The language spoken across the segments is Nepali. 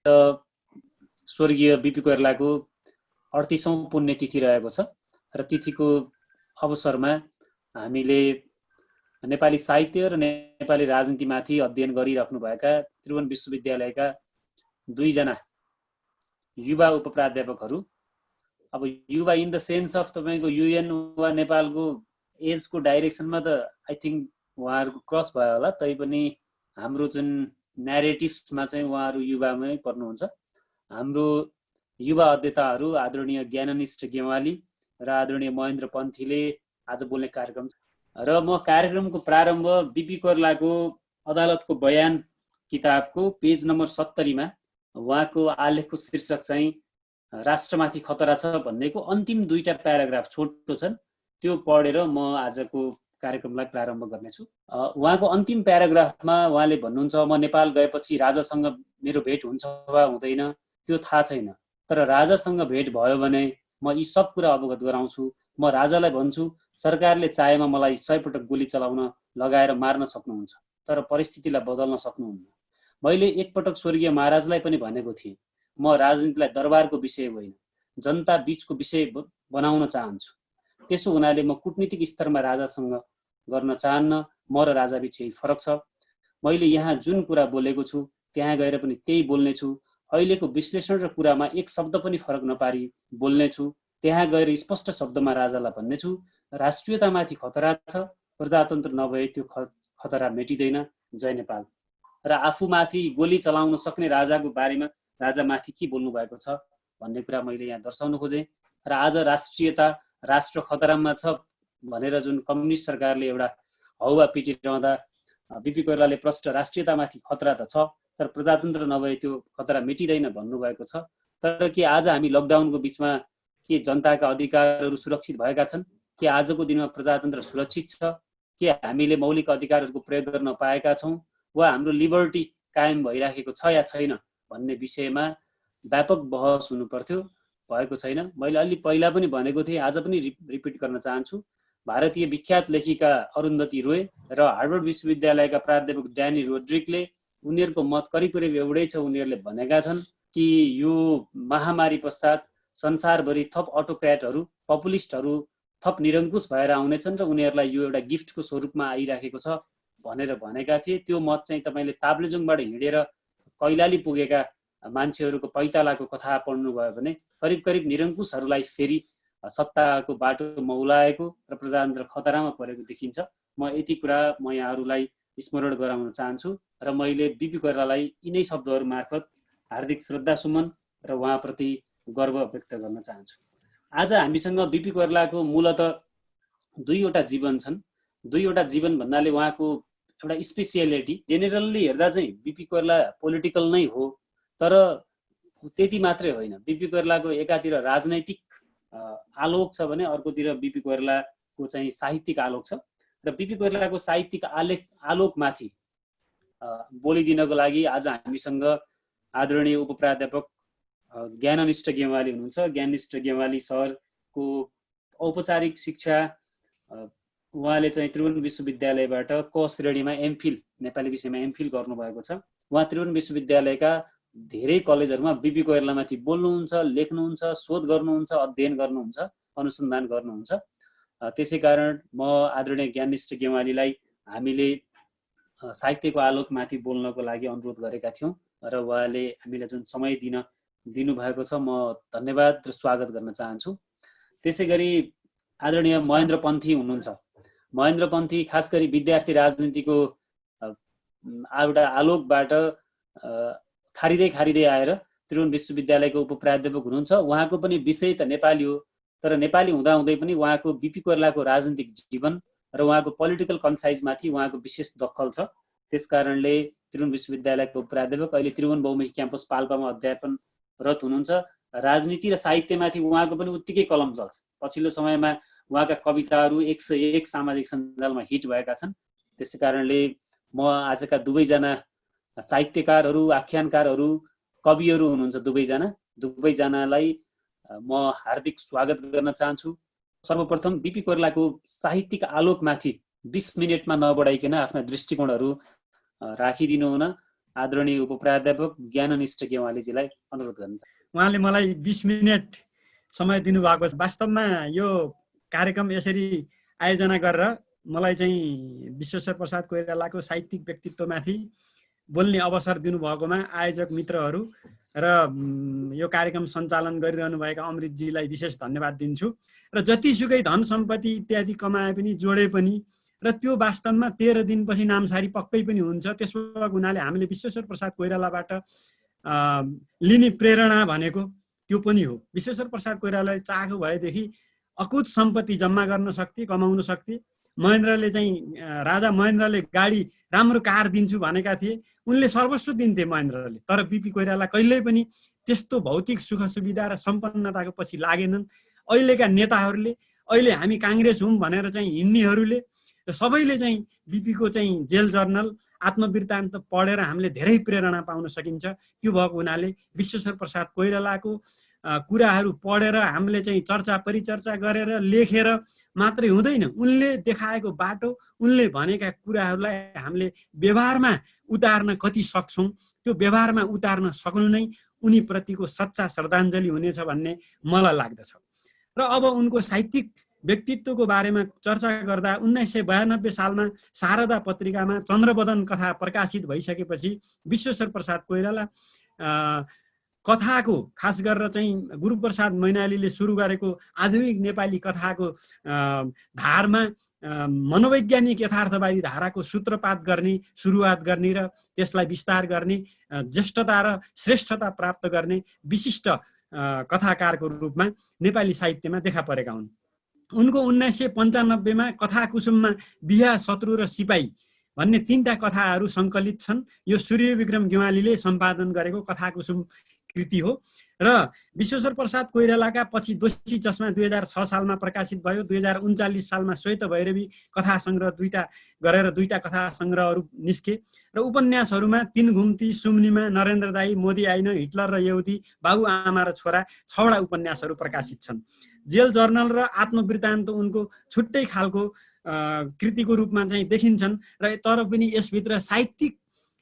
स्वर्गीय बीपी कोइरालाको 38औं पुण्यतिथि रहेको छ र तिथिको अवसरमा हामीले नेपाली साहित्य र नेपाली राजनीतिमाथि अध्ययन गरिराख्नुभएका त्रिभुवन विश्वविद्यालयका 2 जना युवा उपप्राध्यापकहरू, अब युवा इन द सेन्स अफ तपाईको युएन वा नेपालको एजको डाइरेक्सनमा त आई थिंक उहाँहरुको क्रस भयो होला, तैपनि हाम्रो जुन न्यारेटिभ्समा चाहिँ उहाँहरु युवामै पर्नुहुन्छ। हाम्रो युवा अध्येताहरू आदरणीय ज्ञाननिष्ठ गेवाली र आदरणीय महेन्द्र पन्थीले आज बोल्ने कार्यक्रम छ र म कार्यक्रमको प्रारम्भ बीपी कोइरालाको अदालतको बयान किताबको पेज नम्बर 70 मा उहाँको आलेखको शीर्षक चाहिँ राष्ट्रमाथि खतरा छ भन्नेको अन्तिम 2टा प्याराग्राफ छोटो छन्, त्यो पढेर म आजको कार्यक्रमलाई प्रारम्भ गर्नेछु। उहाँको अन्तिम प्याराग्राफमा उहाँले भन्नुहुन्छ, म नेपाल गएपछि राजासँग मेरो भेट हुन्छ वा हुँदैन त्यो थाहा छैन, तर राजासँग भेट भयो भने म यी सब कुरा अवगत गराउँछु। म राजालाई भन्छु सरकारले चाहेमा मलाई 100 पटक गोली चलाउन लगाएर मार्न सक्नुहुन्छ, तर परिस्थितिलाई बदल्न सक्नुहुन्न। मैले एकपटक स्वर्गीय महाराजलाई पनि भनेको थिएँ, म राजनीतिलाई दरबारको विषय होइन, जनता बीचको विषय बनाउन चाहन्छु। त्यसो हुनाले म कूटनीतिक स्तरमा राजासँग गर्न चाहन्न। म र राजा बीच यही फरक छ। मैले यहाँ जुन कुरा बोलेको छु त्यहाँ गएर पनि त्यही बोल्ने छु। अहिलेको विश्लेषण र कुरामा एक शब्द पनि फरक नपारी बोल्ने छु। त्यहाँ गएर स्पष्ट शब्दमा राजालाई भन्ने छु, राष्ट्रियतामाथि खतरा छ, प्रजातन्त्र नभए त्यो खतरा मेटिँदैन। जय नेपाल। र आफूमाथि गोली चलाउन सक्ने राजाको बारेमा राजामाथि के बोल्नु भएको छ भन्ने कुरा मैले यहाँ दर्शाउन खोजेँ। र आज राष्ट्रियता राष्ट्र खतरामा छ भनेर जुन कम्युनिस्ट सरकारले एउटा हौवा पिटिरहँदा बीपी कोइरालाले प्रष्ट राष्ट्रियतामाथि खतरा त छ, तर प्रजातन्त्र नभए त्यो खतरा मेटिँदैन भन्नुभएको छ। तर के आज हामी लकडाउनको बीचमा के जनताका अधिकारहरू सुरक्षित भएका छन्? के आजको दिनमा प्रजातन्त्र सुरक्षित छ? के हामीले मौलिक अधिकारहरूको प्रयोग गर्न पाएका छौँ वा हाम्रो लिबर्टी कायम भइराखेको छ या छैन भन्ने विषयमा व्यापक बहस हुनु पर्थ्यो, भएको छैन। मैले अलि पहिला पनि भनेको थिएँ, आज पनि रिपिट गर्न चाहन्छु। भारतीय विख्यात लेखिका अरुन्धती रोय र हार्वर्ड विश्वविद्यालयका प्राध्यापक ड्यानी रोड्रिकले उनीहरूको मत करिब करिब एउटै छ। उनीहरूले भनेका छन् कि यो महामारी पश्चात संसारभरि थप अटोक्र्याटहरू, पपुलिस्टहरू थप निरङ्कुश भएर आउनेछन् र उनीहरूलाई यो एउटा गिफ्टको स्वरूपमा आइराखेको छ भनेर भनेका थिए। त्यो मत चाहिँ तपाईले ताप्लेजुङबाट हिँडेर कैलाली पुगेका मान्छेहरूको पैतालाको कथा पढ्नुभयो भने करिब करिब निरङ्कुशहरूलाई फेरि सत्ताको बाटो मौलाएको र प्रजातन्त्र खतरामा परेको देखिन्छ। म यति कुरा म यहाँहरूलाई स्मरण गराउन चाहन्छु र मैले बीपी कोइरालालाई यिनै शब्दहरू मार्फत हार्दिक श्रद्धासुमन र उहाँप्रति गर्व व्यक्त गर्न चाहन्छु। आज हामीसँग बीपी कोइरालाको मूलतः 2वटा जीवन छन्। 2वटा जीवन भन्नाले उहाँको एउटा स्पेसियालिटी, जेनेरली हेर्दा चाहिँ बीपी कोइराला पोलिटिकल नै हो, तर त्यति मात्रै होइन। बीपी कोइरालाको एकातिर राजनैतिक आलोक छ भने अर्कोतिर बीपी कोइरालाको चाहिँ साहित्यिक आलोक छ र बीपी कोइरालाको साहित्यिक आलोकमाथि बोलिदिनको लागि आज हामीसँग आदरणीय उपप्राध्यापक ज्ञाननिष्ठ गेवाली हुनुहुन्छ। ज्ञाननिष्ठ गेवाली सरको औपचारिक शिक्षा उहाँले चाहिँ त्रिभुवन विश्वविद्यालयबाट क श्रेणीमा एमफिल नेपाली विषयमा एमफिल गर्नुभएको छ। उहाँ त्रिभुवन विश्वविद्यालयका धेरै कलेजहरूमा बीपी कोइरालामाथि बोल्नुहुन्छ, लेख्नुहुन्छ, शोध गर्नुहुन्छ, अध्ययन गर्नुहुन्छ, अनुसन्धान गर्नुहुन्छ। त्यसैकारण म आदरणीय ज्ञाननिष्ठ गेवालीलाई हामीले साहित्यको आलोकमाथि बोल्नको लागि अनुरोध गरेका थियौँ र उहाँले हामीलाई जुन समय दिनुभएको छ म धन्यवाद र स्वागत गर्न चाहन्छु। त्यसैगरी आदरणीय महेन्द्र पन्थी हुनुहुन्छ। महेन्द्र पन्थी खास गरी विद्यार्थी राजनीतिको एउटा आलोकबाट खारिँदै आएर त्रिभुवन विश्वविद्यालयको उपप्राध्यापक हुनुहुन्छ। उहाँको पनि विषय त नेपाली हो, तर नेपाली हुँदाहुँदै पनि उहाँको बीपी कोइरालाको राजनीतिक जीवन र उहाँको पोलिटिकल कन्साइजमाथि उहाँको विशेष दखल छ। त्यसकारणले त्रिभुवन विश्वविद्यालयको प्राध्यापक, अहिले त्रिभुवन बहुमुखी क्याम्पस पाल्पामा अध्यापनरत हुनुहुन्छ। राजनीति र साहित्यमाथि उहाँको पनि उत्तिकै कलम चल्छ। पछिल्लो समयमा उहाँका कविताहरू 101 सामाजिक सञ्जालमा हिट भएका छन्। त्यसैकारणले म आजका दुवैजना साहित्यकारहरू, आख्यानकारहरू, कविहरू हुनुहुन्छ दुवैजनालाई म हार्दिक स्वागत गर्न चाहन्छु। सर्वप्रथम बीपी कोइरालाको साहित्यिक आलोकमाथि 20 मिनेटमा नबढाइकन आफ्ना दृष्टिकोणहरू राखिदिनु हुन आदरणीय उपप्राध्यापक ज्ञाननिष्ठ गेवालीजीलाई अनुरोध गर्न चाहन्छु। उहाँले मलाई 20 मिनेट समय दिनुभएको छ। वास्तवमा यो कार्यक्रम यसरी आयोजना गरेर मलाई चाहिँ विश्वेश्वर प्रसाद कोइरालाको साहित्यिक व्यक्तित्वमाथि बोल्ने अवसर दिनुभएकोमा आयोजक मित्रहरू र यो कार्यक्रम सञ्चालन गरिरहनुभएका अमृतजीलाई विशेष धन्यवाद दिन्छु। र जतिसुकै धन सम्पत्ति इत्यादि कमाए पनि जोडे पनि र त्यो वास्तवमा 13 दिनपछि नामसारी पक्कै पनि हुन्छ। त्यसो भएको हुनाले हामीले विश्वेश्वर प्रसाद कोइरालाबाट लिने प्रेरणा भनेको त्यो पनि हो। विश्वेश्वर प्रसाद कोइरालाले चाहेको भएदेखि अकुत सम्पत्ति जम्मा गर्न सक्थे, कमाउन सक्थे। महेन्द्रले चाहिँ राजा महेन्द्रले गाडी राम्रो कार दिन्छु भनेका थिए, उनले सर्वस्व दिन्थे महेन्द्रले। तर बिपी कोइराला कहिल्यै पनि त्यस्तो भौतिक सुख सुविधा र सम्पन्नताको पछि लागेनन्। अहिलेका नेताहरूले, अहिले हामी काङ्ग्रेस हौँ भनेर चाहिँ हिँड्नेहरूले र सबैले चाहिँ बिपीको चाहिँ जेल जर्नल आत्मवृत्तान्त पढेर हामीले धेरै प्रेरणा पाउन सकिन्छ। त्यो भएको हुनाले विश्वेश्वर प्रसाद कोइरालाको कुराहरू पढेर हामीले चाहिँ चर्चा परिचर्चा गरेर लेखेर मात्रै हुँदैन। उनले देखाएको बाटो, उनले भनेका कुराहरूलाई हामीले व्यवहारमा उतार्न कति सक्छौँ, त्यो व्यवहारमा उतार्न सक्नु नै उनीप्रतिको सच्चा श्रद्धाञ्जली हुनेछ भन्ने मलाई लाग्दछ। र अब उनको साहित्यिक व्यक्तित्वको बारेमा चर्चा गर्दा 1992 सालमा शारदा पत्रिकामा चन्द्रबदन कथा प्रकाशित भइसकेपछि विश्वेश्वर प्रसाद कोइराला कथाको, खास गरेर चाहिँ गुरुप्रसाद मैनालीले सुरु गरेको आधुनिक नेपाली कथाको धारमा मनोवैज्ञानिक यथार्थवादी धाराको सूत्रपात गर्ने, सुरुवात गर्ने र त्यसलाई विस्तार गर्ने, ज्येष्ठता र श्रेष्ठता प्राप्त गर्ने विशिष्ट कथाकारको रूपमा नेपाली साहित्यमा देखा परेका हुन्। उनको 1995 मा कथा कुसुममा बिहा, शत्रु र सिपाही भन्ने 3टा कथाहरू सङ्कलित छन्। यो सूर्यविक्रम गेवालीले सम्पादन गरेको कथा कुसुम कृति हो। र विश्वेश्वर प्रसाद कोइरालाका पछि दोषी चस्मा 2006 सालमा प्रकाशित भयो। 2039 सालमा श्वेत भैरवी कथा सङ्ग्रह 2टा गरेर 2टा कथा सङ्ग्रहहरू निस्के। र उपन्यासहरूमा 3 घुम्ती, सुम्निमा, नरेन्द्र दाई, मोदी आइन, हिटलर र यहुदी, बाबु आमा र छोरा 6वटा उपन्यासहरू प्रकाशित छन्। जेल जर्नल र आत्मवृत्तान्त उनको छुट्टै खालको कृतिको रूपमा चाहिँ देखिन्छन्। र तर पनि यसभित्र साहित्यिक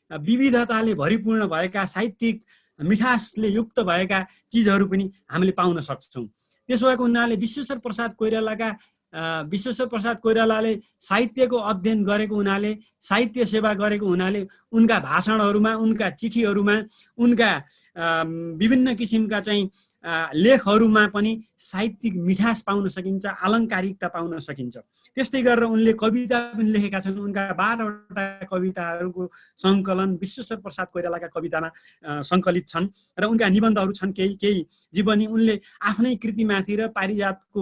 विविधताले भरिपूर्ण भएका, साहित्यिक मिठासले युक्त भएका चिजहरू पनि हामीले पाउन सक्छौँ। त्यसो भएको हुनाले विश्वेश्वर प्रसाद कोइरालाले साहित्यको अध्ययन गरेको हुनाले, साहित्य सेवा गरेको हुनाले उनका भाषणहरूमा, उनका चिठीहरूमा, उनका विभिन्न किसिमका चाहिँ लेखहरूमा पनि साहित्यिक मिठास पाउन सकिन्छ, अलङ्कारिकता पाउन सकिन्छ। त्यस्तै गरेर उनले कविता पनि लेखेका छन्। उनका 12वटा कविताहरूको सङ्कलन विश्वेश्वर प्रसाद कोइरालाका कवितामा सङ्कलित छन् र उनका निबन्धहरू छन् केही जीवनी। उनले आफ्नै कृतिमाथि र पारिजातको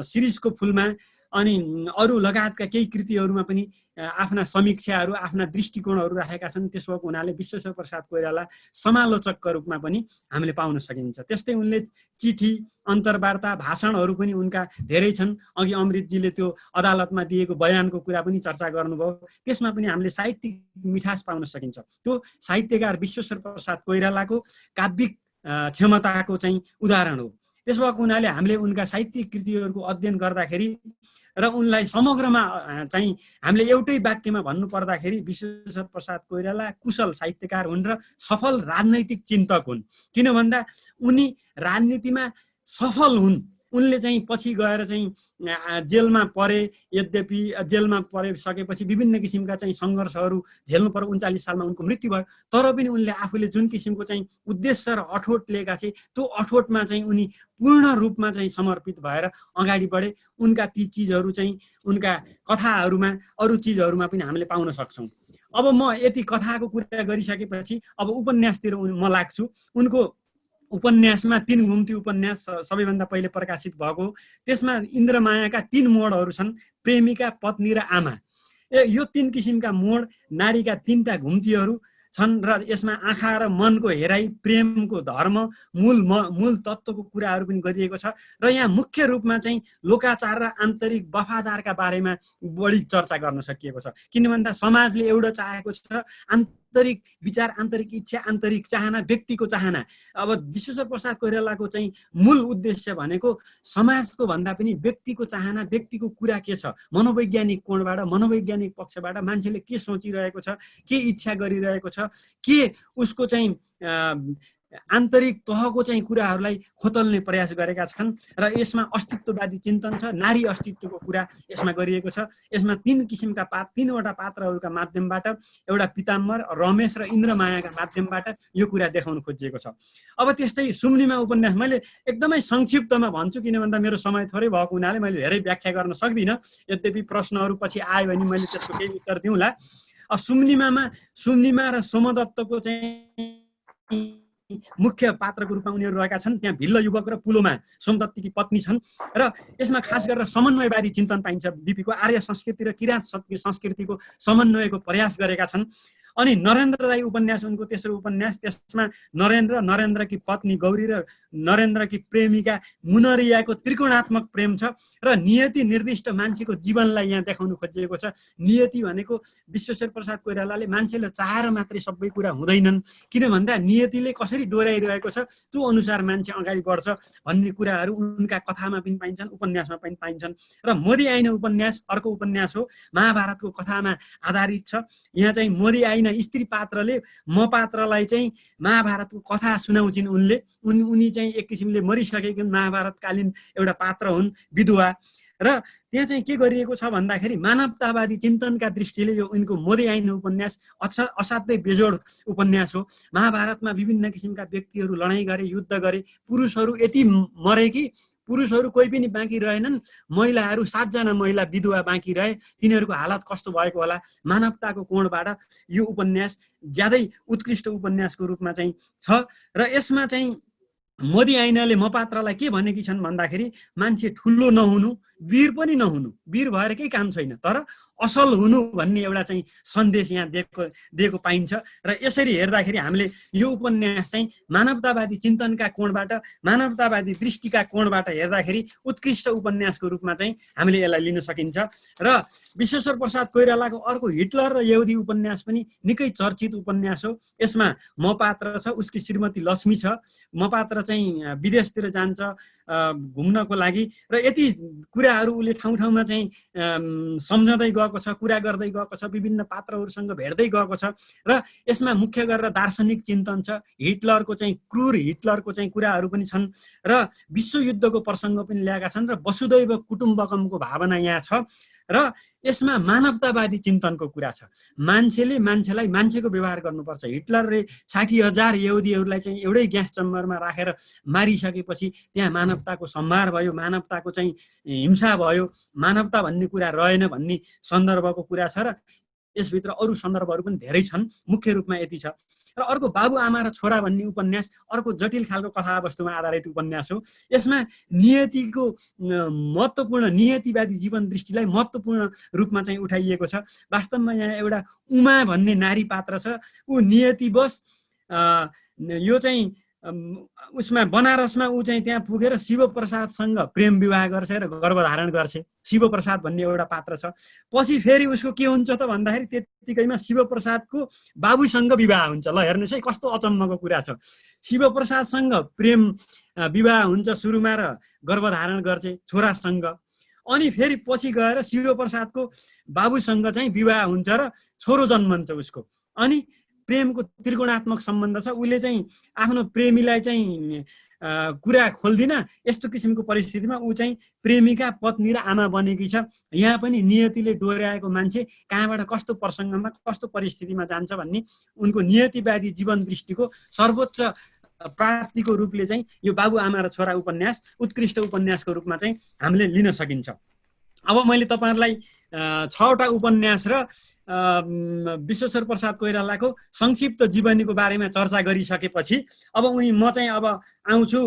शिरीषको फुलमा अनि अरू लगायतका केही कृतिहरूमा पनि आफ्ना समीक्षाहरू, आफ्ना दृष्टिकोणहरू राखेका छन्। त्यसो भएको हुनाले विश्वेश्वर प्रसाद कोइराला समालोचकका रूपमा पनि हामीले पाउन सकिन्छ। त्यस्तै उनले चिठी, अन्तर्वार्ता, भाषणहरू पनि उनका धेरै छन्। अघि अमृतजीले त्यो अदालतमा दिएको बयानको कुरा पनि चर्चा गर्नुभयो। त्यसमा पनि हामीले साहित्यिक मिठास पाउन सकिन्छ। त्यो साहित्यकार विश्वेश्वर प्रसाद कोइरालाको काव्यिक क्षमताको चाहिँ उदाहरण हो। त्यसो भएको हुनाले हामीले उनका साहित्यिक कृतिहरूको अध्ययन गर्दाखेरि र उनलाई समग्रमा चाहिँ हामीले एउटै वाक्यमा भन्नु पर्दाखेरि विश्वेश्वर प्रसाद कोइराला कुशल साहित्यकार हुन् र सफल राजनैतिक चिन्तक हुन्। किन भन्दा उनी राजनीतिमा सफल हुन्। उनले चाहिँ पछि गएर चाहिँ जेलमा परे, यद्यपि जेलमा परेसकेपछि विभिन्न किसिमका चाहिँ सङ्घर्षहरू झेल्नु पर्यो। 39 सालमा उनको मृत्यु भयो। तर पनि उनले आफूले जुन किसिमको चाहिँ उद्देश्य र अठोट लिएका थिए, त्यो अठोटमा चाहिँ उनी पूर्ण रूपमा चाहिँ समर्पित भएर अगाडि बढे। उनका ती चिजहरू चाहिँ उनका कथाहरूमा, अरू चिजहरूमा पनि हामीले पाउन सक्छौँ। अब म यति कथाको कुरा गरिसकेपछि अब उपन्यासतिर म लाग्छु। उनको उपन्यासमा 3 घुम्ती उपन्यास सबैभन्दा पहिले प्रकाशित भएको। त्यसमा इन्द्रमायाका 3 मोडहरू छन्, प्रेमिका, पत्नी र आमा। यो 3 किसिमका मोड, नारीका 3टा घुम्तीहरू छन् र यसमा आँखा र मनको हेराइ, प्रेमको धर्म, मूल तत्त्वको कुराहरू पनि गरिएको छ। र यहाँ मुख्य रूपमा चाहिँ लोकाचार र आन्तरिक वफादारका बारेमा बढी चर्चा गर्न सकिएको छ। किन भन्दा समाजले एउटा चाहेको छ, आन्तरिक विचार, आन्तरिक इच्छा, आन्तरिक चाहना, व्यक्तिको चाहना। अब विश्वेश्वर प्रसाद कोइरालाको चाहिँ मूल उद्देश्य भनेको समाजको भन्दा पनि व्यक्तिको चाहना, व्यक्तिको कुरा के छ, मनोवैज्ञानिक कोणबाट, मनोवैज्ञानिक पक्षबाट मान्छेले के सोचिरहेको छ, के इच्छा गरिरहेको छ, के उसको चाहिँ आन्तरिक तहको चाहिँ कुराहरूलाई खोतल्ने प्रयास गरेका छन्। र यसमा अस्तित्ववादी चिन्तन छ, नारी अस्तित्वको कुरा यसमा गरिएको छ। यसमा तीनवटा पात्रहरूका माध्यमबाट, एउटा पिताम्बर, रमेश र इन्द्रमायाका माध्यमबाट यो कुरा देखाउन खोजिएको छ। अब त्यस्तै सुम्निमा उपन्यास मैले एकदमै संक्षिप्तमा भन्छु, किन भन्दा मेरो समय थोरै भएको हुनाले मैले धेरै व्याख्या गर्न सक्दिनँ। यद्यपि प्रश्नहरू पछि आयो भने मैले त्यसको केही उत्तर दिउँला। अब सुम्निमा र सोमदत्तको चाहिँ मुख्य पात्रको रूपमा उनीहरू रहेका छन्। त्यहाँ भिल्ल युवक र पुलोमा सोमदत्तकी पत्नी छन् र यसमा खास गरेर समन्वयवादी चिन्तन पाइन्छ। बीपीको आर्य संस्कृति र किराँत संस्कृतिको समन्वयको प्रयास गरेका छन्। अनि नरेन्द्र राई उपन्यास उनको तेस्रो उपन्यास, त्यसमा नरेन्द्रकी पत्नी गौरी र नरेन्द्रकी प्रेमिका मुनरियाको त्रिकोणात्मक प्रेम छ र नियति निर्दिष्ट मान्छेको जीवनलाई यहाँ देखाउनु खोजिएको छ। नियति भनेको विश्वेश्वर प्रसाद कोइरालाले मान्छेले चाहेर मात्रै सबै कुरा हुँदैनन्, किन भन्दा नियतिले कसरी डोर्याइरहेको छ त्यो अनुसार मान्छे अगाडि बढ्छ भन्ने कुराहरू उनका कथामा पनि पाइन्छन्, उपन्यासमा पनि पाइन्छन्। र मोदी आइन उपन्यास अर्को उपन्यास हो, महाभारतको कथामा आधारित छ। यहाँ चाहिँ मोदी आइन स्त्री पात्रले म पात्रलाई चाहिँ महाभारतको कथा सुनाउँछिन्। उनी चाहिँ एक किसिमले मरिसकेको महाभारतकालीन एउटा पात्र हुन्, विधवा। र त्यहाँ चाहिँ के गरिएको छ भन्दाखेरि मानवतावादी चिन्तनका दृष्टिले यो उनको मोदी आइन उपन्यास असाध्यै बेजोड उपन्यास हो। महाभारतमा विभिन्न किसिमका व्यक्तिहरू लडाइँ गरे, युद्ध गरे, पुरुषहरू यति मरे कि पुरुषहरू कोही पनि बाँकी रहेनन्, महिलाहरू 7 जना महिला विधवा बाँकी रहे। तिनीहरूको हालत कस्तो भएको होला। मानवताको कोणबाट यो उपन्यास ज्यादै उत्कृष्ट उपन्यासको रूपमा चाहिँ छ। र यसमा चाहिँ मोदी आइनाले म पात्रलाई के भनेकी छन् भन्दाखेरि मान्छे ठुलो नहुनु, वीर पनि नहुनु, वीर भएर केही काम छैन, तर असल हुनु भन्ने एउटा चाहिँ सन्देश यहाँ दिएको पाइन्छ। र यसरी हेर्दाखेरि हामीले यो उपन्यास चाहिँ मानवतावादी चिन्तनका कोणबाट, मानवतावादी दृष्टिका कोणबाट हेर्दाखेरि उत्कृष्ट उपन्यासको रूपमा चाहिँ हामीले यसलाई लिन सकिन्छ। र विश्वेश्वर प्रसाद कोइरालाको अर्को हिटलर र यहुदी उपन्यास पनि निकै चर्चित उपन्यास हो। यसमा म पात्र छ, उसकी श्रीमती लक्ष्मी छ। म पात्र चाहिँ विदेशतिर जान्छ घुम्नको लागि र यति कुराहरू उसले ठाउँ ठाउँमा चाहिँ सम्झँदै गएको छ, कुरा गर्दै गएको छ, विभिन्न पात्रहरूसँग भेट्दै गएको छ। र यसमा मुख्य गरेर दार्शनिक चिन्तन छ। हिटलरको चाहिँ क्रूर हिटलरको चाहिँ कुराहरू पनि छन् र विश्वयुद्धको प्रसङ्ग पनि ल्याएका छन् र वसुदैव कुटुम्बकमको भावना यहाँ छ। र यसमा मानवतावादी चिन्तनको कुरा छ। मान्छेले मान्छेलाई मान्छेको व्यवहार गर्नुपर्छ। हिटलरले 60,000 यहुदीहरूलाई चाहिँ एउटै ग्यास चम्बरमा राखेर मारिसकेपछि त्यहाँ मानवताको संहार भयो, मानवताको चाहिँ हिंसा भयो, मानवता भन्ने कुरा रहेन भन्ने सन्दर्भको कुरा छ। र यसभित्र अरू सन्दर्भहरू पनि धेरै छन्, मुख्य रूपमा यति छ। र अर्को बाबु आमा र छोरा भन्ने उपन्यास अर्को जटिल खालको कथावस्तुमा आधारित उपन्यास हो। यसमा नियतिको महत्त्वपूर्ण, नियतिवादी जीवन दृष्टिलाई महत्त्वपूर्ण रूपमा चाहिँ उठाइएको छ। वास्तवमा यहाँ एउटा उमा भन्ने नारी पात्र छ। ऊ नियतिवश यो चाहिँ उसमा बनारसमा ऊ चाहिँ त्यहाँ पुगेर शिवप्रसादसँग प्रेम विवाह गर्छ र गर्भधारण गर्छ। शिवप्रसाद भन्ने एउटा पात्र छ। पछि फेरि उसको के हुन्छ त भन्दाखेरि त्यतिकैमा शिवप्रसादको बाबुसँग विवाह हुन्छ। ल हेर्नुहोस् है कस्तो अचम्मको कुरा छ। शिवप्रसादसँग प्रेम विवाह हुन्छ सुरुमा र गर्भधारण गर्छ छोरासँग। अनि फेरि पछि गएर शिवप्रसादको बाबुसँग चाहिँ विवाह हुन्छ र छोरो जन्मन्छ उसको। अनि प्रेमको त्रिकोणात्मक सम्बन्ध छ। उसले चाहिँ आफ्नो प्रेमीलाई चाहिँ कुरा खोल्दिन, यस्तो किसिमको परिस्थितिमा ऊ चाहिँ प्रेमिका पत्नी र आमा बनेकी छ। यहाँ पनि नियतिले डोर्याएको मान्छे कहाँबाट कस्तो प्रसङ्गमा कस्तो परिस्थितिमा जान्छ भन्ने उनको नियतिवादी जीवन दृष्टिको सर्वोच्च प्राप्तिको रूपले चाहिँ यो बाबु आमा र छोरा उपन्यास उत्कृष्ट उपन्यासको रूपमा चाहिँ हामीले लिन सकिन्छ। अब मैले तपाईँहरूलाई 6वटा उपन्यास र विश्वेश्वर प्रसाद कोइरालाको संक्षिप्त जीवनीको बारेमा चर्चा गरिसकेपछि अब म चाहिँ अब आउँछु।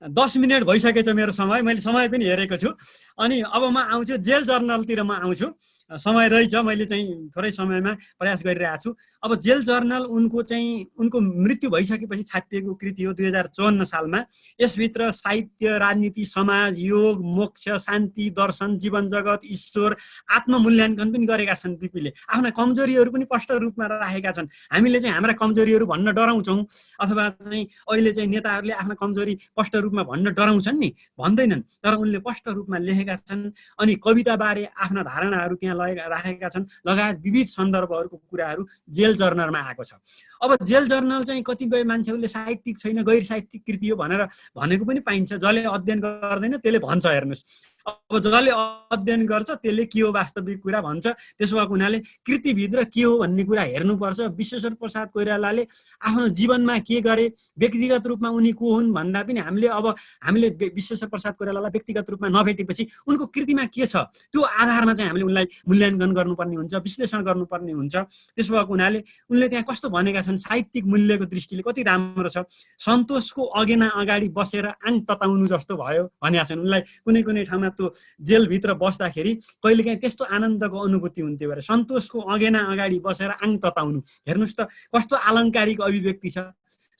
10 मिनट भइसकेछ मेरो समय, मैले समय पनि हेरेको छु। अनि अब म आउँछु जेल जर्नलतिर म आउँछु। समय रहेछ, मैले चाहिँ थोरै समयमा प्रयास गरिरहेको छु। अब जेल जर्नल उनको मृत्यु भइसकेपछि छापिएको कृति हो 2054 सालमा। यसभित्र साहित्य, राजनीति, समाज, योग, मोक्ष, शान्ति, दर्शन, जीवन जगत, ईश्वर, आत्ममूल्याङ्कन पनि गरेका छन्। बिपीले आफ्ना कमजोरीहरू पनि स्पष्ट रूपमा राखेका छन्। हामीले चाहिँ हाम्रा कमजोरीहरू भन्न डराउँछौँ, अथवा चाहिँ अहिले चाहिँ नेताहरूले आफ्ना कमजोरी स्पष्ट रूपमा भन्न डराउँछन् नि, भन्दैनन्, तर उनले स्पष्ट रूपमा लेखेका छन्। अनि कविताबारे आफ्ना धारणाहरू त्यहाँ राखेका छन्, लगायत विविध सन्दर्भहरूको कुराहरू जेल जर्नलमा आएको छ। अब जेल जर्नल चाहिँ कतिपय मान्छेहरूले साहित्यिक छैन, गैर साहित्यिक कृति हो भनेर भनेको पनि पाइन्छ। जसले अध्ययन गर्दैन त्यसले भन्छ, हेर्नुहोस्, अब जसले अध्ययन गर्छ त्यसले के हो वास्तविक कुरा भन्छ। त्यसो भएको हुनाले कृतिभित्र के हो भन्ने कुरा हेर्नुपर्छ। विश्वेश्वर प्रसाद कोइरालाले आफ्नो जीवनमा के गरे, व्यक्तिगत रूपमा उनी को हुन् भन्दा पनि हामीले विश्वेश्वर प्रसाद कोइरालालाई व्यक्तिगत रूपमा नभेटेपछि उनको कृतिमा के छ त्यो आधारमा चाहिँ हामीले उनलाई मूल्याङ्कन गर्नुपर्ने हुन्छ, विश्लेषण गर्नुपर्ने हुन्छ। त्यसो भएको हुनाले उनले त्यहाँ कस्तो भनेका छन्, साहित्यिक मूल्यको दृष्टिले कति राम्रो छ। सन्तोषको अगेना अगाडि बसेर आङ तताउनु जस्तो भयो भनेका छन्। उनलाई कुनै कुनै ठाउँमा त्यो जेलभित्र बस्दाखेरि कहिलेकाहीँ त्यस्तो आनन्दको अनुभूति हुन्थ्यो अरे, सन्तोषको अगेना अगाडि बसेर आङ तताउनु। हेर्नुहोस् त कस्तो अलङ्कारिक अभिव्यक्ति छ।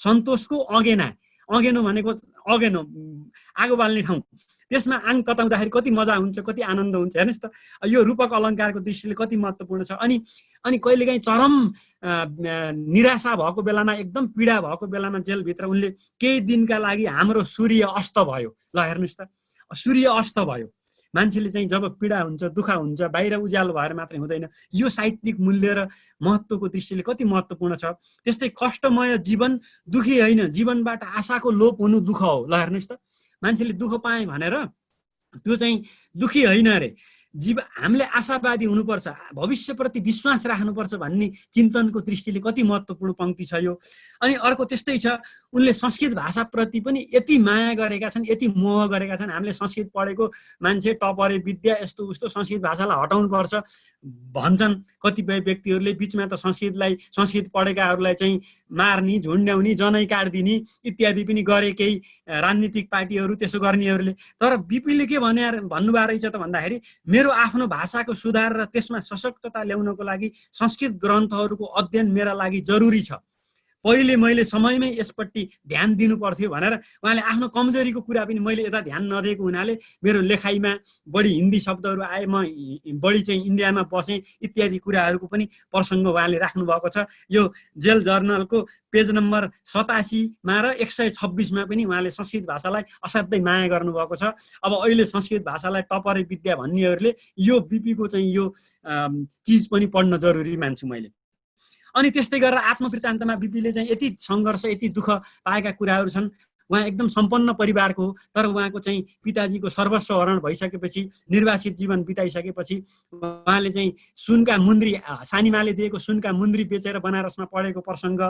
सन्तोषको अगेना, अगेनो भनेको अगेनो आगो बाल्ने ठाउँ, त्यसमा आङ तताउँदाखेरि कति मजा हुन्छ, कति आनन्द हुन्छ। हेर्नुहोस् त यो रूपक अलङ्कारको दृष्टिले कति महत्त्वपूर्ण छ। अनि कहिलेकाहीँ चरम निराशा भएको बेलामा, एकदम पीडा भएको बेलामा जेलभित्र उनले केही दिनका लागि हाम्रो सूर्य अस्त भयो। ल हेर्नुहोस् त, सूर्य अस्त भयो। मान्छेले चाहिँ जब पीडा हुन्छ, दुःख हुन्छ, बाहिर उज्यालो भएर मात्रै हुँदैन। यो साहित्यिक मूल्य र महत्त्वको दृष्टिले कति महत्त्वपूर्ण छ। त्यस्तै कष्टमय जीवन दुखी होइन, जीवनबाट आशाको लोप हुनु दुःख हो। ल हेर्नुहोस् त, मान्छेले दुःख पाएँ भनेर त्यो चाहिँ दुखी होइन अरे। हामीले आशावादी हुनुपर्छ, भविष्यप्रति विश्वास राख्नुपर्छ भन्ने चिन्तनको दृष्टिले कति महत्त्वपूर्ण पंक्ति छ यो। अनि अर्को त्यस्तै छ, उनले संस्कृत भाषाप्रति पनि यति माया गरेका छन्, यति मोह गरेका छन्। हामीले संस्कृत पढेको मान्छे टपरे विद्या यस्तो उस्तो संस्कृत भाषालाई हटाउनुपर्छ भन्छन् कतिपय व्यक्तिहरूले। बिचमा त संस्कृत पढेकाहरूलाई चाहिँ मार्ने, झुन्ड्याउने, जनै काट्दिने इत्यादि पनि गरे केही राजनीतिक पार्टीहरू, त्यसो गर्नेहरूले। तर बिपीले के भन्नुभएको रहेछ त भन्दाखेरि, मेरो आफ्नो भाषाको सुधार र त्यसमा सशक्तता ल्याउनको लागि संस्कृत ग्रन्थहरूको अध्ययन मेरा लागि जरुरी छ। पहिले मैले समयमै यसपट्टि ध्यान दिनु पर्थ्यो भनेर उहाँले आफ्नो कमजोरीको कुरा पनि मैले यता ध्यान नदिएको हुनाले मेरो लेखाइमा बढी हिन्दी शब्दहरू आए, म बढी चाहिँ इन्डियामा बसेँ इत्यादि कुराहरूको पनि प्रसङ्ग उहाँले राख्नु भएको छ। यो जेल जर्नलको पेज नम्बर 87मा र 126मा पनि उहाँले संस्कृत भाषालाई असाध्यै माया गर्नुभएको छ। अब अहिले संस्कृत भाषालाई टपरे विद्या भन्नेहरूले यो बिपीको चाहिँ यो चिज पनि पढ्न जरुरी मान्छु मैले। अनि त्यस्तै गरेर आत्मवृत्तान्तमा बिपीले चाहिँ यति सङ्घर्ष, यति दुःख पाएका कुराहरू छन्। उहाँ एकदम सम्पन्न परिवारको हो, तर उहाँको चाहिँ पिताजीको सर्वस्व हरण भइसकेपछि, निर्वासित जीवन बिताइसकेपछि उहाँले चाहिँ सुनका मुन्द्री, सानीमाले दिएको सुनका मुन्द्री बेचेर बनारसमा पढेको प्रसङ्ग,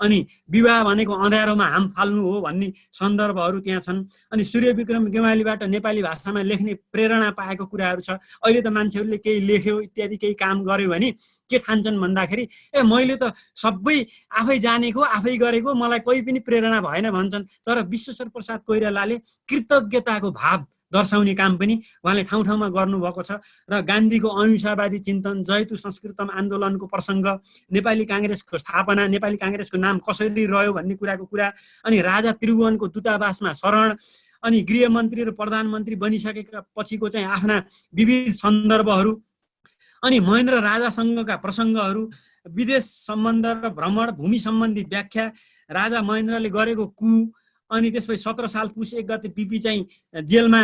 अनि विवाह भनेको अँध्यारोमा हाम फाल्नु हो भन्ने सन्दर्भहरू त्यहाँ छन्। अनि सूर्यविक्रम गेवालीबाट नेपाली भाषामा लेख्ने प्रेरणा पाएको कुराहरू छ। अहिले त मान्छेहरूले केही लेख्यो इत्यादि केही काम गर्यो भने के ठान्छन् भन्दाखेरि, मैले त सबै आफै जानेको, आफै गरेको, मलाई कोही पनि प्रेरणा भएन भन्छन्। तर विश्वेश्वर प्रसाद कोइरालाले कृतज्ञताको भाव दर्शाउने काम पनि उहाँले ठाउँ ठाउँमा गर्नुभएको छ। र गान्धीको अहिंसावादी चिन्तन, जयतु संस्कृतम आन्दोलनको प्रसङ्ग, नेपाली काङ्ग्रेसको स्थापना, नेपाली काङ्ग्रेसको नाम कसरी रह्यो भन्ने कुराको कुरा, अनि राजा त्रिभुवनको दूतावासमा शरण, अनि गृहमन्त्री र प्रधानमन्त्री बनिसकेका पछिको चाहिँ आफ्ना विविध सन्दर्भहरू, अनि महेन्द्र राजासँगका प्रसङ्गहरू, विदेश सम्बन्ध र भ्रमण, भूमि सम्बन्धी व्याख्या, राजा महेन्द्रले गरेको कु, अनि त्यसपछि 17 साल पुस 1 गते बिपी चाहिँ जेलमा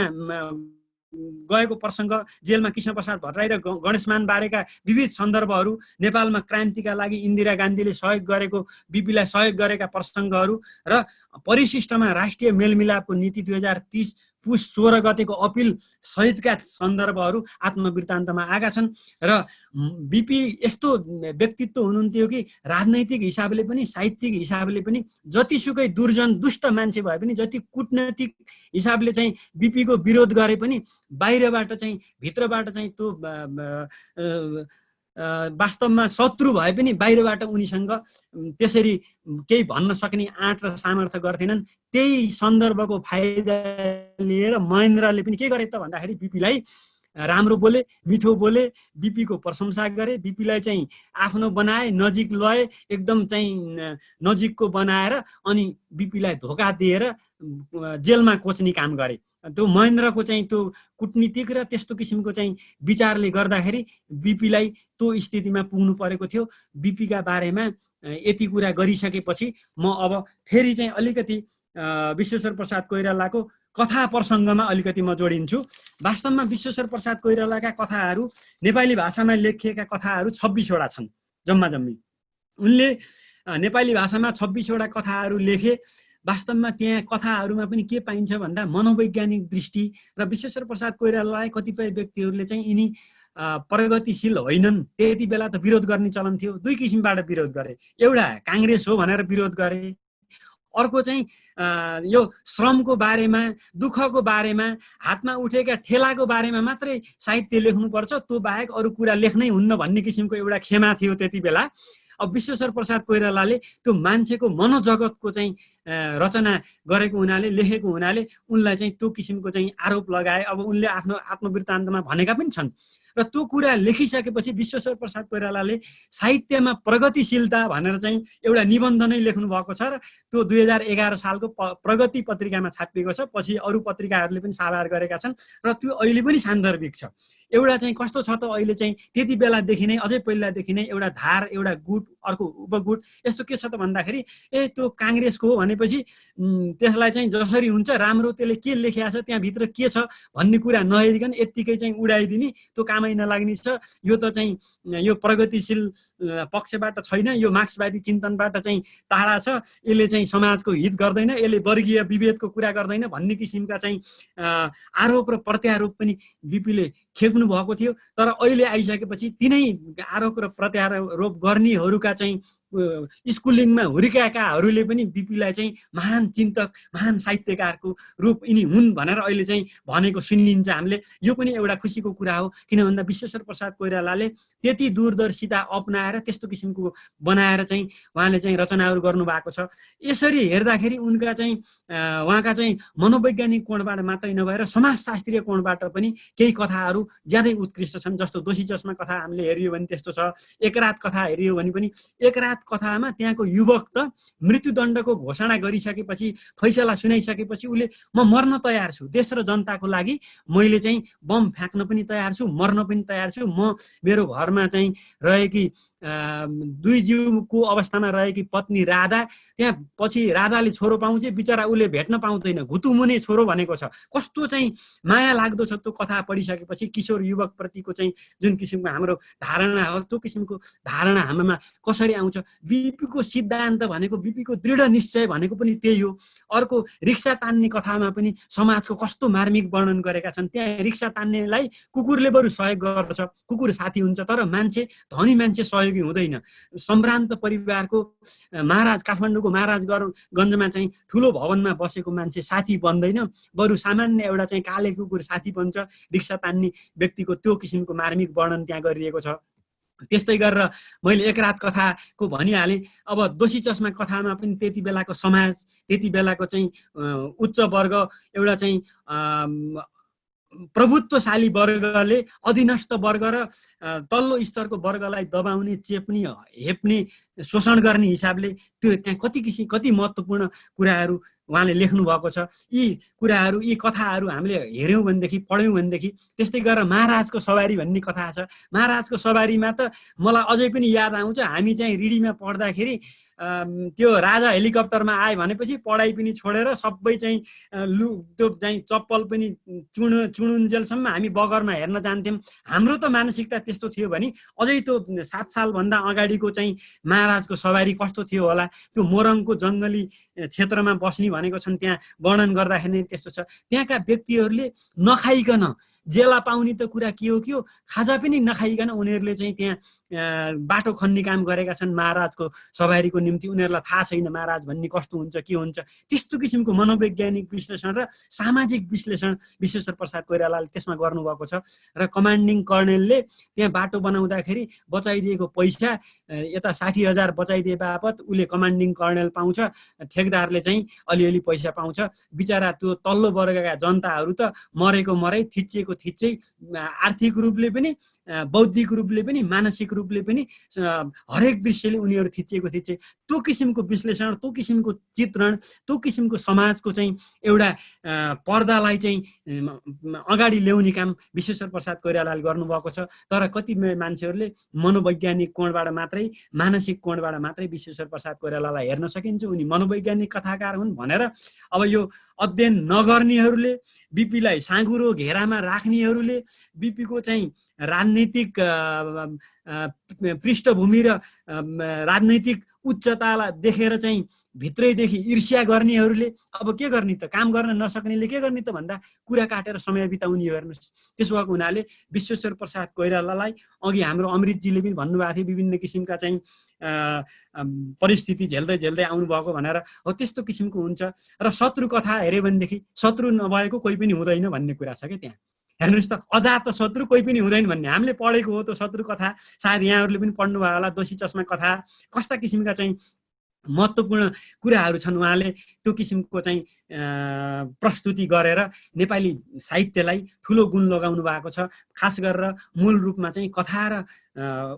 गएको प्रसङ्ग, जेलमा कृष्ण प्रसाद भट्टराई र गणेशमान बारेका विविध सन्दर्भहरू, नेपालमा क्रान्तिका लागि इन्दिरा गान्धीले सहयोग गरेको, बिपीलाई सहयोग गरेका प्रसङ्गहरू, र परिशिष्टमा राष्ट्रिय मेलमिलापको नीति 2030 पुस 16 गतेको अपिल सहितका सन्दर्भहरू आत्मवृत्तान्तमा आएका छन्। र बिपी यस्तो व्यक्तित्व हुनुहुन्थ्यो कि राजनैतिक हिसाबले पनि, साहित्यिक हिसाबले पनि, जतिसुकै दुर्जन दुष्ट मान्छे भए पनि, जति कूटनैतिक हिसाबले चाहिँ बिपीको विरोध गरे पनि, बाहिरबाट चाहिँ भित्रबाट चाहिँ त्यो वास्तवमा शत्रु भए पनि बाहिरबाट उनीसँग त्यसरी केही भन्न सक्ने आँट र सामर्थ्य गर्थेनन्। त्यही सन्दर्भको फाइदा लिएर महेन्द्रले पनि के गरे त भन्दाखेरि बिपीलाई राम्रो बोले, मिठो बोले, बिपीको प्रशंसा गरे, बिपीलाई चाहिँ आफ्नो बनाए, नजिक लए, एकदम चाहिँ नजिकको बनाएर अनि बिपीलाई धोका दिएर जेलमा कोच्ने काम गरे। त्यो महेन्द्रको चाहिँ त्यो कुटनीतिक र त्यस्तो किसिमको चाहिँ विचारले गर्दाखेरि बिपीलाई त्यो स्थितिमा पुग्नु परेको थियो। बिपीका बारेमा यति कुरा गरिसकेपछि म अब फेरि चाहिँ अलिकति विश्वेश्वर प्रसाद कोइरालाको कथा प्रसङ्गमा अलिकति म जोडिन्छु। वास्तवमा विश्वेश्वर प्रसाद कोइरालाका कथाहरू नेपाली भाषामा लेखिएका कथाहरू 26 वटा छन् जम्मा जम्मी। उनले नेपाली भाषामा 26 वटा कथाहरू लेखे। वास्तवमा त्यहाँ कथाहरूमा पनि के पाइन्छ भन्दा मनोवैज्ञानिक दृष्टि र विश्वेश्वर प्रसाद कोइरालालाई कतिपय व्यक्तिहरूले चाहिँ यिनी प्रगतिशील होइनन् त्यति बेला त विरोध गर्ने चलन थियो। दुई किसिमबाट विरोध गरे। एउटा काङ्ग्रेस हो भनेर विरोध गरे, अर्को चाहिँ यो श्रमको बारेमा, दुःखको बारेमा, हातमा उठेका ठेलाको बारेमा मात्रै साहित्य लेख्नुपर्छ, त्यो बाहेक अरू कुरा लेख्नै हुन्न भन्ने किसिमको एउटा खेमा थियो त्यति बेला। अब विश्वेश्वर प्रसाद कोइरालाले त्यो मान्छेको मनोजगतको चाहिँ रचना गरेको हुनाले, लेखेको हुनाले उनलाई चाहिँ त्यो किसिमको चाहिँ आरोप लगाए। अब उनले आफ्नो आत्मवृत्तान्तमा भनेका पनि छन् र त्यो कुरा लेखिसकेपछि विश्वेश्वर प्रसाद कोइरालाले साहित्यमा प्रगतिशीलता भनेर चाहिँ एउटा निबन्ध नै लेख्नु भएको छ र त्यो 2011 सालको प्रगति पत्रिकामा छापिएको छ। पछि अरू पत्रिकाहरूले पनि साभार गरेका छन् र त्यो अहिले पनि सान्दर्भिक छ। एउटा चाहिँ कस्तो छ त, अहिले चाहिँ त्यति बेलादेखि नै, अझै पहिलादेखि नै एउटा धार, एउटा गुट, अर्को उपगुट, यस्तो के छ त भन्दाखेरि त्यो काङ्ग्रेसको हो भनेपछि त्यसलाई चाहिँ जसरी हुन्छ राम्रो, त्यसले के लेखेको छ त्यहाँभित्र के छ भन्ने कुरा नहेरिकन यत्तिकै चाहिँ उडाइदिने, त्यो कामै नलाग्ने छ। यो त चाहिँ यो प्रगतिशील पक्षबाट छैन, यो मार्क्सवादी चिन्तनबाट चाहिँ टाढा छ, यसले चाहिँ समाजको हित गर्दैन, यसले वर्गीय विभेदको कुरा गर्दैन भन्ने किसिमका चाहिँ आरोप र प्रत्यारोप पनि बिपीले खेप्नु भएको थियो। तर अहिले आइसकेपछि तिनै आरोप र प्रत्यारोप गर्नेहरूका चाहिँ स्कुलिङमा हुर्काएकाहरूले पनि बिपीलाई चाहिँ महान चिन्तक, महान साहित्यकारको रूप यिनी हुन् भनेर अहिले चाहिँ भनेको सुनिन्छ हामीले। यो पनि एउटा खुसीको कुरा हो, किन भन्दा विश्वेश्वर प्रसाद कोइरालाले त्यति दूरदर्शिता अपनाएर त्यस्तो किसिमको बनाएर चाहिँ उहाँले चाहिँ रचनाहरू गर्नुभएको छ। यसरी हेर्दाखेरि उनका चाहिँ उहाँका चाहिँ मनोवैज्ञानिक कोणबाट मात्रै नभएर समाजशास्त्रीय कोणबाट पनि केही कथाहरू ज्यादै उत्कृष्ट छन्। जस्तो दोषी चस्मा कथा हामीले हेरियो भने त्यस्तो छ। एकरात कथा हेरियो भने पनि एकरात कथामा त्यहाँको युवक त मृत्युदण्डको घोषणा गरिसकेपछि, फैसला सुनाइसकेपछि उसले म मर्न तयार छु, देश र जनताको लागि मैले चाहिँ बम फ्याँक्न पनि तयार छु, मर्न पनि तयार छु। म मेरो घरमा चाहिँ रहेकी दुई जीवको अवस्थामा रहेकी पत्नी राधा, त्यहाँ पछि राधाले छोरो पाउँछ, बिचरा उसले भेट्न पाउँदैन, घुतुमुने छोरो भनेको छ। कस्तो चाहिँ माया लाग्दो छ त्यो कथा पढिसकेपछि। किशोर युवक प्रतिको चाहिँ जुन किसिमको हाम्रो धारणा हो, त्यो किसिमको धारणा हाम्रोमा कसरी आउँछ। बिपीको सिद्धान्त भनेको, बिपीको दृढ निश्चय भनेको पनि त्यही हो। अर्को रिक्सा तान्ने कथामा पनि समाजको कस्तो मार्मिक वर्णन गरेका छन्। त्यहाँ रिक्सा तान्नेलाई कुकुरले बरु सहयोग गर्छ, कुकुर साथी हुन्छ, तर मान्छे, धनी मान्छे सहयोगी हुँदैन। सम्भ्रान्त परिवारको महाराज, काठमाडौँको महाराजगञ्जमा चाहिँ ठुलो भवनमा बसेको मान्छे साथी बन्दैन, बरु सामान्य एउटा चाहिँ काले कुकुर साथी बन्छ। रिक्सा तान्ने व्यक्तिको त्यो किसिमको मार्मिक वर्णन त्यहाँ गरिएको छ। त्यस्तै गरेर मैले एकरात कथाको भनिहालेँ। अब दोषी चस्मा कथामा पनि त्यति बेलाको समाज, त्यति बेलाको चाहिँ उच्च वर्ग, एउटा चाहिँ प्रभुत्वशाली वर्गले अधीनस्थ वर्ग र तल्लो स्तरको वर्गलाई दबाउने, चेप्ने, हेप्ने, शोषण गर्ने हिसाबले त्यो त्यहाँ कति महत्त्वपूर्ण कुराहरू उहाँले लेख्नु भएको छ। यी कुराहरू, यी कथाहरू हामीले हेऱ्यौँ भनेदेखि, पढ्यौँ भनेदेखि, त्यस्तै गरेर महाराजको सवारी भन्ने कथा छ। महाराजको सवारीमा त मलाई अझै पनि याद आउँछ, हामी चाहिँ रिडीमा पढ्दाखेरि त्यो राजा हेलिकप्टरमा आए भनेपछि पढाइ पनि छोडेर सबै चाहिँ त्यो चाहिँ चप्पल पनि चुनुन्जेलसम्म हामी बगरमा हेर्न जान्थ्यौँ। हाम्रो त मानसिकता त्यस्तो थियो भने अझै त्यो 7 सालभन्दा अगाडिको चाहिँ महाराजको सवारी कस्तो थियो होला। त्यो मोरङको जङ्गली क्षेत्रमा बस्ने भनेको छन्, त्यहाँ वर्णन गर्दाखेरि त्यस्तो छ। त्यहाँका व्यक्तिहरूले नखाइकन जेला पाउने त कुरा के हो, खाजा पनि नखाइकन उनीहरूले चाहिँ त्यहाँ बाटो खन्ने काम गरेका छन् महाराजको सवारीको निम्ति। उनीहरूलाई थाहा छैन महाराज भन्ने कस्तो हुन्छ, के हुन्छ। त्यस्तो किसिमको मनोवैज्ञानिक विश्लेषण र सामाजिक विश्लेषण विश्वेश्वर प्रसाद कोइरालाले त्यसमा गर्नुभएको छ। र कमान्डिङ कर्णेलले त्यहाँ बाटो बनाउँदाखेरि बचाइदिएको पैसा, यता 60,000 बचाइदिए बापत उसले कमान्डिङ कर्णेल पाउँछ, ठेकदारले चाहिँ अलिअलि पैसा पाउँछ। बिचरा त्यो तल्लो वर्गका जनताहरू त मरेको मरै, थिचिएको थिच्चै आर्थिक रूपले पनि, बौद्धिक रूपले पनि, मानसिक रूपले पनि हरेक दृश्यले उनीहरू थिच्चे त्यो किसिमको विश्लेषण, त्यो किसिमको चित्रण, त्यो किसिमको समाजको चाहिँ एउटा पर्दालाई चाहिँ अगाडि ल्याउने काम विश्वेश्वर प्रसाद कोइरालाले गर्नुभएको छ। तर कति मान्छेहरूले मनोवैज्ञानिक कोणबाट मात्रै, मानसिक कोणबाट मात्रै विश्वेश्वर प्रसाद कोइरालालाई हेर्न सकिन्छ, उनी मनोवैज्ञानिक कथाकार हुन् भनेर अब यो अध्ययन नगर्नेहरूले, बिपीलाई साँगुरो घेरामा राख्नेहरूले, बिपीको चाहिँ राजनीतिक पृष्ठभूमि र राजनैतिक उच्चतालाई देखेर चाहिँ भित्रैदेखि ईर्ष्या गर्नेहरूले अब के गर्ने त, काम गर्न नसक्नेले के गर्ने त भन्दा कुरा काटेर समय बिताउने हो। हेर्नुहोस्, त्यसो भएको हुनाले विश्वेश्वर प्रसाद कोइरालालाई अघि हाम्रो अमृतजीले पनि भन्नुभएको थियो विभिन्न किसिमका चाहिँ परिस्थिति झेल्दै आउनुभएको भनेर, हो त्यस्तो किसिमको हुन्छ। र शत्रु कथा हेऱ्यो भनेदेखि शत्रु नभएको कोही पनि हुँदैन भन्ने कुरा छ क्या त्यहाँ। हेर्नुहोस् त, अजात शत्रु कोही पनि हुँदैन भन्ने हामीले पढेको हो। त्यो शत्रु कथा सायद यहाँहरूले पनि पढ्नुभयो होला, दोषी चस्मा कथा। कस्ता किसिमका चाहिँ महत्त्वपूर्ण कुराहरू छन्, उहाँले त्यो किसिमको चाहिँ प्रस्तुति गरेर नेपाली साहित्यलाई ठुलो गुण लगाउनु भएको छ। खास गरेर मूल रूपमा चाहिँ कथा र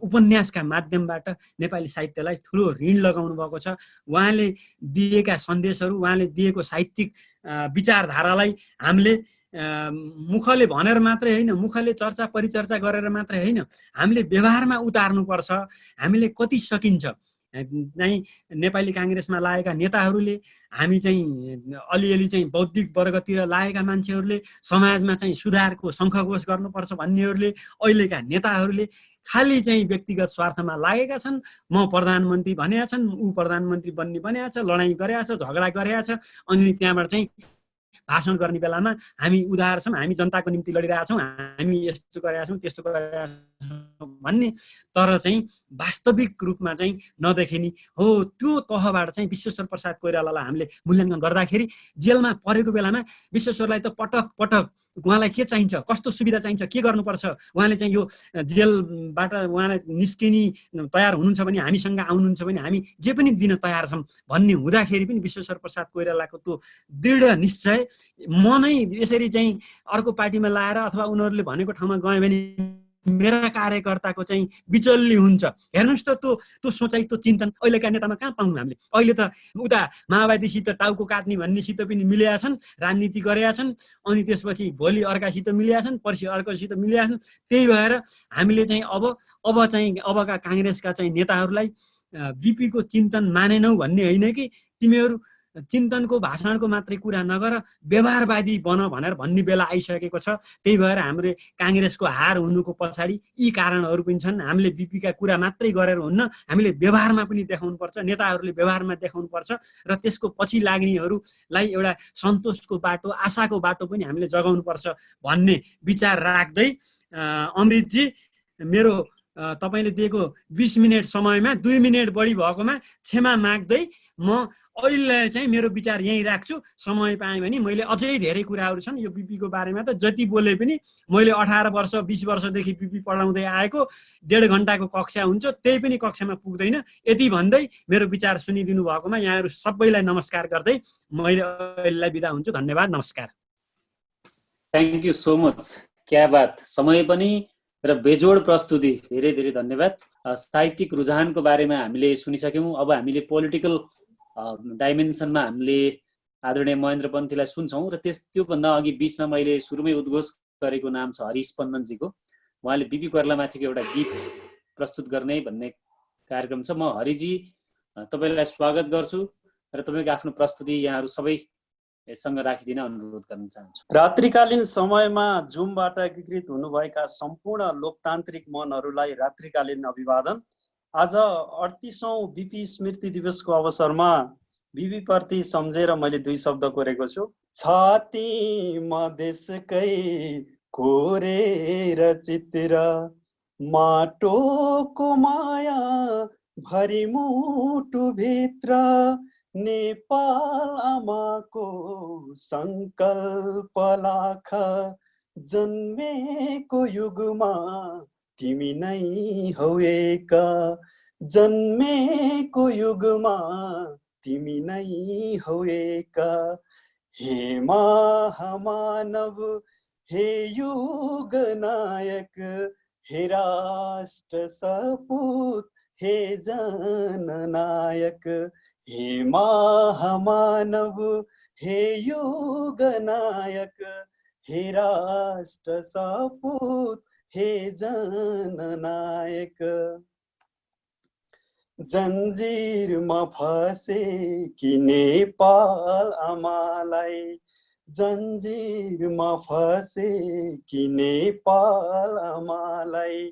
उपन्यासका माध्यमबाट नेपाली साहित्यलाई ठुलो ऋण लगाउनु भएको छ। उहाँले दिएका सन्देशहरू, उहाँले दिएको साहित्यिक विचारधारालाई हामीले मुखले भनेर मात्रै होइन, मुखले चर्चा परिचर्चा गरेर मात्रै होइन, हामीले व्यवहारमा उतार्नुपर्छ। हामीले कति सकिन्छ चाहिँ नेपाली काङ्ग्रेसमा लागेका नेताहरूले, हामी चाहिँ अलिअलि चाहिँ बौद्धिक वर्गतिर लागेका मान्छेहरूले, समाजमा चाहिँ सुधारको शङ्खघोष गर्नुपर्छ भन्नेहरूले, अहिलेका नेताहरूले खालि चाहिँ व्यक्तिगत स्वार्थमा लागेका छन्। म प्रधानमन्त्री भनेका छन्, ऊ प्रधानमन्त्री बन्ने भनेका छ, लडाइँ गरेका छ, झगडा गरेका छ, अनि त्यहाँबाट चाहिँ भाषण गर्ने बेलामा हामी उदार छौँ, हामी जनताको निम्ति लडिरहेका छौँ, हामी यस्तो गरेका छौँ, त्यस्तो गरेका छौँ भन्ने, तर चाहिँ वास्तविक रूपमा चाहिँ नदेखिने हो। त्यो तहबाट चाहिँ विश्वेश्वर प्रसाद कोइरालालाई हामीले मूल्याङ्कन गर्दाखेरि जेलमा परेको बेलामा विश्वेश्वरलाई त पटक पटक उहाँलाई के चाहिन्छ, कस्तो सुविधा चाहिन्छ, के गर्नुपर्छ, उहाँले चाहिँ यो जेलबाट उहाँलाई निस्किने तयार हुनुहुन्छ भने, हामीसँग आउनुहुन्छ भने हामी जे पनि दिन तयार छौँ भन्ने हुँदाखेरि पनि विश्वेश्वर प्रसाद कोइरालाको त्यो दृढ निश्चय, म नै यसरी चाहिँ अर्को पार्टीमा लाएर अथवा उनीहरूले भनेको ठाउँमा गएँ भने मेरा कार्यकर्ताको चाहिँ बिचल्ली हुन्छ। हेर्नुहोस् त, त्यो सोचाइ, त्यो चिन्तन अहिलेका नेतामा कहाँ पाउनु हामीले। अहिले त उता माओवादीसित टाउको काट्ने भन्नेसित पनि मिलेका छन्, राजनीति गरेका छन्, अनि त्यसपछि भोलि अर्कासित मिलेका छन्, पर्सि अर्कोसित मिलेका छन्। त्यही भएर हामीले चाहिँ अब चाहिँ अबका काङ्ग्रेसका चाहिँ नेताहरूलाई बिपीको चिन्तन मानेनौ भन्ने होइन कि तिमीहरू चिन्तनको भाषणको मात्रै कुरा नगर, व्यवहारवादी बन भनेर भन्ने बेला आइसकेको छ। त्यही भएर हाम्रो काङ्ग्रेसको हार हुनुको पछाडि यी कारणहरू पनि छन्। हामीले बिपीका कुरा मात्रै गरेर हुन्न, हामीले व्यवहारमा पनि देखाउनुपर्छ, नेताहरूले व्यवहारमा देखाउनुपर्छ र त्यसको पछि लाग्नेहरूलाई एउटा सन्तोषको बाटो, आशाको बाटो पनि हामीले जगाउनुपर्छ भन्ने विचार राख्दै, अमृतजी मेरो तपाईँले दिएको 20 मिनट समयमा 2 मिनट बढी भएकोमा क्षमा माग्दै म अहिले चाहिँ मेरो विचार यहीँ राख्छु। समय पाएँ भने मैले अझै धेरै कुराहरू छन् यो बिपीको बारेमा, त जति बोले पनि मैले 18 वर्ष 20 वर्षदेखि बिपी पढाउँदै आएको, 1.5 घन्टाको कक्षा हुन्छ, त्यही पनि कक्षामा पुग्दैन। यति भन्दै मेरो विचार सुनिदिनु भएकोमा यहाँहरू सबैलाई नमस्कार गर्दै मैले अहिलेलाई बिदा हुन्छु। धन्यवाद, नमस्कार। थ्याङ्क यू सो मच, क्या बात, समय पनि र बेजोड प्रस्तुति, धेरै धेरै धन्यवाद। साहित्यिक रुझानको बारेमा हामीले सुनिसक्यौँ। अब हामीले पोलिटिकल डाइमेन्सनमा हामीले आदरणीय महेन्द्र पन्थीलाई सुन्छौँ र त्योभन्दा अघि बिचमा मैले सुरुमै उद्घोष गरेको नाम छ हरि स्पन्दनजीको। उहाँले बिपी कोइरालामाथिको एउटा गीत प्रस्तुत गर्ने भन्ने कार्यक्रम छ। म हरिजी तपाईँलाई स्वागत गर्छु र तपाईँको आफ्नो प्रस्तुति यहाँहरू सबैसँग राखिदिन अनुरोध गर्न चाहन्छु। रात्रिकालीन समयमा जुमबाट एकीकृत हुनुभएका सम्पूर्ण लोकतान्त्रिक मनहरूलाई रात्रिकालीन अभिवादन। आज 38औं बिपी स्मृति दिवसको अवसरमा बिपी प्रति सम्झेर मैले 2 शब्द कोरेको छु। छाती मधेसकै कोरेर चित्र, माटोको माया भरि मुटु भित्र, नेपाल आमाको संकल्प लाख, जन्मेको युगमा तिमी नै हौ एक, जन्मेको युगमा तिमी नै हौ एक। हे महामानव हे युग नायक हे राष्ट्र सपूत हे जननायक हे महामानव हे युग नायक हे राष्ट्र सपूत हे जननायक जन्जिरमा फसे कि नेपाल आमालाई जन्जिरमा फसे कि नेपाल आमालाई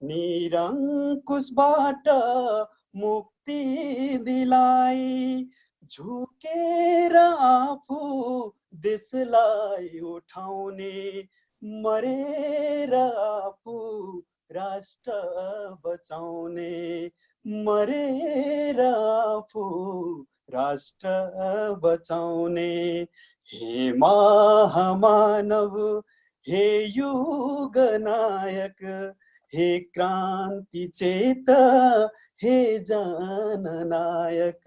निरङ्कुशबाट मुक्ति दिलाई झुकेर आफू देशलाई उठाउने मरेर आफू राष्ट्र बचाउने मरेर आफू राष्ट्र बचाउने हे महामानव हे युग नायक हे क्रान्ति चेत हे जननायक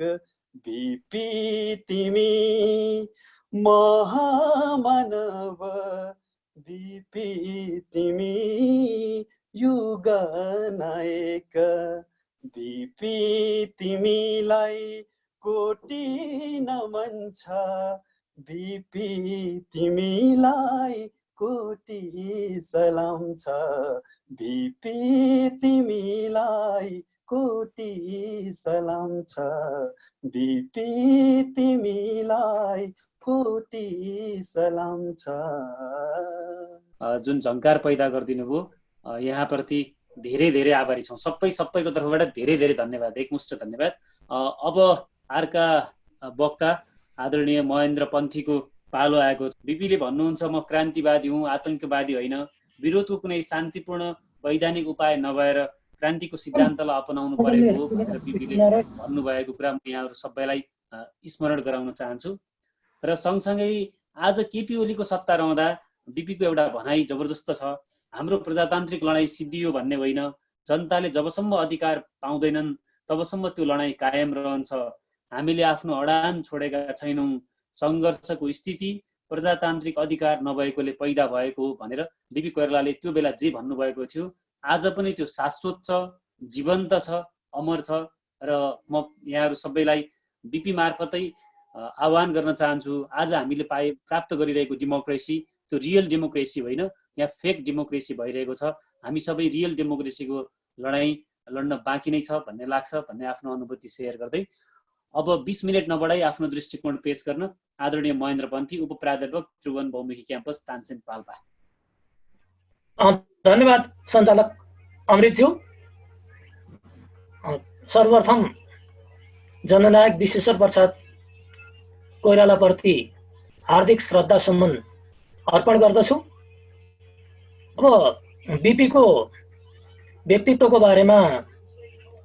बिपी तिमी महामानव बिपी तिमी युग नायक बिपी तिमीलाई कोटी नमन छ बिपी तिमीलाई कोटी सलाम छ बिपी तिमीलाई कोटी सलाम छ बिपी तिमीलाई कोटी सलाम छ। जुन झङ्कार पैदा गरिदिनु भयो यहाँप्रति धेरै धेरै आभारी छौँ। सबैको तर्फबाट धेरै धेरै धन्यवाद, एकमुष्ट धन्यवाद। अब अर्का वक्ता आदरणीय महेन्द्र पन्थीको पालो आएको छ। बिपीले भन्नुहुन्छ म क्रान्तिवादी हुँ, आतङ्कवादी होइन, विरोधको कुनै शान्तिपूर्ण वैधानिक उपाय नभएर क्रान्तिको सिद्धान्तलाई अपनाउनु परेको हो भनेर बिपीले भन्नुभएको कुरा म यहाँहरू सबैलाई स्मरण गराउन चाहन्छु। र सँगसँगै आज केपी ओलीको सत्ता रहँदा बिपीको एउटा भनाइ जबरजस्त छ, हाम्रो प्रजातान्त्रिक लडाइँ सिद्धियो भन्ने होइन, जनताले जबसम्म अधिकार पाउँदैनन् तबसम्म त्यो लडाइँ कायम रहन्छ, हामीले आफ्नो अडान छोडेका छैनौँ, सङ्घर्षको स्थिति प्रजातान्त्रिक अधिकार नभएकोले पैदा भएको हो भनेर बिपी कोइरालाले त्यो बेला जे भन्नुभएको थियो आज पनि त्यो शाश्वत छ, जीवन्त छ, अमर छ। र म यहाँहरू सबैलाई बिपी मार्फतै आह्वान गर्न चाहन्छु, आज हामीले प्राप्त गरिरहेको डेमोक्रेसी त्यो रियल डेमोक्रेसी होइन, यहाँ फेक डेमोक्रेसी भइरहेको छ। हामी सबै रियल डेमोक्रेसीको लडाइँ लड्न बाँकी नै छ भन्ने लाग्छ भन्ने आफ्नो अनुभूति सेयर गर्दै अब 20 मिनट नबढाई आफ्नो दृष्टिकोण पेश गर्न आदरणीय महेन्द्र पन्थी, उपप्राध्यापक त्रिभुवन बहुमुखी क्याम्पस तानसेन पाल्पा। धन्यवाद सञ्चालक अमृतज्यू। सर्वप्रथम जननायक विश्वेश्वर प्रसाद कोइरालाप्रति हार्दिक श्रद्धा सम्मान अर्पण गर्दछु। अब बिपीको व्यक्तित्वको बारेमा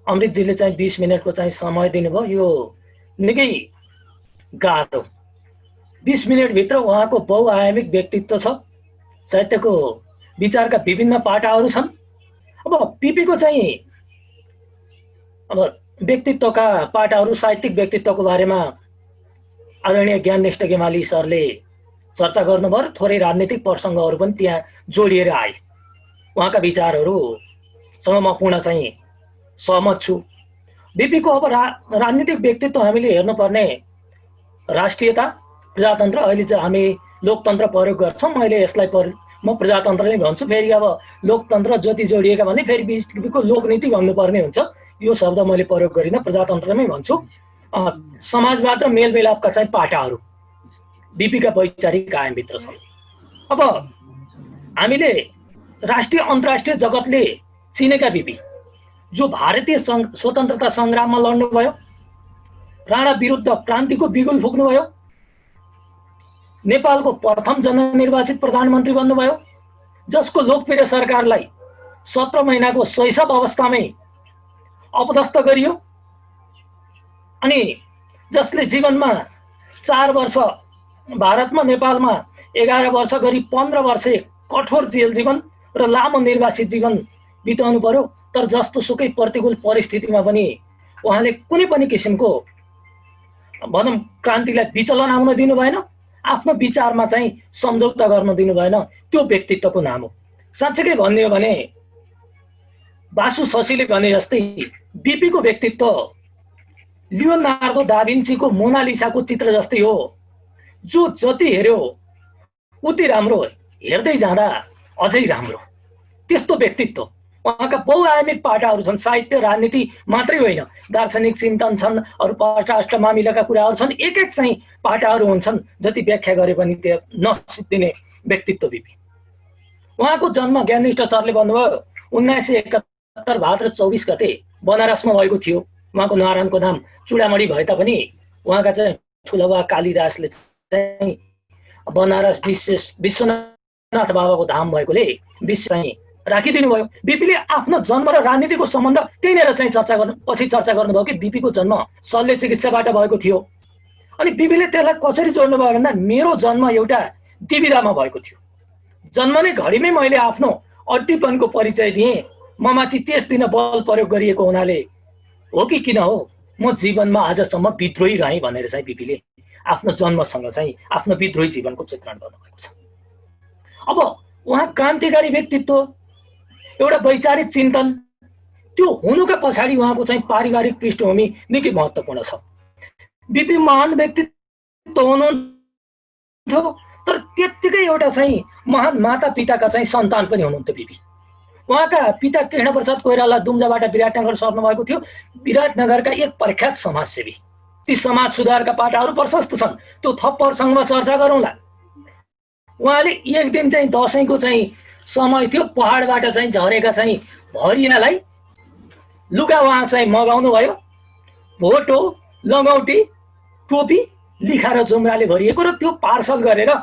अमृतजीले चाहिँ 20 मिनटको चाहिँ समय दिनुभयो, यो निकै गाह्रो। 20 मिनटभित्र उहाँको बहुआयामिक व्यक्तित्व छ, साहित्यको विचारका विभिन्न पाटाहरू छन्। अब बिपीको चाहिँ अब व्यक्तित्वका पाटाहरू, साहित्यिक व्यक्तित्वको बारेमा आदरणीय ज्ञाननिष्ठ गेमाली सरले चर्चा गर्नुभयो, थोरै राजनीतिक प्रसङ्गहरू पनि त्यहाँ जोडिएर आए। उहाँका विचारहरूसँग म पूर्ण चाहिँ सहमत छु। बिपीको अब राजनीतिक व्यक्तित्व हामीले हेर्नुपर्ने राष्ट्रियता, प्रजातन्त्र, अहिले चाहिँ हामी लोकतन्त्र प्रयोग गर्छौँ, मैले यसलाई म प्रजातन्त्र नै भन्छु। फेरि अब लोकतन्त्र जति जोडिएका भने फेरि बिपीको लोकनीति भन्नुपर्ने हुन्छ, यो शब्द मैले प्रयोग गरिनँ, प्रजातन्त्रमै भन्छु। समाजवाद र मेलमिलापका चाहिँ पाटाहरू बिपीका वैचारिक कायमभित्र छन्। अब हामीले राष्ट्रिय अन्तर्राष्ट्रिय जगतले चिनेका बिपी जो भारतीय स्वतन्त्रता सङ्ग्राममा लड्नुभयो, राणा विरुद्ध क्रान्तिको बिगुल फुक्नुभयो, नेपालको प्रथम जननिर्वाचित प्रधानमन्त्री बन्नुभयो, जसको लोकप्रिय सरकारलाई 17 महिनाको शैशव अवस्थामै अपदस्थ गरियो, अनि जसले जीवनमा 4 वर्ष भारतमा, नेपालमा 11 वर्ष गरी 15 वर्ष कठोर जेल जीवन र लामो निर्वासित जीवन बिताउनु पर्यो। तर जस्तो सुकै प्रतिकूल परिस्थितिमा पनि उहाँले कुनै पनि किसिमको भनौँ क्रान्तिलाई विचलन आउन दिनु भएन आफ्नो विचारमा चाहिँ सम्झौता गर्न दिनु भएन, त्यो व्यक्तित्वको नाम हो। साँच्चै भन्ने हो भने बासु शशीले भने जस्तै बिपीको व्यक्तित्व लियोनार्दो दा भिन्सीको मोनालिसाको चित्र जस्तै हो, जो जति हेर्यो उति राम्रो, हेर्दै जाँदा अझै राम्रो। त्यस्तो व्यक्तित्व उहाँका बहुआयामिक पाटाहरू छन्। साहित्य राजनीति मात्रै होइन, दार्शनिक चिन्तन छन्, अरू परराष्ट्र मामिलाका कुराहरू छन्। एक एक चाहिँ पाटाहरू हुन्छन्, जति व्याख्या गरे पनि त्यो नसिद्धिने व्यक्तित्व बिपी। उहाँको जन्म ज्ञानेश्वर सरले भन्नुभयो 1971 भाद्र 24 गते बनारसमा भएको थियो। उहाँको नारायणको नाम चुडामणी भए तापनि उहाँका चाहिँ ठुलोबा कालिदासले चाहिँ बनारस विश्वनाथ बाबाको धाम भएकोले विश्व चाहिँ राखिदिनु भयो। बिपीले आफ्नो जन्म र राजनीतिको सम्बन्ध त्यहीँनिर चाहिँ पछि चर्चा गर्नुभयो कि बिपीको जन्म शल्य चिकित्साबाट भएको थियो। अनि बिपीले त्यसलाई कसरी जोड्नु भयो भन्दा मेरो जन्म एउटा दिविदामा भएको थियो। जन्मने घडीमै मैले आफ्नो अड्डीपनको परिचय दिएँ। ममाथि त्यस दिन बल प्रयोग गरिएको हुनाले हो कि किन हो, म जीवनमा आजसम्म विद्रोही रहेँ भनेर चाहिँ बिपीले आफ्नो जन्मसँग चाहिँ आफ्नो विद्रोही जीवनको चित्रण गर्नुभएको छ। अब उहाँ क्रान्तिकारी व्यक्तित्व, एउटा वैचारिक चिन्तन, त्यो हुनुका पछाडि उहाँको चाहिँ पारिवारिक पृष्ठभूमि निकै महत्त्वपूर्ण छ। बिपी महान व्यक्तित्व हुनुहुन्थ्यो, तर त्यत्तिकै एउटा चाहिँ महान माता पिताका चाहिँ सन्तान पनि हुनुहुन्थ्यो बिपी। उहाँका पिता कृष्णप्रसाद कोइराला दुम्जाबाट विराटनगर सर्नु भएको थियो। विराटनगरका एक प्रख्यात समाजसेवी। ती समाज सुधारका पाटाहरू प्रशस्त छन्, त्यो थप प्रसङ्गमा चर्चा गरौँला। उहाँले एक दिन चाहिँ दसैँको चाहिँ समय थियो, पहाडबाट चाहिँ झरेका चाहिँ भरियालाई लुगा उहाँ चाहिँ मगाउनु भयो। भोटो, लङ्गौटी, टोपी, लिखा र जुम्राले भरिएको, र त्यो पार्सल गरेर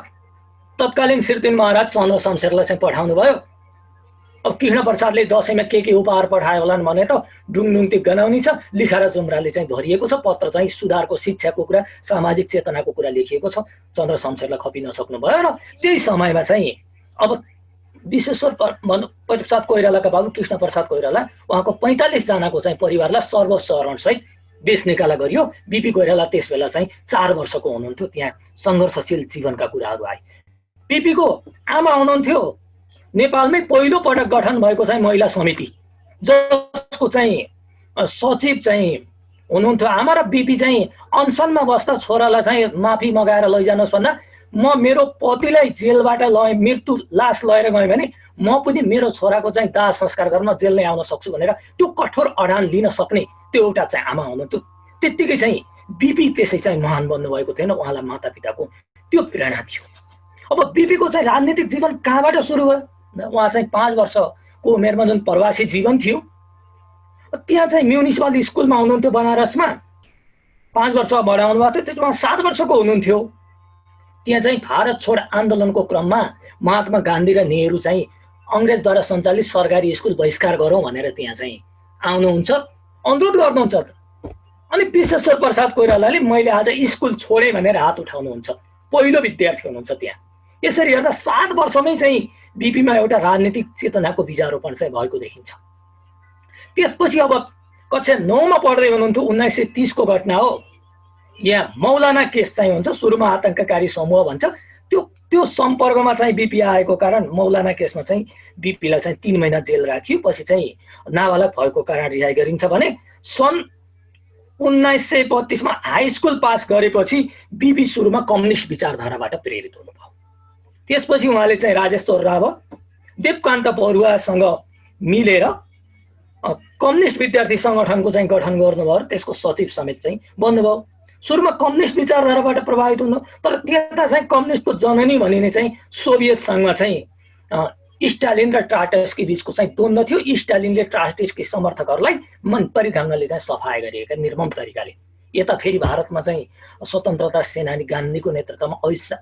तत्कालीन श्रीदेव महाराज चन्द्र शमशेरलाई चाहिँ पठाउनु भयो। अब कृष्णप्रसादले दसैँमा के उपहार पठायो होलान् भने त डुङडुङ त्यो गनाउनी छ, लिखा र जुम्राले चाहिँ भरिएको छ। पत्र चाहिँ सुधारको, शिक्षाको कुरा, सामाजिक चेतनाको कुरा लेखिएको छ। चन्द्र शमशेरलाई खपि नसक्नु भयो। र त्यही समयमा चाहिँ अब विश्वेश्वर प्रसाद कोइरालाका बाबु कृष्णप्रसाद कोइराला, उहाँको 45 जनाको चाहिँ परिवारलाई सर्वशरणसहित देश निकाला गरियो। बिपी कोइराला त्यस बेला चाहिँ 4 वर्षको हुनुहुन्थ्यो। त्यहाँ सङ्घर्षशील जीवनका कुराहरू आए। बिपीको आमा हुनुहुन्थ्यो नेपालमै पहिलो पटक गठन भएको चाहिँ महिला समिति, जसको चाहिँ सचिव चाहिँ हुनुहुन्थ्यो आमा। र बिपी चाहिँ अनसनमा बस्दा छोरालाई चाहिँ माफी मगाएर लैजानुहोस् भन्दा म मेरो पतिलाई जेलबाट मृत्यु लास लिएर गएँ भने म पनि मेरो छोराको चाहिँ दाह संस्कार गर्न जेल नै आउन सक्छु भनेर त्यो कठोर अडान लिन सक्ने त्यो एउटा चाहिँ आमा हुनुहुन्थ्यो। त्यत्तिकै चाहिँ बिपी त्यसै चाहिँ महान बन्नुभएको थिएन। उहाँलाई माता पिताको त्यो प्रेरणा थियो। अब बिपीको चाहिँ राजनीतिक जीवन कहाँबाट सुरु भयो? उहाँ चाहिँ 5 वर्षको उमेरमा जुन प्रवासी जीवन थियो, त्यहाँ चाहिँ म्युनिसिपल स्कुलमा हुनुहुन्थ्यो बनारसमा। 5 वर्ष बढाउनु भएको थियो, त्यसमा 7 वर्षको हुनुहुन्थ्यो। त्यहाँ चाहिँ भारत छोड आन्दोलनको क्रममा महात्मा गान्धी र नेहरू चाहिँ अङ्ग्रेजद्वारा सञ्चालित सरकारी स्कुल बहिष्कार गरौँ भनेर त्यहाँ चाहिँ आउनुहुन्छ, अनुरोध गर्नुहुन्छ। अनि विश्वेश्वर प्रसाद कोइरालाले मैले आज स्कुल छोडेँ भनेर हात उठाउनुहुन्छ। पहिलो विद्यार्थी हुनुहुन्छ त्यहाँ। यसरी हेर्दा 7 वर्षमै चाहिँ बिपीमा एउटा राजनीतिक चेतनाको बीजारोपण चाहिँ भएको देखिन्छ। त्यसपछि अब कक्षा 9मा पढ्दै हुनुहुन्थ्यो। 1930 को घटना हो। यहाँ मौलाना केस चाहिँ हुन्छ। सुरुमा आतङ्ककारी समूह भन्छ, त्यो सम्पर्कमा चाहिँ बिपी आएको कारण मौलाना केसमा चाहिँ बिपीलाई चाहिँ 3 महिना जेल राखियो। पछि चाहिँ नाबालक भएको कारण रिहाई गरिन्छ भने सन् 1932 मा हाई स्कुल पास गरेपछि बिपी सुरुमा कम्युनिस्ट विचारधाराबाट प्रेरित हुनुभयो। त्यसपछि उहाँले चाहिँ राजेश्वर राव, देवकान्त बरुवासँग मिलेर कम्युनिस्ट विद्यार्थी सङ्गठनको चाहिँ गठन गर्नुभयो। त्यसको सचिव समेत चाहिँ बन्नुभयो। सुरुमा कम्युनिस्ट विचारधाराबाट प्रभावित हुनु, तर त्यता चाहिँ कम्युनिस्टको जननी भनिने चाहिँ सोभियत सङ्घमा चाहिँ स्टालिन र ट्राटस्की बीचको चाहिँ द्वन्द्व थियो। स्टालिनले ट्राटस्की समर्थकहरूलाई मनपरी ढङ्गले चाहिँ सफाई गरिएका निर्मम तरिकाले। यता फेरि भारतमा चाहिँ स्वतन्त्रता सेनानी गान्धीको नेतृत्वमा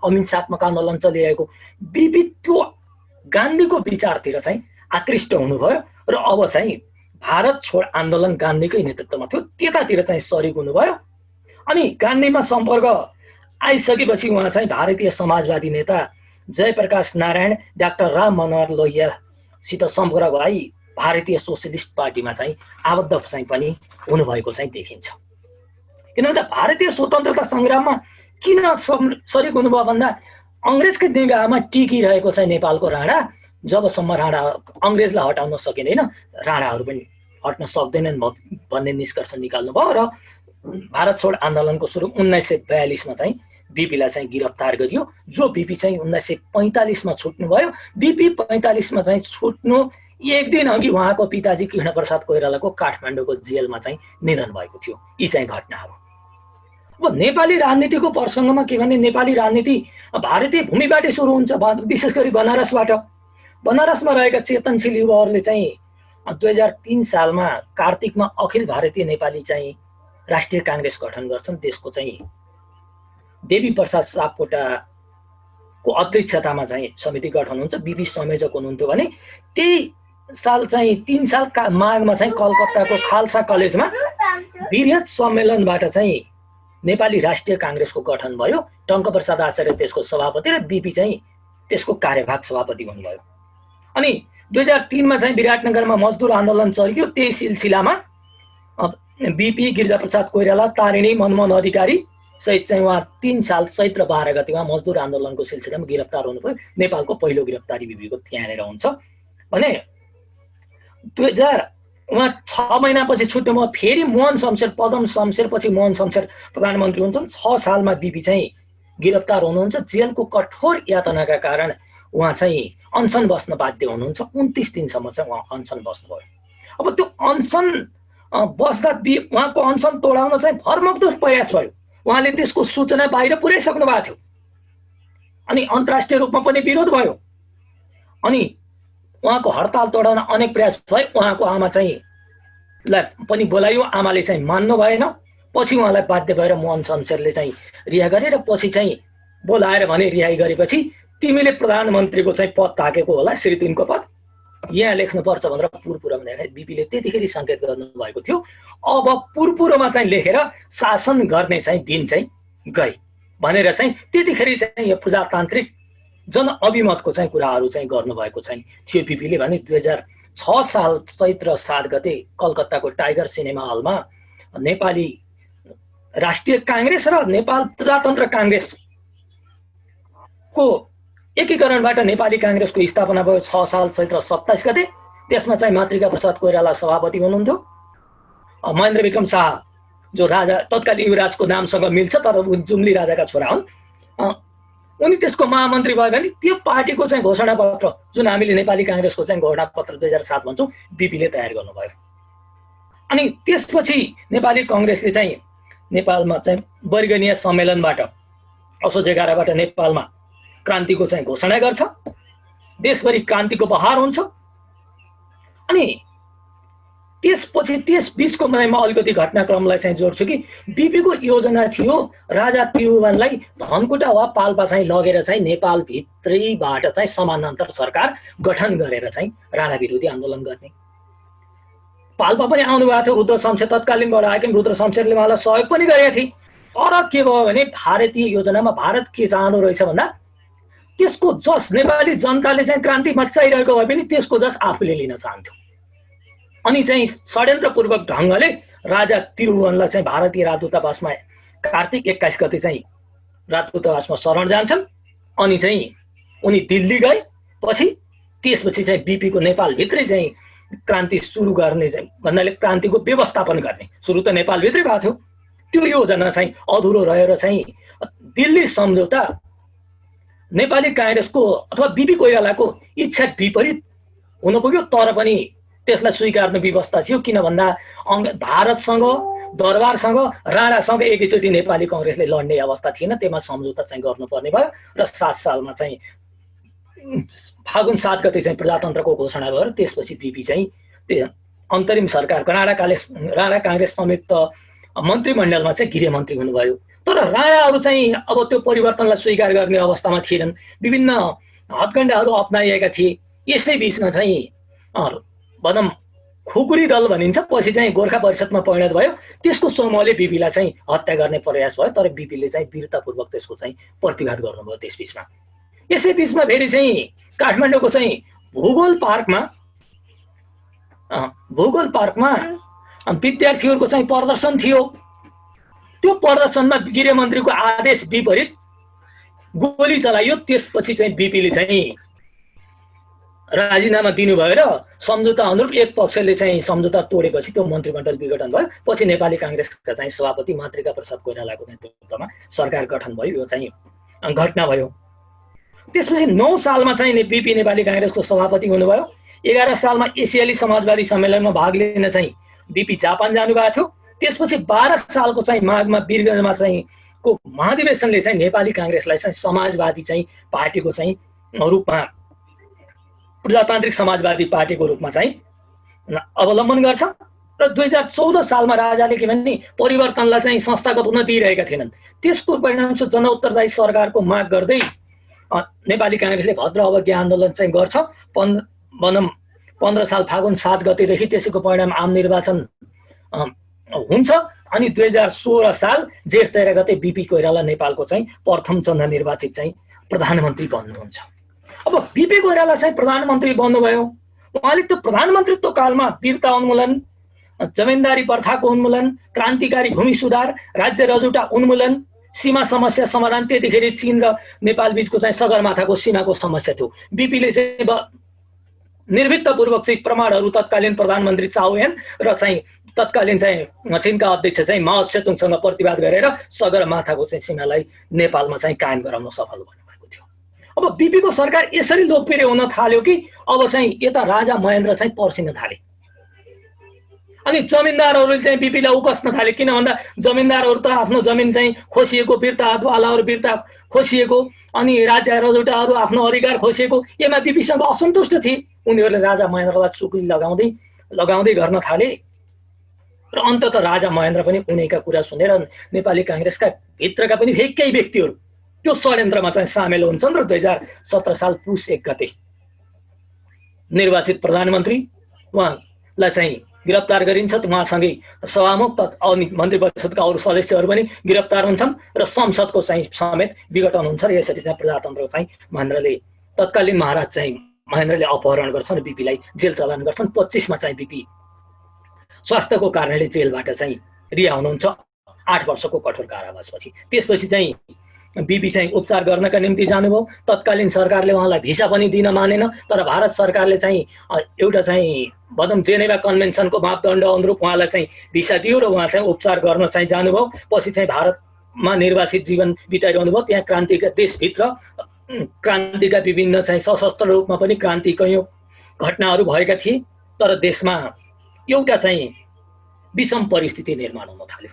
अहिंसात्मक आन्दोलन चलिरहेको बिपी त्यो गान्धीको विचारतिर चाहिँ आकृष्ट हुनुभयो र अब चाहिँ भारत छोड आन्दोलन गान्धीकै नेतृत्वमा थियो, त्यतातिर चाहिँ सरिक हुनुभयो। अनि गान्धीमा सम्पर्क आइसकेपछि उहाँ चाहिँ भारतीय समाजवादी नेता जयप्रकाश नारायण, डाक्टर राम मनोहर लोहियासित सम्पर्क भई भारतीय सोसियलिस्ट पार्टीमा चाहिँ आबद्ध चाहिँ पनि हुनुभएको चाहिँ देखिन्छ। किनभने भारतीय स्वतन्त्रता सङ्ग्राममा किन सरिक हुनुभयो भन्दा अङ्ग्रेजकै निगाहमा टिकिरहेको चाहिँ नेपालको राणा जबसम्म राणा अङ्ग्रेजलाई हटाउन सकिँदैन राणाहरू पनि हट्न सक्दैनन् भन्ने निष्कर्ष निकाल्नु भयो र भारत छोड आन्दोलनको सुरु 1942 मा चाहिँ बीपीलाई चाहिँ गिरफ्तार गरियो। जो बीपी चाहिँ 1945 मा छुट्नुभयो। बीपी 45 मा चाहिँ छुट्नु एक दिन अघि उहाँको पिताजी कृष्ण प्रसाद कोइरालाको काठमाडौँको जेलमा चाहिँ निधन भएको थियो। यी चाहिँ घटनाहरू। अब नेपाली राजनीतिको प्रसङ्गमा के भने नेपाली राजनीति भारतीय भूमिबाटै सुरु हुन्छ, विशेष गरी बनारसबाट। बनारसमा रहेका चेतनशील युवाहरूले चाहिँ 2003 सालमा कार्तिकमा अखिल भारतीय नेपाली चाहिँ राष्ट्रिय काङ्ग्रेस गठन गर्छन्। देशको चाहिँ देवी प्रसाद सापकोटाको अध्यक्षतामा चाहिँ समिति गठन हुन्छ। बीपी संयोजक हुनुहुन्थ्यो भने त्यही साल चाहिँ 3 साल माघमा चाहिँ कलकत्ताको खालसा कलेजमा वृहत सम्मेलनबाट चाहिँ नेपाली राष्ट्रिय काङ्ग्रेसको गठन भयो। टङ्कप्रसाद आचार्य त्यसको सभापति र बीपी चाहिँ त्यसको कार्यवाहक सभापति हुनुभयो। अनि 2003 मा चाहिँ विराटनगरमा मजदुर आन्दोलन चल्यो। त्यही सिलसिलामा बीपी, गिरिजाप्रसाद कोइराला, तारिणी, मनमोहन अधिकारी सहित चाहिँ उहाँ 3 साल चैत्र 12 गतिमा मजदुर आन्दोलनको सिलसिलामा गिरफ्तार हुनुभयो। नेपालको पहिलो गिरफ्तारी बीपीको त्यहाँनिर हुन्छ भने 2000 उहाँ 6 महिनापछि छुट्नुभयो। फेरि मोहन शमशेर, पदम शमशेरपछि मोहन शमशेर प्रधानमन्त्री हुन्छन्। 6 सालमा बीपी चाहिँ गिरफ्तार हुनुहुन्छ। जेलको कठोर यातनाका कारण उहाँ चाहिँ अनसन बस्न बाध्य हुनुहुन्छ। 29 दिनसम्म चाहिँ उहाँ अनसन बस्नुभयो। अब त्यो अनसन बस्दा उहाँको अनसन तोडाउन चाहिँ भरमग्दो प्रयास भयो। उहाँले त्यसको सूचना बाहिर पुर्याइसक्नु भएको थियो। अनि अन्तर्राष्ट्रिय रूपमा पनि विरोध भयो। अनि उहाँको हडताल तोडाउन अनेक प्रयास भए। उहाँको आमा चाहिँ पनि बोलायो, आमाले चाहिँ मान्नु भएन। पछि उहाँलाई बाध्य भएर मोहन शमशेरले चाहिँ रिहा गरे र पछि चाहिँ बोलाएर भने रिहाई गरेपछि तिमीले प्रधानमन्त्रीको चाहिँ पद ताकेको होला, श्री 3 को पद यहाँ लेख्नुपर्छ भनेर पुरपुरो भनेर बीपीले त्यतिखेर सङ्केत गर्नुभएको थियो। अब पुरपुरोमा चाहिँ लेखेर शासन गर्ने चाहिँ दिन चाहिँ गए भनेर चाहिँ त्यतिखेर चाहिँ यो प्रजातान्त्रिक जनअभिमतको चाहिँ कुराहरू चाहिँ गर्नुभएको चाहिँ थियो बीपीले भने 2006 साल चैत्र 7 गते कलकत्ताको टाइगर सिनेमा हलमा नेपाली राष्ट्रिय काङ्ग्रेस र नेपाल प्रजातन्त्र काङ्ग्रेसको एकीकरणबाट नेपाली काङ्ग्रेसको स्थापना भयो 6 साल चैत्र 27 गते। त्यसमा चाहिँ मातृका प्रसाद कोइराला सभापति हुनुहुन्थ्यो। महेन्द्र विक्रम शाह जो राजा तत्कालीन युवराजको नामसँग मिल्छ तर जुम्ली राजाका छोरा हुन्, उनी त्यसको महामन्त्री भयो भने त्यो पार्टीको चाहिँ घोषणापत्र जुन हामीले नेपाली काङ्ग्रेसको चाहिँ घोषणापत्र 2007 भन्छौँ बीपीले तयार गर्नुभयो। अनि त्यसपछि नेपाली काङ्ग्रेसले चाहिँ नेपालमा चाहिँ वर्गीय सम्मेलनबाट असोज 11 बाट नेपालमा क्रान्तिको चाहिँ घोषणा गर्छ। देशभरि क्रान्तिको बहार हुन्छ। अनि त्यसपछि त्यस बीचको म अलिकति घटनाक्रमलाई चाहिँ जोड्छु कि बीपीको योजना थियो राजा त्रिभुवनलाई धनकुटा वा पाल्पा चाहिँ लगेर चाहिँ नेपाल भित्रैबाट चाहिँ समानान्तर सरकार गठन गरेर चाहिँ राणा विरोधी आन्दोलन गर्ने। पाल्पा पनि आउनुभएको थियो, रुद्र शमशेर तत्कालीनबाट आएका रुद्र शमशेरले उहाँलाई सहयोग पनि गरेका थिए। तर के भयो भने भारतीय योजनामा भारत के चाहनु रहेछ भन्दा त्यसको जस नेपाली जनताले चाहिँ क्रान्ति मचाइरहेको भए पनि त्यसको जस आफूले लिन चाहन्थ्यो। अनि चाहिँ षड्यन्त्रपूर्वक ढङ्गले राजा त्रिभुवनलाई चाहिँ भारतीय राजदूतावासमा कार्तिक 21 गते चाहिँ राजदूतावासमा शरण जान्छन्। अनि चाहिँ उनी दिल्ली गए। त्यसपछि चाहिँ बीपीको नेपालभित्रै चाहिँ क्रान्ति सुरु गर्ने चाहिँ भन्नाले क्रान्तिको व्यवस्थापन गर्ने सुरु त नेपालभित्रै भएको थियो। त्यो योजना चाहिँ अधुरो रहेर चाहिँ दिल्ली सम्झौता नेपाली काङ्ग्रेसको अथवा बीपी कोइरालाको इच्छा विपरीत हुन पुग्यो। तर पनि त्यसलाई स्वीकार्ने व्यवस्था थियो, किन भन्दा भारतसँग दरबारसँग राणासँग एकैचोटि नेपाली काङ्ग्रेसले लड्ने अवस्था थिएन। त्यसमा सम्झौता चाहिँ गर्नुपर्ने भयो र 7 सालमा चाहिँ फागुन 7 गते चाहिँ प्रजातन्त्रको घोषणा भयो। त्यसपछि बीपी चाहिँ त्यो अन्तरिम सरकारको राणा काङ्ग्रेस संयुक्त मन्त्रीमण्डलमा चाहिँ गृहमन्त्री हुनुभयो। तर राणाहरू चाहिँ अब त्यो परिवर्तनलाई स्वीकार गर्ने अवस्थामा थिएनन्। विभिन्न हत्कण्डाहरू अपनाइएका थिए। यसै बिचमा चाहिँ भनौँ खुकुरी दल भनिन्छ, पछि चाहिँ गोर्खा परिषदमा परिणत भयो। त्यसको समूहले बीपीलाई चाहिँ हत्या गर्ने प्रयास भयो। तर बीपीले चाहिँ वीरतापूर्वक त्यसको चाहिँ प्रतिवाद गर्नुभयो त्यस बिचमा। यसै बिचमा फेरि चाहिँ काठमाडौँको चाहिँ भूगोल पार्कमा विद्यार्थीहरूको चाहिँ प्रदर्शन थियो। त्यो प्रदर्शनमा गृहमन्त्रीको आदेश विपरीत गोली चलाइयो। त्यसपछि चाहिँ बीपीले चाहिँ राजीनामा दिनुभयो र सम्झौता अनुरूप एक पक्षले चाहिँ सम्झौता तोडेपछि त्यो मन्त्रीमण्डल विघटन भयो। पछि नेपाली काङ्ग्रेसका चाहिँ सभापति मातृका प्रसाद कोइरालाको नेतृत्वमा सरकार गठन भयो। यो चाहिँ घटना भयो। त्यसपछि 9 सालमा चाहिँ बीपी नेपाली काङ्ग्रेसको सभापति हुनुभयो। 11 सालमा एसियाली समाजवादी सम्मेलनमा भाग लिन चाहिँ बीपी जापान जानुभएको थियो। त्यसपछि 12 सालको चाहिँ माघमा वीरगञ्जमा चाहिँ को महाधिवेशनले चाहिँ नेपाली काङ्ग्रेसलाई चाहिँ समाजवादी चाहिँ पार्टीको चाहिँ रूपमा, प्रजातान्त्रिक समाजवादी पार्टीको रूपमा चाहिँ अवलम्बन गर्छ। र 2014 सालमा राजाले के भन्ने परिवर्तनलाई चाहिँ संस्थागत हुन दिइरहेका थिएनन्। त्यसको परिणामस्वरूप जनउत्तरदायी सरकारको माग गर्दै नेपाली काङ्ग्रेसले भद्र अवज्ञा आन्दोलन चाहिँ गर्छ। 15 साल फागुन 7 गतेदेखि त्यसैको परिणाम आम निर्वाचन हुन्छ। अनि 2016 साल जेठ 13 गते बीपी कोइराला नेपालको चाहिँ प्रथम जननिर्वाचित चाहिँ प्रधानमन्त्री बन्नुहुन्छ। अब बीपी कोइराला चाहिँ प्रधानमन्त्री बन्नुभयो। उहाँले त्यो प्रधानमन्त्रीत्व कालमा वीरता उन्मूलन, जमिनदारी प्रथाको उन्मूलन, क्रान्तिकारी भूमि सुधार, राज्य रजौटा उन्मूलन, सीमा समस्या समाधान, त्यतिखेर चीन र नेपाल बीचको चाहिँ सगरमाथाको सीमाको समस्या थियो। बीपीले चाहिँ निर्भीकतापूर्वक चाहिँ प्रमाणहरू तत्कालीन प्रधानमन्त्री चाउ यान र चाहिँ तत्कालीन चाहिँ चीनका अध्यक्ष चाहिँ माओ त्से-तुङसँग प्रतिवाद गरेर सगरमाथाको चाहिँ सीमालाई नेपालमा चाहिँ कायम गराउन सफल भन्नुभएको थियो। अब बीपीको सरकार यसरी लोकप्रिय हुन थाल्यो कि अब चाहिँ यता राजा महेन्द्र चाहिँ पर्सिन थाले। अनि जमिनदारहरूले चाहिँ बीपीलाई उकस्न थाले। किन भन्दा जमिनदारहरू त आफ्नो जमिन चाहिँ खोसिएको, फिर्ता हातवालाहरू फिर्ता खोसिएको, अनि राज्य रजौटाहरू आफ्नो अधिकार खोसिएको, यसमा बीपीसँग असन्तुष्ट थिए। उनीहरूले राजा महेन्द्रलाई चुक्ली लगाउँदै गर्न थाले। र अन्ततः राजा महेन्द्र पनि उनीका कुरा सुनेर नेपाली काङ्ग्रेसका भित्रका पनि केही व्यक्तिहरू त्यो षड्यन्त्रमा चाहिँ सामेल हुन्छन् र 2017 साल पुस 1 गते निर्वाचित प्रधानमन्त्री उहाँलाई चाहिँ गिरफ्तार गरिन्छ। उहाँसँगै सभामुख अनि मन्त्री परिषदका अरू सदस्यहरू पनि गिरफ्तार हुन्छन् र संसदको चाहिँ समेत विघटन हुन्छ। र यसरी चाहिँ प्रजातन्त्र चाहिँ तत्कालीन महाराज चाहिँ महेन्द्रले अपहरण गर्छन्, बीपीलाई जेल चलान गर्छन्। 25 मा चाहिँ बीपी स्वास्थ्यको कारणले जेलबाट चाहिँ रिहा हुनुहुन्छ 8 वर्षको कठोर कारावासपछि। त्यसपछि चाहिँ बीपी चाहिँ उपचार गर्नका निम्ति जानुभयो। तत्कालीन सरकारले उहाँलाई भिसा पनि दिन मानेन, तर भारत सरकारले चाहिँ एउटा चाहिँ भनौँ जेनेभा कन्भेन्सनको मापदण्ड अनुरूप उहाँलाई चाहिँ भिसा दियो र उहाँ चाहिँ उपचार गर्न चाहिँ जानुभयो। पछि चाहिँ भारतमा निर्वासित जीवन बिताइरहनु भयो। त्यहाँ क्रान्तिका देशभित्र क्रान्तिका विभिन्न चाहिँ सशस्त्र रूपमा पनि क्रान्तिको घटनाहरू भएका थिए। तर देशमा एउटा चाहिँ विषम परिस्थिति निर्माण हुन थाल्यो।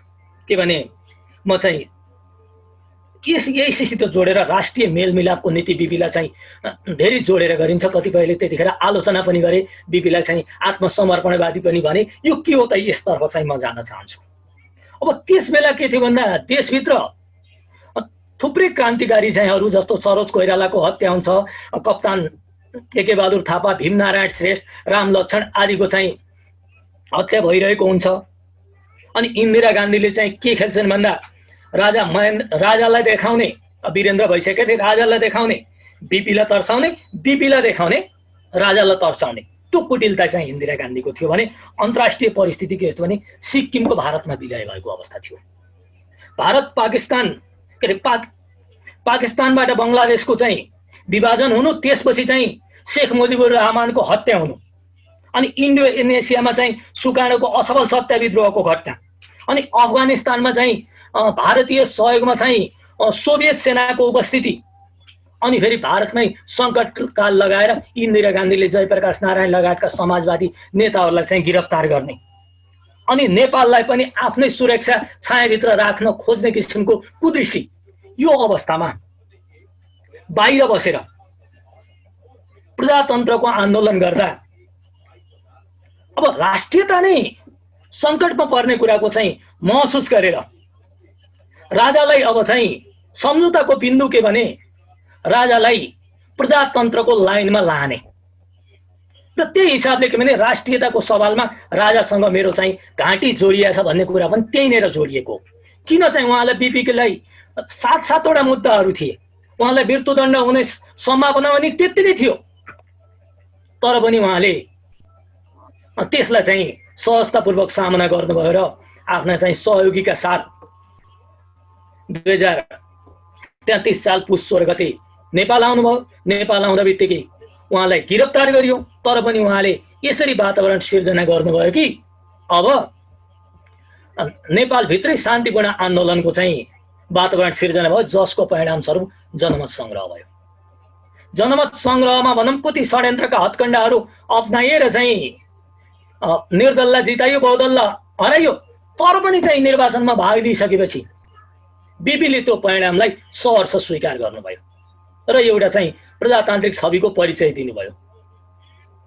के भने म चाहिँ यहीसित जोडेर राष्ट्रिय मेलमिलापको नीति बीपीलाई चाहिँ धेरै जोडेर गरिन्छ। कतिपयले त्यतिखेर आलोचना पनि गरे, बीपीलाई चाहिँ आत्मसमर्पणवादी पनि भने। यो के हो त, यसतर्फ चाहिँ म जान चाहन्छु। अब त्यस बेला के थियो भन्दा देशभित्र थुप्रै क्रान्तिकारी चाहिँहरू जस्तो सरोज कोइरालाको हत्या हुन्छ, कप्तान केके बहादुर थापा, भीमनारायण श्रेष्ठ, रामलक्षण आदिको चाहिँ हत्या भइरहेको हुन्छ। अनि इन्दिरा गान्धीले चाहिँ के खेल्छन् भन्दा राजालाई देखाउने, वीरेन्द्र भइसकेको थिए, राजालाई देखाउने बीपीलाई तर्साउने, बीपीलाई देखाउने राजालाई तर्साउने, त्यो कुटिलता चाहिँ इन्दिरा गान्धीको थियो। भने अन्तर्राष्ट्रिय परिस्थिति के यस्तो भने सिक्किमको भारतमा विलय भएको अवस्था थियो। भारत पाकिस्तान के अरे पाकिस्तानबाट बङ्गलादेशको चाहिँ विभाजन हुनु, त्यसपछि चाहिँ शेख मुजिबुर रहमानको हत्या हुनु, अनि इन्डोनेसियामा चाहिँ सुकार्णोको असफल सत्ता विद्रोहको घटना, अनि अफगानिस्तानमा चाहिँ भारतीय सहयोगमा चाहिँ सोभियत सेनाको उपस्थिति, अनि फेरि भारतमै सङ्कटकाल लगाएर इन्दिरा गान्धीले जयप्रकाश नारायण लगायतका समाजवादी नेताहरूलाई चाहिँ गिरफ्तार गर्ने, अनि नेपाललाई पनि आफ्नै सुरक्षा छायाभित्र राख्न खोज्ने किसिमको कुदृष्टि। यो अवस्थामा बाहिर बसेर प्रजातन्त्रको आन्दोलन गर्दा अब राष्ट्रियता नै सङ्कटमा पर्ने कुराको चाहिँ महसुस गरेर राजालाई अब चाहिँ सम्झौताको बिन्दु के भने राजालाई प्रजातन्त्रको लाइनमा लाने र त्यही हिसाबले के भने राष्ट्रियताको सवालमा राजासँग मेरो चाहिँ घाँटी जोडिया छ भन्ने कुरा पनि त्यहीँनिर जोडिएको। किन चाहिँ उहाँलाई बीपीकेलाई 7-7वटा मुद्दाहरू थिए, उहाँलाई मृत्युदण्ड हुने सम्भावना पनि त्यत्तिकै थियो, तर पनि उहाँले त्यसलाई चाहिँ सहजतापूर्वक सामना गर्नुभयो र आफ्ना चाहिँ सहयोगीका साथ 2033 साल पुस 16 गते नेपाल आउनुभयो। नेपाल आउँदा बित्तिकै उहाँलाई गिरफ्तार गरियो, तर पनि उहाँले यसरी वातावरण सिर्जना गर्नुभयो कि अब नेपालभित्रै शान्तिपूर्ण आन्दोलनको चाहिँ वातावरण सिर्जना भयो, जसको परिणामस्वरूप जनमत सङ्ग्रह भयो। जनमत सङ्ग्रहमा भनौँ कति षड्यन्त्रका हत्कण्डाहरू अप्नाइएर चाहिँ निर्दललाई जिताइयो, बहुदललाई हराइयो, तर पनि चाहिँ निर्वाचनमा भाग लिइसकेपछि बिपीले त्यो परिणामलाई सहर्ष स्वीकार गर्नुभयो र एउटा चाहिँ प्रजातान्त्रिक छविको परिचय दिनुभयो।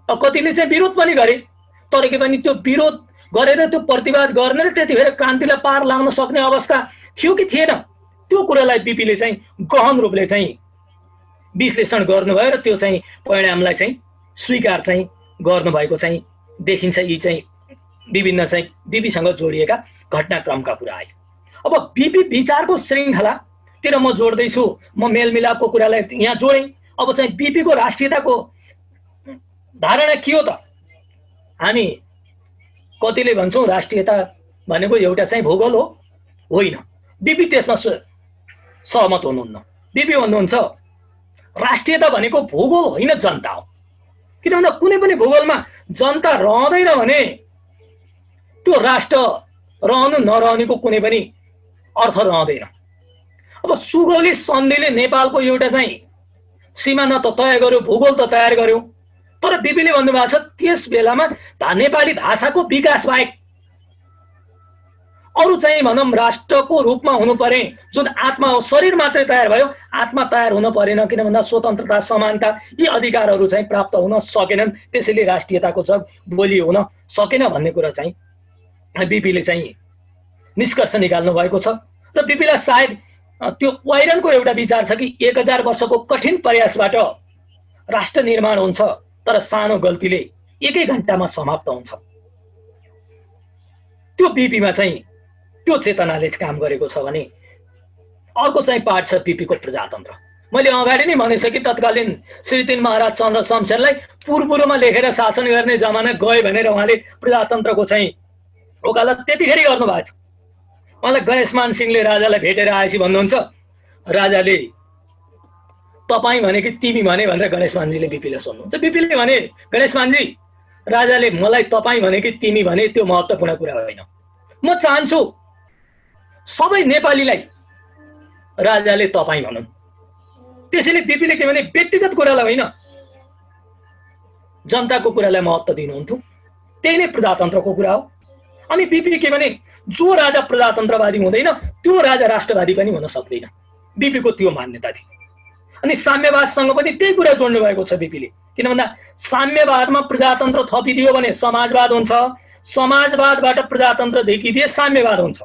कतिले चाहिँ विरोध पनि गरे, तर के पनि त्यो विरोध गरेर त्यो प्रतिवाद गर्ने र त्यतिखेर क्रान्तिलाई पार लाग्न सक्ने अवस्था थियो कि थिएन, त्यो कुरालाई बिपीले चाहिँ गहन रूपले चाहिँ विश्लेषण गर्नुभयो र त्यो चाहिँ परिणामलाई चाहिँ स्वीकार चाहिँ गर्नुभएको चाहिँ देखिन्छ। यी चाहिँ विभिन्न चाहिँ बिपीसँग जोडिएका घटनाक्रमका कुरा आयो। अब बिपी विचारको श्रृङ्खलातिर म जोड्दैछु, म मेलमिलापको कुरालाई यहाँ जोडेँ। अब चाहिँ बिपीको राष्ट्रियताको धारणा के हो त? हामी कतिले भन्छौँ राष्ट्रियता भनेको एउटा चाहिँ भूगोल हो, होइन। बिपी त्यसमा सहमत हुनुहुन्न। बिपी भन्नुहुन्छ राष्ट्रियता भनेको भूगोल होइन, जनता हो। किन भन्दा कुनै पनि भूगोलमा जनता रहँदैन भने त्यो राष्ट्र रहनु नरहनुको कुनै पनि अर्थ रहँदैन। अब सुगौली सन्धिले नेपालको एउटा चाहिँ सीमा न त तय गर्यो, भूगोल त तयार गर्यो, तर बिपीले भन्नुभएको छ त्यस बेलामा नेपाली भाषाको विकास बाहेक अरू चाहिँ भनौँ राष्ट्रको रूपमा हुनु पर्ने जुन आत्मा हो, शरीर मात्रै तयार भयो, आत्मा तयार हुन परेन। किन भन्दा स्वतन्त्रता, समानता यी अधिकारहरू चाहिँ प्राप्त हुन सकेनन्, त्यसैले राष्ट्रियताको जग बोली हुन सकेन भन्ने कुरा चाहिँ बिपीले चाहिँ निष्कर्ष निकाल्नु भएको छ। र बिपीलाई सायद त्यो वाइरनको एउटा विचार छ कि 1000 वर्षको कठिन प्रयासबाट राष्ट्र निर्माण हुन्छ, तर सानो गल्तीले 1 घण्टामा समाप्त हुन्छ। त्यो बिपीमा चाहिँ त्यो चेतनाले काम गरेको छ भने अर्को चाहिँ पार्ट छ बिपीको प्रजातन्त्र। मैले अगाडि नै भनेछु कि तत्कालीन श्री 3 महाराज चन्द्र शमशेरलाई पूर्वमा लेखेर शासन गर्ने जमाना गयो भनेर उहाँले प्रजातन्त्रको चाहिँ वकालत त्यतिखेर गर्नुभएको थियो। उहाँलाई गणेशमान सिंहले राजालाई भेटेर आएपछि भन्नुहुन्छ, राजाले तपाईँ भने कि तिमी भने भनेर गणेशमानजीले बिपीले सोध्नुहुन्छ। बिपीले भने गणेशमानजी, राजाले मलाई तपाईँ भने कि तिमी भने त्यो महत्त्वपूर्ण कुरा होइन, म चाहन्छु सबै नेपालीलाई राजाले तपाईँ भनुन्। त्यसैले बिपीले के भने व्यक्तिगत कुरालाई होइन, जनताको कुरालाई महत्त्व दिनुहुन्थ्यो। त्यही नै प्रजातन्त्रको कुरा हो। अनि बिपी के भने जो राजा प्रजातन्त्रवादी हुँदैन त्यो राजा राष्ट्रवादी पनि हुन सक्दैन, बिपीको त्यो मान्यता थियो। अनि साम्यवादसँग पनि त्यही कुरा जोड्नु भएको छ बिपीले। किन भन्दा साम्यवादमा प्रजातन्त्र थपिदियो भने समाजवाद हुन्छ, समाजवादबाट प्रजातन्त्र देखिदिए साम्यवाद हुन्छ।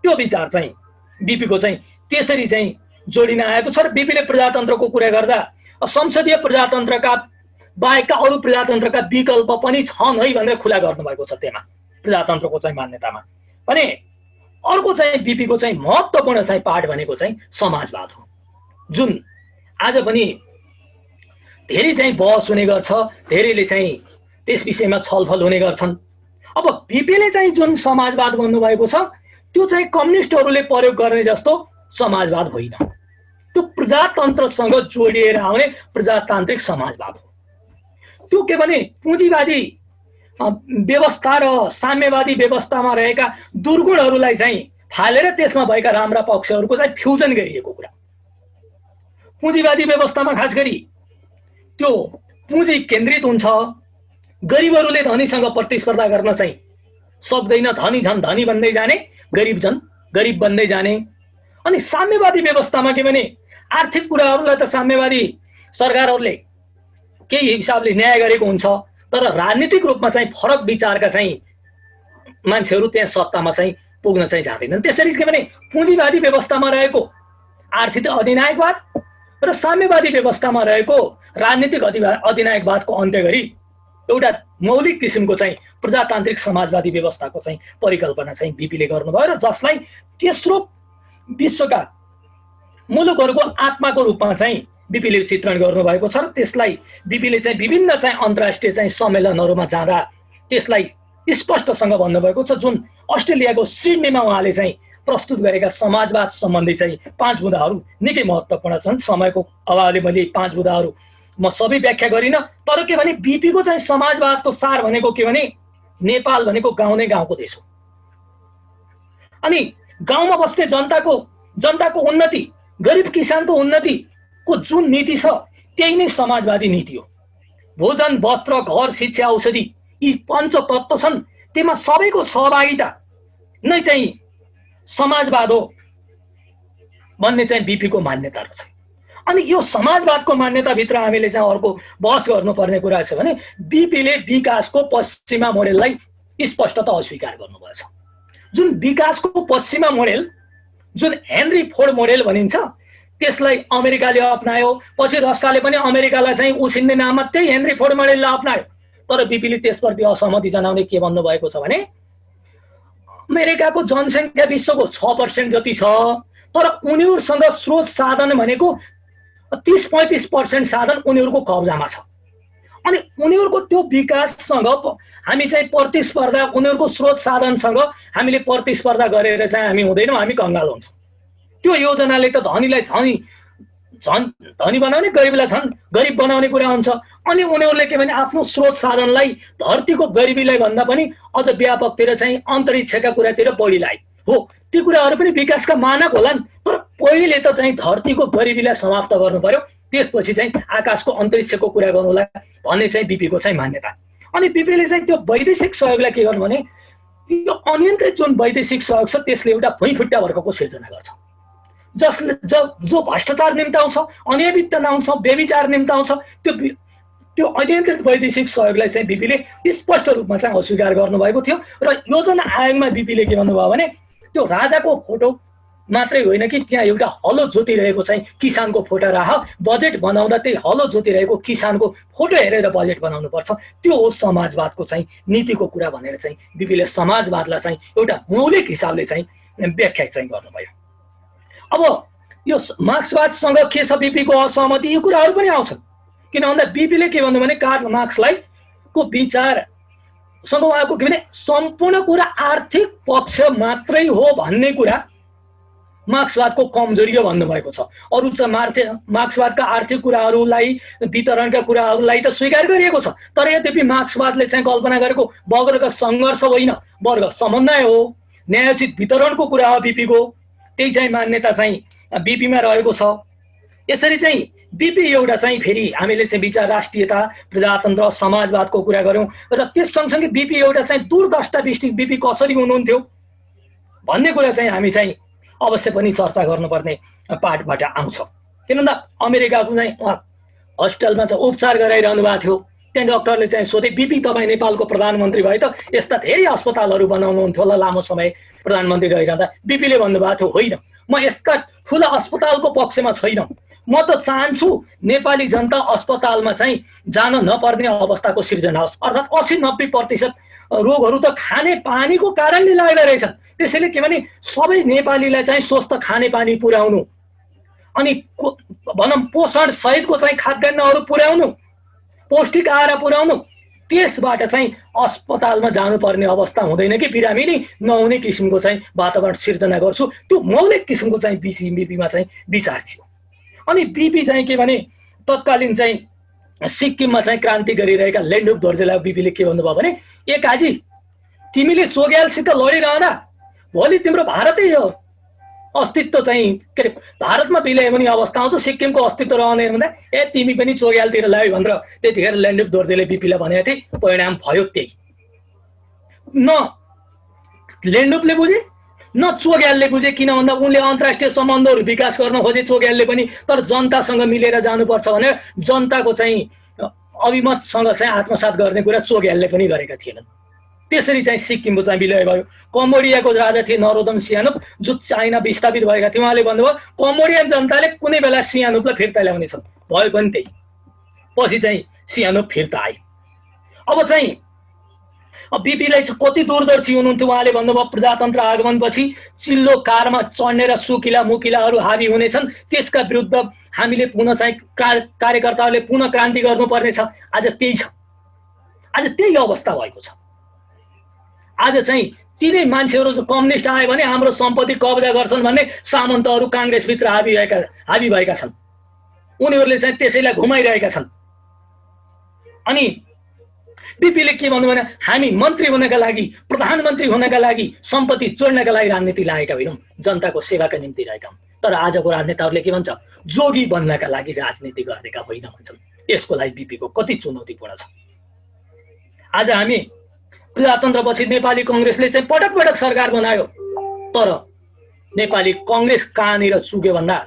त्यो विचार चाहिँ बिपीको चाहिँ त्यसरी चाहिँ जोडिन आएको छ। र बिपीले प्रजातन्त्रको कुरा गर्दा संसदीय प्रजातन्त्रका बाहेकका अरू प्रजातन्त्रका विकल्प पनि छन् है भनेर खुला गर्नुभएको छ त्यहाँ प्रजातन्त्रको चाहिँ मान्यतामा। भने अर्को चाहिँ बिपीको चाहिँ महत्त्वपूर्ण चाहिँ पाठ भनेको चाहिँ समाजवाद हो, जुन आज पनि धेरै चाहिँ बहस हुने गर्छ, धेरैले चाहिँ त्यस विषयमा छलफल हुने गर्छन्। अब बिपीले चाहिँ जुन समाजवाद भन्नुभएको छ त्यो चाहिँ कम्युनिस्टहरूले प्रयोग गर्ने जस्तो समाजवाद होइन, त्यो प्रजातन्त्रसँग जोडिएर आउने प्रजातान्त्रिक समाजवाद हो। त्यो के भने पुँजीवादी व्यवस्था र साम्यवादी व्यवस्थामा रहेका दुर्गुणहरूलाई चाहिँ फालेर त्यसमा भएका राम्रा पक्षहरूको चाहिँ फ्युजन गरिएको कुरा। पुँजीवादी व्यवस्थामा खास गरी त्यो पुँजी केन्द्रित हुन्छ, गरिबहरूले धनीसँग प्रतिस्पर्धा गर्न चाहिँ सक्दैन, धनी झन् धनी बन्दै जाने, गरिब झन् गरिब बन्दै जाने। अनि साम्यवादी व्यवस्थामा के भने आर्थिक कुराहरूलाई त साम्यवादी सरकारहरूले केही हिसाबले न्याय गरेको हुन्छ, तर राजनीतिक रूपमा चाहिँ फरक विचारका चाहिँ मान्छेहरू त्यहाँ सत्तामा चाहिँ पुग्न चाहिँ जाँदैनन्। त्यसरी के भने पुँजीवादी व्यवस्थामा रहेको आर्थिक अधिनायकवाद र साम्यवादी व्यवस्थामा रहेको राजनीतिक अधिनायकवादको अन्त्य गरी एउटा मौलिक किसिमको चाहिँ प्रजातान्त्रिक समाजवादी व्यवस्थाको चाहिँ परिकल्पना चाहिँ बिपीले गर्नुभयो र जसलाई तेस्रो विश्वका मुलुकहरूको आत्माको रूपमा चाहिँ बिपीले चित्रण गर्नुभएको छ। र त्यसलाई बिपीले चाहिँ विभिन्न चाहिँ अन्तर्राष्ट्रिय चाहिँ सम्मेलनहरूमा जाँदा त्यसलाई स्पष्टसँग भन्नुभएको छ। जुन अस्ट्रेलियाको सिडनीमा उहाँले चाहिँ प्रस्तुत गरेका समाजवाद सम्बन्धी चाहिँ 5 बुँदाहरू निकै महत्त्वपूर्ण छन्। समयको अभावले मैले 5 बुँदाहरू म सबै व्याख्या गरिन, तर के भने बीपीको चाहिँ समाजवादको सार भनेको के भने नेपाल भनेको गाउँ नै गाउँको देश हो। अनि गाउँमा बस्ने जनताको उन्नति, गरिब किसानको उन्नतिको जुन नीति छ त्यही नै समाजवादी नीति हो। भोजन, वस्त्र, घर, शिक्षा, औषधि यी पञ्चतत्त्व छन्, त्यसमा सबैको सहभागिता नै चाहिँ समाजवाद हो भन्ने चाहिँ बीपीको मान्यता रहेछ। अनि यो समाजवादको मान्यताभित्र हामीले चाहिँ अर्को बहस गर्नुपर्ने कुरा छ भने बीपीले विकासको पश्चिमा मोडेललाई स्पष्टता अस्वीकार गर्नुभएछ। जुन विकासको पश्चिमा मोडेल, जुन हेनरी फोर्ड मोडेल भनिन्छ, त्यसलाई अमेरिकाले अपनायो। पछि रसियाले पनि अमेरिकालाई चाहिँ उछिन्ने नाममा त्यही हेनरी फोर्ड मोडेललाई अपनायो। तर बीपीले त्यसप्रति असहमति जनाउने के भन्नुभएको छ भने अमेरिकाको जनसङ्ख्या विश्वको 6% जति छ, तर उनीहरूसँग स्रोत साधन भनेको 30-35% साधन उनीहरूको कब्जामा छ। अनि उनीहरूको त्यो विकाससँग हामी चाहिँ प्रतिस्पर्धा, उनीहरूको स्रोत साधनसँग हामीले प्रतिस्पर्धा गरेर चाहिँ हामी हुँदैनौँ, हामी कङ्गाल हुन्छौँ। त्यो योजनाले त धनीलाई झन् धनी बनाउने, गरिबलाई झन् गरिब बनाउने कुरा हुन्छ। अनि उनीहरूले के भने आफ्नो स्रोत साधनलाई धरतीको गरिबीलाई भन्दा पनि अझ व्यापकतिर चाहिँ अन्तरिक्षका कुरातिर बढी लाए हो। ती कुराहरू पनि विकासका मानक होलान्, तर पहिले त चाहिँ धरतीको गरिबीलाई समाप्त गर्नु पर्यो, त्यसपछि चाहिँ आकाशको अन्तरिक्षको कुरा गर्नुलाई भन्ने चाहिँ बीपीको चाहिँ मान्यता। अनि बीपीले चाहिँ त्यो वैदेशिक सहयोगलाई के गर्नु भने त्यो अनियन्त्रित जुन वैदेशिक सहयोग छ त्यसले एउटा भुइँफुट्टा वर्गको सिर्जना गर्छ, जसले जो भ्रष्टाचार निम्ताउँछ, अनियमितता ल्याउँछ, व्यभिचार निम्ताउँछ। त्यो अनियन्त्रित वैदेशिक सहयोगलाई चाहिँ बीपीले स्पष्ट रूपमा चाहिँ अस्वीकार गर्नुभएको थियो। र योजना आयोगमा बीपीले के भन्नुभयो भने त्यो राजाको फोटो मात्रै होइन कि त्यहाँ एउटा हलो जोतिरहेको चाहिँ किसानको फोटो राख, बजेट बनाउँदा त्यही हलो जोतिरहेको किसानको फोटो हेरेर बजेट बनाउनु पर्छ। त्यो हो समाजवादको चाहिँ नीतिको कुरा भनेर चाहिँ बीपीले समाजवादलाई चाहिँ एउटा मौलिक हिसाबले चाहिँ व्याख्या चाहिँ गर्नुभयो। अब यो मार्क्सवादसँग के छ बीपीको असहमति, यो कुराहरू पनि आउँछन्। किन भन्दा बीपीले के भन्नु भने कार्ल मार्क्सलाई को विचारसँग उहाँको के भने सम्पूर्ण कुरा आर्थिक पक्ष मात्रै हो भन्ने कुरा मार्क्सवादको कमजोरी हो भन्नुभएको छ। अरू चाहिँ मार्क्सवादका आर्थिक कुराहरूलाई, वितरणका कुराहरूलाई त स्वीकार गरिएको छ, तर यद्यपि मार्क्सवादले चाहिँ कल्पना गरेको वर्गका सङ्घर्ष होइन, वर्ग समन्वय हो, न्यायोचित वितरणको कुरा हो बीपीको, त्यही चाहिँ मान्यता चाहिँ बीपीमा रहेको छ। यसरी चाहिँ बीपी एउटा चाहिँ फेरि हामीले चाहिँ विचार राष्ट्रियता, प्रजातन्त्र, समाजवादको कुरा गऱ्यौँ र त्यस सँगसँगै बीपी एउटा चाहिँ दूरदृष्टा दृष्टि बीपी कसरी हुनुहुन्थ्यो भन्ने कुरा चाहिँ हामी चाहिँ अवश्य पनि चर्चा गर्नुपर्ने पाठबाट आउँछ। किन भन्दा अमेरिकाको चाहिँ उहाँ हस्पिटलमा चाहिँ उपचार गराइरहनु भएको थियो। त्यहाँ डक्टरले चाहिँ सोधे, बीपी तपाईँ नेपालको प्रधानमन्त्री भए त यस्ता धेरै अस्पतालहरू बनाउनुहुन्थ्यो होला लामो समय प्रधानमन्त्री रहिरहँदा। बीपीले भन्नुभएको थियो, होइन, म यस्ता ठुला अस्पतालको पक्षमा छैन, म त चाहन्छु नेपाली जनता अस्पतालमा चाहिँ जान नपर्ने अवस्थाको सिर्जना होस्। अर्थात् 80-90% रोगहरू त खाने पानीको कारणले लागेर रहेछन्। त्यसैले के भने सबै नेपालीलाई चाहिँ स्वस्थ खानेपानी पुर्याउनु, अनि भनौँ पोषण सहितको चाहिँ खाद्यान्नहरू पुर्याउनु, पौष्टिक आहार पुर्याउनु, त्यसबाट चाहिँ अस्पतालमा जानुपर्ने अवस्था हुँदैन कि बिरामी नहुने किसिमको चाहिँ वातावरण सिर्जना गर्छु। त्यो मौलिक किसिमको चाहिँ बीपीमा चाहिँ विचार थियो। अनि बीपी चाहिँ के भने तत्कालीन चाहिँ सिक्किममा चाहिँ क्रान्ति गरिरहेका लेन्डुप दोर्जेलाई बीपीले के भन्नुभयो भने, ए काजी, तिमीले चोग्यालसित लडिरहँदा भोलि तिम्रो भारतै अस्तित्व चाहिँ के अरे भारतमा विलय हुने अवस्था आउँछ, सिक्किमको अस्तित्व रहने हुँदा ए तिमी पनि चोग्यालतिर ल्यायो भनेर त्यतिखेर लेन्डुप दोर्जेले बीपीलाई भनेको थिए। परिणाम भयो त्यही। न लेन्डुपले बुझे न चोग्यालले बुझे, किन भन्दा उनले अन्तर्राष्ट्रिय सम्बन्धहरू विकास गर्न खोजे चोग्यालले पनि, तर जनतासँग मिलेर जानुपर्छ भनेर जनताको चाहिँ अभिमतसँग चाहिँ आत्मसात गर्ने कुरा चोग्यालले पनि गरेका थिएनन्। त्यसरी चाहिँ सिक्किमको चाहिँ विलय भयो। कम्बोडियाको राजा थिए नरोदम सियानुप, जो चाइना विस्थापित भएका थिए। उहाँले भन्नुभयो कम्बोडियन जनताले कुनै बेला सियानुपलाई फिर्ता ल्याउनेछन्, भयो पनि त्यही। पछि चाहिँ सियानुप फिर्ता आए। अब चाहिँ बीपीलाई कति दूरदर्शी हुनुहुन्थ्यो उहाँले भन्नुभयो, प्रजातन्त्र आगमनपछि चिल्लो कारमा चढ्ने र सुकिला मुकिलाहरू हाबी हुनेछन्, त्यसका विरुद्ध हामीले पुनः चाहिँ कार्यकर्ताहरूले पुनः क्रान्ति गर्नुपर्नेछ। आज त्यही छ, आज त्यही अवस्था भएको छ। आज चाहिँ तिनै मान्छेहरू कम्युनिस्ट आयो भने हाम्रो सम्पत्ति कब्जा गर्छन् भन्ने सामन्तहरू काङ्ग्रेसभित्र हाबी भएका छन्। उनीहरूले चाहिँ त्यसैलाई घुमाइरहेका छन्। अनि बिपीले के भन्नु भने हामी मन्त्री हुनका लागि, प्रधानमन्त्री हुनका लागि, सम्पत्ति जोड्नका लागि राजनीति लागेका होइनौँ, जनताको सेवाका निम्ति रहेका हौँ। तर आजको राजनेताहरूले के भन्छ? जोगी बन्नका लागि राजनीति गरेका होइन भन्छन्। यसको लागि बिपीको कति चुनौतीपूर्ण छ। आज हामी प्रजातन्त्रपछि नेपाली कङ्ग्रेसले चाहिँ पटक पटक सरकार बनायो, तर नेपाली कङ्ग्रेस कहाँनिर चुक्यो भन्दा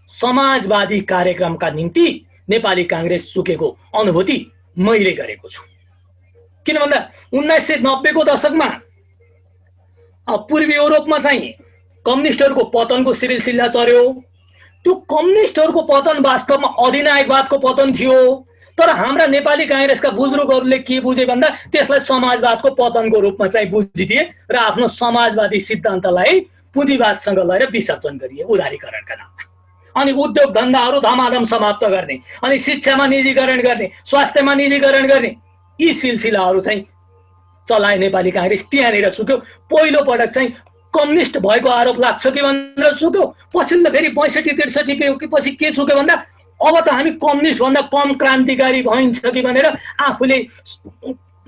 समाजवादी कार्यक्रमका निम्ति नेपाली काङ्ग्रेस चुकेको अनुभूति मैले गरेको छु। किन भन्दा 1990 को दशकमा पूर्वी युरोपमा चाहिँ कम्युनिस्टहरूको पतनको सिलसिला चर्यो। त्यो कम्युनिस्टहरूको पतन वास्तवमा अधिनायकवादको पतन थियो। तर हाम्रा नेपाली काङ्ग्रेसका बुजुर्गहरूले के बुझे भन्दा त्यसलाई समाजवादको पतनको रूपमा चाहिँ बुझिदिए र आफ्नो समाजवादी सिद्धान्तलाई पुँजीवादसँग लगेर विसर्जन गरिए उदारीकरणका नाममा। अनि उद्योग धन्दाहरू धमाधम समाप्त गर्ने, अनि शिक्षामा निजीकरण गर्ने, स्वास्थ्यमा निजीकरण गर्ने, यी सिलसिलाहरू चाहिँ चलाए नेपाली काङ्ग्रेस। त्यहाँनिर चुक्यो। पहिलो पटक चाहिँ कम्युनिस्ट भएको आरोप लाग्छ कि भनेर चुक्यो। पछिल्लो फेरि 65-63 पछि के चुक्यो भन्दा अब त हामी कम्युनिस्ट भन्दा कम क्रान्तिकारी भइन्छ कि भनेर आफूले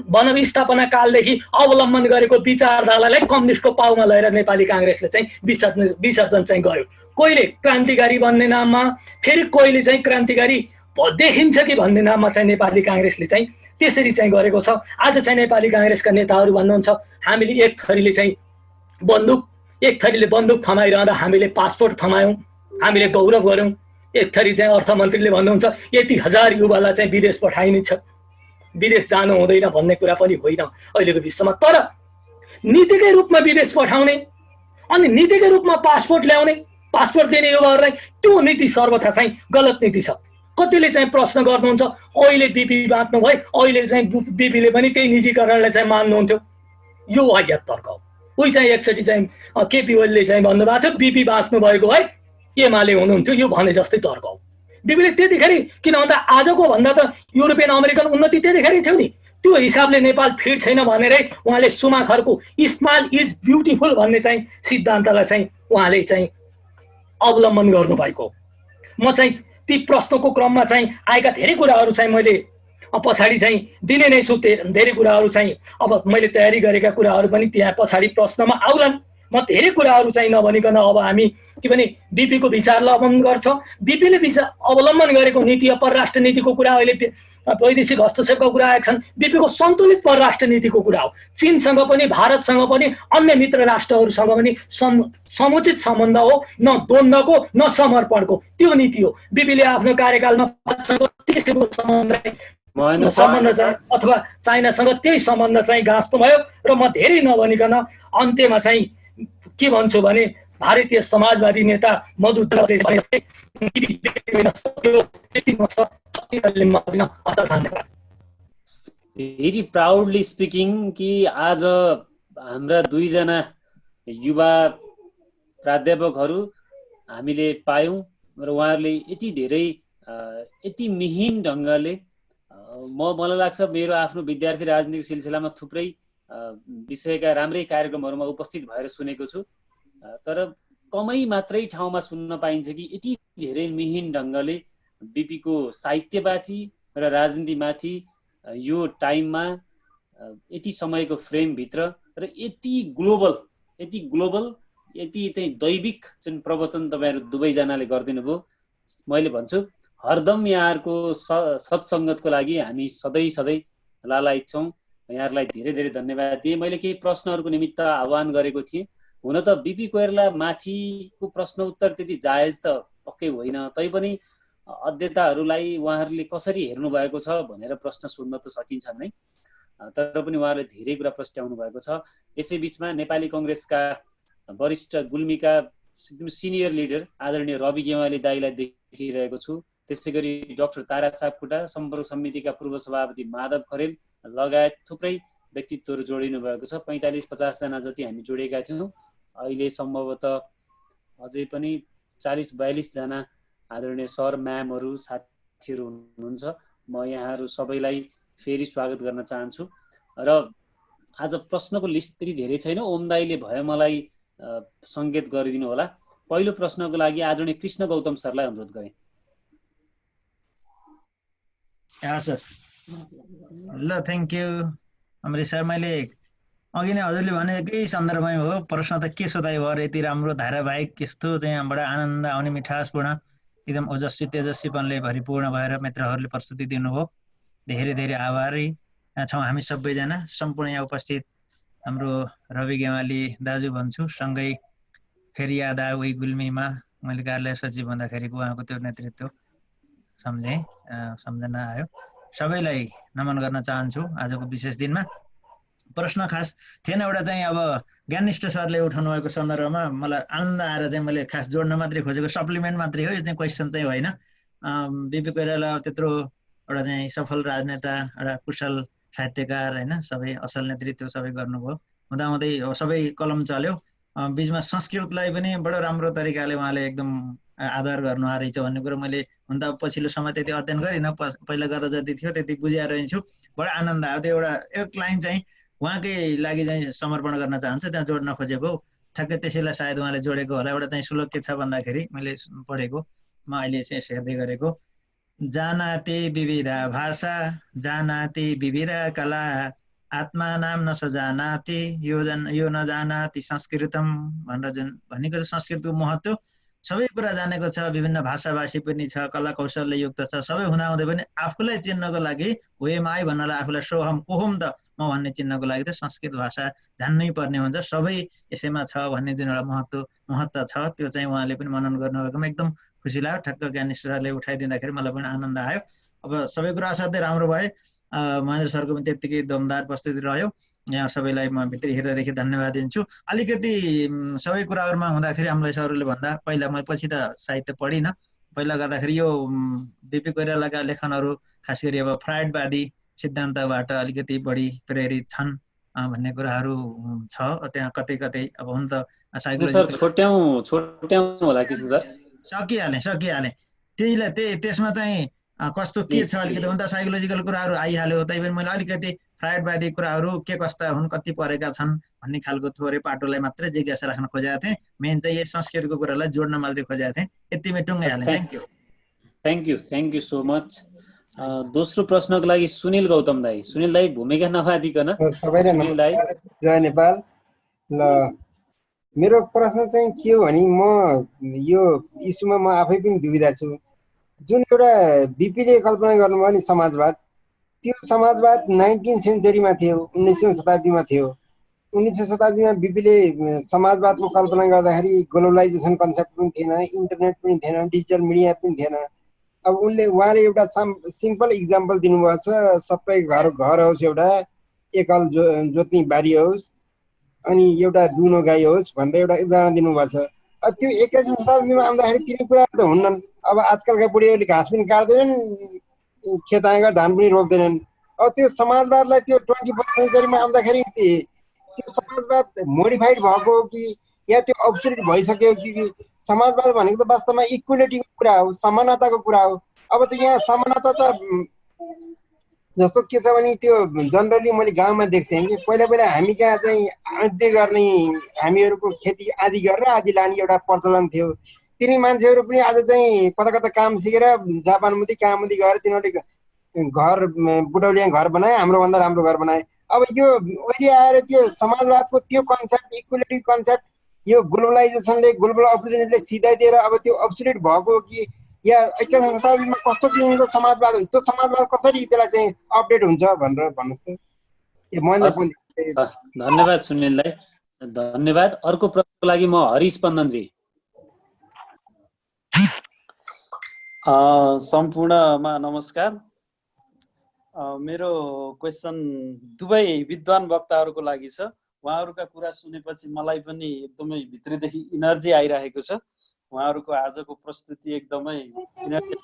वनविस्थापना कालदेखि अवलम्बन गरेको विचारधारालाई कम्युनिस्टको पाउमा लगेर नेपाली काङ्ग्रेसले चाहिँ विसर्जन चाहिँ गर्यो। कोहीले क्रान्तिकारी भन्ने नाममा, फेरि कोहीले चाहिँ क्रान्तिकारी देखिन्छ कि भन्ने नाममा चाहिँ नेपाली काङ्ग्रेसले चाहिँ त्यसरी चाहिँ गरेको छ। आज चाहिँ नेपाली काङ्ग्रेसका नेताहरू भन्नुहुन्छ हामीले एक थरीले बन्दुक थमाइरहँदा हामीले पासपोर्ट थमायौँ, हामीले गौरव गऱ्यौँ। एक थरी चाहिँ अर्थमन्त्रीले भन्नुहुन्छ यति हजार युवालाई चाहिँ विदेश पठाइनेछ, विदेश जानु हुँदैन भन्ने कुरा पनि होइन अहिलेको विश्वमा। तर नीतिकै रूपमा विदेश पठाउने अनि नीतिकै रूपमा पासपोर्ट ल्याउने, पासपोर्ट दिने युवाहरूलाई, त्यो नीति सर्वथा चाहिँ गलत नीति छ। कतिले चाहिँ प्रश्न गर्नुहुन्छ अहिले बिपी बाँच्नु भयो, अहिले चाहिँ बिपीले पनि त्यही निजीकरणलाई चाहिँ मान्नुहुन्थ्यो। यो वाहियात तर्क हो। उही चाहिँ एकचोटि चाहिँ केपी ओलीले चाहिँ भन्नुभएको थियो बिपी बाँच्नु भएको भए एमाले हुनुहुन्थ्यो, यो भने जस्तै तर्क हो। बिपीले त्यतिखेर किन भन्दा आजको भन्दा त युरोपियन अमेरिकन उन्नति त्यतिखेरै थियो नि। त्यो हिसाबले नेपाल फिट छैन भनेरै उहाँले सुमाखरको स्माल इज ब्युटिफुल भन्ने चाहिँ सिद्धान्तलाई चाहिँ उहाँले चाहिँ अवलम्बन गर्नुभएको। म चाहिँ ती प्रश्नको क्रममा चाहिँ आएका धेरै कुराहरू चाहिँ मैले पछाडि चाहिँ दिने नै छु। धेरै कुराहरू चाहिँ अब मैले तयारी गरेका कुराहरू पनि त्यहाँ पछाडि प्रश्नमा आउलान्। म धेरै कुराहरू चाहिँ नभनिकन अब हामी के भने बिपीको विचारलाई अवलम्बन गर्छ। बिपीले अवलम्बन गरेको नीति परराष्ट्र नीतिको कुरा, अहिले वैदेशिक हस्तक्षेपको कुरा आएका छन्। बिपीको सन्तुलित परराष्ट्र नीतिको कुरा हो। चीनसँग पनि, भारतसँग पनि, अन्य मित्र राष्ट्रहरूसँग पनि समुचित सम्बन्ध हो, न द्वन्द्वको न समर्पणको, त्यो नीति हो। बिपीले आफ्नो कार्यकालमा सम्बन्ध चाहिँ अथवा चाइनासँग त्यही सम्बन्ध चाहिँ गाँच्नु भयो। र म धेरै नभनिकन अन्त्यमा चाहिँ के भन्छु भने भारतीय समाजवादी नेता मधु भेरी प्राउडली स्पिकिङ कि आज हाम्रा दुईजना युवा प्राध्यापकहरू हामीले पायौँ र उहाँहरूले यति धेरै यति मिहिन ढङ्गले मलाई लाग्छ मेरो आफ्नो विद्यार्थी राजनीतिको सिलसिलामा थुप्रै विषयका राम्रै कार्यक्रमहरूमा उपस्थित भएर सुनेको छु, तर कमै मात्रै ठाउँमा सुन्न पाइन्छ कि यति धेरै मिहिन ढङ्गले बिपीको साहित्यमाथि र राजनीतिमाथि यो टाइममा यति समयको फ्रेमभित्र र यति ग्लोबल यति चाहिँ दैविक जुन प्रवचन तपाईँहरू दुवैजनाले गरिदिनु भयो। मैले भन्छु हरदम यहाँहरूको सत्सङ्गतको लागि हामी सधैँ लालायित छौँ। यहाँहरूलाई धेरै धेरै धन्यवाद दिएँ। मैले केही प्रश्नहरूको निमित्त आह्वान गरेको थिएँ। हुन त बिपी कोइराला माथिको प्रश्न उत्तर त्यति जायज त पक्कै होइन, तैपनि अध्येताहरूलाई उहाँहरूले कसरी हेर्नु भएको छ भनेर प्रश्न सोध्न त सकिन्छ नै, तर पनि उहाँहरूले धेरै कुरा प्रस्ट्याउनु भएको छ। यसै बिचमा नेपाली कङ्ग्रेसका वरिष्ठ गुल्मीका एकदम सिनियर लिडर आदरणीय रवि गेवाली दाईलाई देखिरहेको छु। त्यसै गरी डाक्टर तारा सापकोटा, सम्पर्क समितिका पूर्व सभापति माधव खरेल लगायत थुप्रै व्यक्तित्वहरू जोडिनु भएको छ। 45-50 जना जति हामी जोडेका थियौँ। अहिले सम्भवतः अझै पनि 40-42 जना आदरणीय सर म्यामहरू साथीहरू हुनुहुन्छ। म यहाँहरू सबैलाई फेरि स्वागत गर्न चाहन्छु र आज प्रश्नको लिस्ट त्यति धेरै छैन। ओम दाईले भयो मलाई सङ्केत गरिदिनु होला। पहिलो प्रश्नको लागि आदरणीय कृष्ण गौतम सरलाई अनुरोध गरेँ। हस् ल, थ्याङ्क यू अमृत सर। मैले अघि नै हजुरले भनेकै सन्दर्भमै हो, प्रश्न त के सोधाइ भयो, यति राम्रो धारावाहिक, यस्तो चाहिँ यहाँबाट आनन्द आउने मिठासपूर्ण एकदम ओजस्वी तेजस्वीपनले भरिपूर्ण भएर मित्रहरूले प्रस्तुति दिनुभयो। धेरै धेरै आभारी छौँ हामी सबैजना। सम्पूर्ण यहाँ उपस्थित हाम्रो रवि गेवाली दाजु भन्छु, सँगै फेरि याद आयो उही गुल्मीमा मैले कार्यालय सचिव भन्दाखेरिको उहाँको त्यो नेतृत्व सम्झना आयो। सबैलाई नमन गर्न चाहन्छु आजको विशेष दिनमा। प्रश्न खास थिएन, एउटा चाहिँ अब ज्ञानिष्ठ सरले उठाउनु भएको सन्दर्भमा मलाई आनन्द आएर चाहिँ मैले खास जोड्न मात्रै खोजेको, सप्लिमेन्ट मात्रै हो, यो चाहिँ क्वेसन चाहिँ होइन। बिपी कोइराला त्यत्रो एउटा चाहिँ सफल राजनेता, एउटा कुशल साहित्यकार होइन, सबै असल नेतृत्व सबै गर्नुभयो, हुँदाहुँदै सबै कलम चल्यो। बिचमा संस्कृतलाई पनि बडो राम्रो तरिकाले उहाँले एकदम आदर गर्नु रहेछ भन्ने कुरो मैले हुन त पछिल्लो समय त्यति अध्ययन गरिनँ, पहिला गर्दा जति थियो त्यति बुझिया रहेछु। बडो आनन्द आयो। त्यो एउटा एक लाइन चाहिँ उहाँकै लागि चाहिँ समर्पण गर्न चाहन्छु, त्यहाँ जोड्न खोजेको। ठ्याक्कै त्यसैलाई सायद उहाँले जोडेको होला। एउटा चाहिँ श्लोक के छ भन्दाखेरि मैले पढेको, म अहिले चाहिँ हेर्दै गरेको, जानाति विविधा भाषा जानाति विविधा कला आत्मा नाम न सजानाति यो नजानाति संस्कृतम भनेर जुन भनेको छ। संस्कृतको महत्त्व सबै कुरा जानेको छ, विभिन्न भाषाभाषी पनि छ, कला कौशलले युक्त छ, सबै हुँदाहुँदै पनि आफूलाई चिन्नको लागि वेमाई भन्नलाई आफूलाई सोहम कोहम त म भन्ने चिन्नको लागि त संस्कृत भाषा जान्नै पर्ने हुन्छ, सबै यसैमा छ भन्ने जुन एउटा महत्त्व छ, त्यो चाहिँ उहाँले पनि मनन गर्नुभएकोमा एकदम खुसी लाग्यो। ठ्याक्क ज्ञानेश्वर सरले उठाइदिँदाखेरि मलाई पनि आनन्द आयो। अब सबै कुरा असाध्यै राम्रो भयो। महेन्द्र सरको पनि त्यत्तिकै दमदार प्रस्तुति रह्यो। यहाँ सबैलाई म भित्री हृदयदेखि धन्यवाद दिन्छु। अलिकति सबै कुराहरूमा हुँदाखेरि हामीलाई सरहरूले भन्दा पहिला म पछि त साहित्य पढिनँ, पहिला गर्दाखेरि यो बिपी कोइरालाका लेखनहरू खास गरी अब फ्रायडवादी सिद्धान्तबाट अलिकति बढी प्रेरित छन् भन्ने कुराहरू छ त्यहाँ कतै कतै। अब हुन त साइकोलोजी छोट्याउँ होला कृष्ण सर। सकिहालेँ त्यसमा चाहिँ कस्तो के छ अलिकति हुन त साइकोलोजिकल कुराहरू आइहाल्यो, तै पनि मैले अलिकति फ्रायडवादी कुराहरू के कस्ता हुन्, कति परेका छन् भन्ने खालको थोरै पाटोलाई मात्रै जिज्ञासा राख्न खोजेको थिएँ। मेन चाहिँ यही संस्कृतको कुरालाई जोड्न मात्रै खोजेको थिएँ। यतिमै टुङ्गाइहालेँ। Thank you so much. दोस्रो प्रश्नको लागि सुनिल गौतम दाई, सुनिल दाई भूमिका नफादिकन सबैलाई नमस्कार, जय नेपाल। ल मेरो प्रश्न चाहिँ के हो भने म यो इस्युमा म आफै पनि दुविधा छु। जुन एउटा बिपीले कल्पना गर्नुभयो नि समाजवाद, त्यो समाजवाद 19 सेन्चुरीमा थियो, 19औँ शताब्दीमा थियो। 19औँ शताब्दीमा बिपीले समाजवादको कल्पना गर्दाखेरि ग्लोबलाइजेसन कन्सेप्ट पनि थिएन, इन्टरनेट पनि थिएन, डिजिटल मिडिया पनि थिएन। अब उहाँले एउटा सिम्पल इक्जाम्पल दिनुभएको छ, सबै घर होस्, एउटा एकल जोत्नी बारी होस्, अनि एउटा दुनो गाई होस् भनेर एउटा उदाहरण दिनुभएको छ। त्यो 21औँ शताब्दीमा आउँदाखेरि तिनी कुराहरू त हुन्नन्। अब आजकलका बुढीहरूले घाँस पनि काट्दैनन्, खेत आँगा धान पनि रोप्दैनन्। अब त्यो समाजवादलाई त्यो 21st सेन्चुरीमा आउँदाखेरि त्यो समाजवाद मोडिफाइड भएको हो कि या त्यो अब्सोल्युट भइसक्यो कि? समाजवाद भनेको त वास्तवमा इक्वालिटीको कुरा हो, समानताको कुरा हो। अब त यहाँ समानता त जस्तो के छ भने त्यो जनरली मैले गाउँमा देख्थेँ कि पहिला हामी कहाँ चाहिँ आधी गर्ने, हामीहरूको खेती आधी गरेर आधी लाने एउटा प्रचलन थियो। तिनी मान्छेहरू पनि आज चाहिँ कता कता काम सिकेर जापानमुदी कहाँमुदी गएर तिनीहरूले घर बुटौलिया घर बनाए, हाम्रो भन्दा राम्रो घर बनाए। अब यो अहिले आएर त्यो समाजवादको त्यो कन्सेप्ट, इक्वालिटी कन्सेप्ट, यो ग्लोबलाइजेसनले ग्लोबल अपर्च्युनिटीले सिधाइदिएर अब त्यो अब्सोल्युट भएको कि या 21औँ शताब्दीमा कस्तो किसिमको समाजवाद हुन्छ, त्यो समाजवाद कसरी त्यसलाई चाहिँ अपडेट हुन्छ भनेर भन्नुहोस् त। धन्यवाद सुनिललाई, धन्यवाद। अर्को प्रश्नको लागि म हरिश स्पन्दनजी। सम्पूर्णमा नमस्कार। मेरो क्वेसन दुवै विद्वान वक्ताहरूको लागि छ। उहाँहरूका कुरा सुनेपछि मलाई पनि एकदमै भित्रदेखि इनर्जी आइरहेको छ। उहाँहरूको आजको प्रस्तुति एकदमै इनर्जी,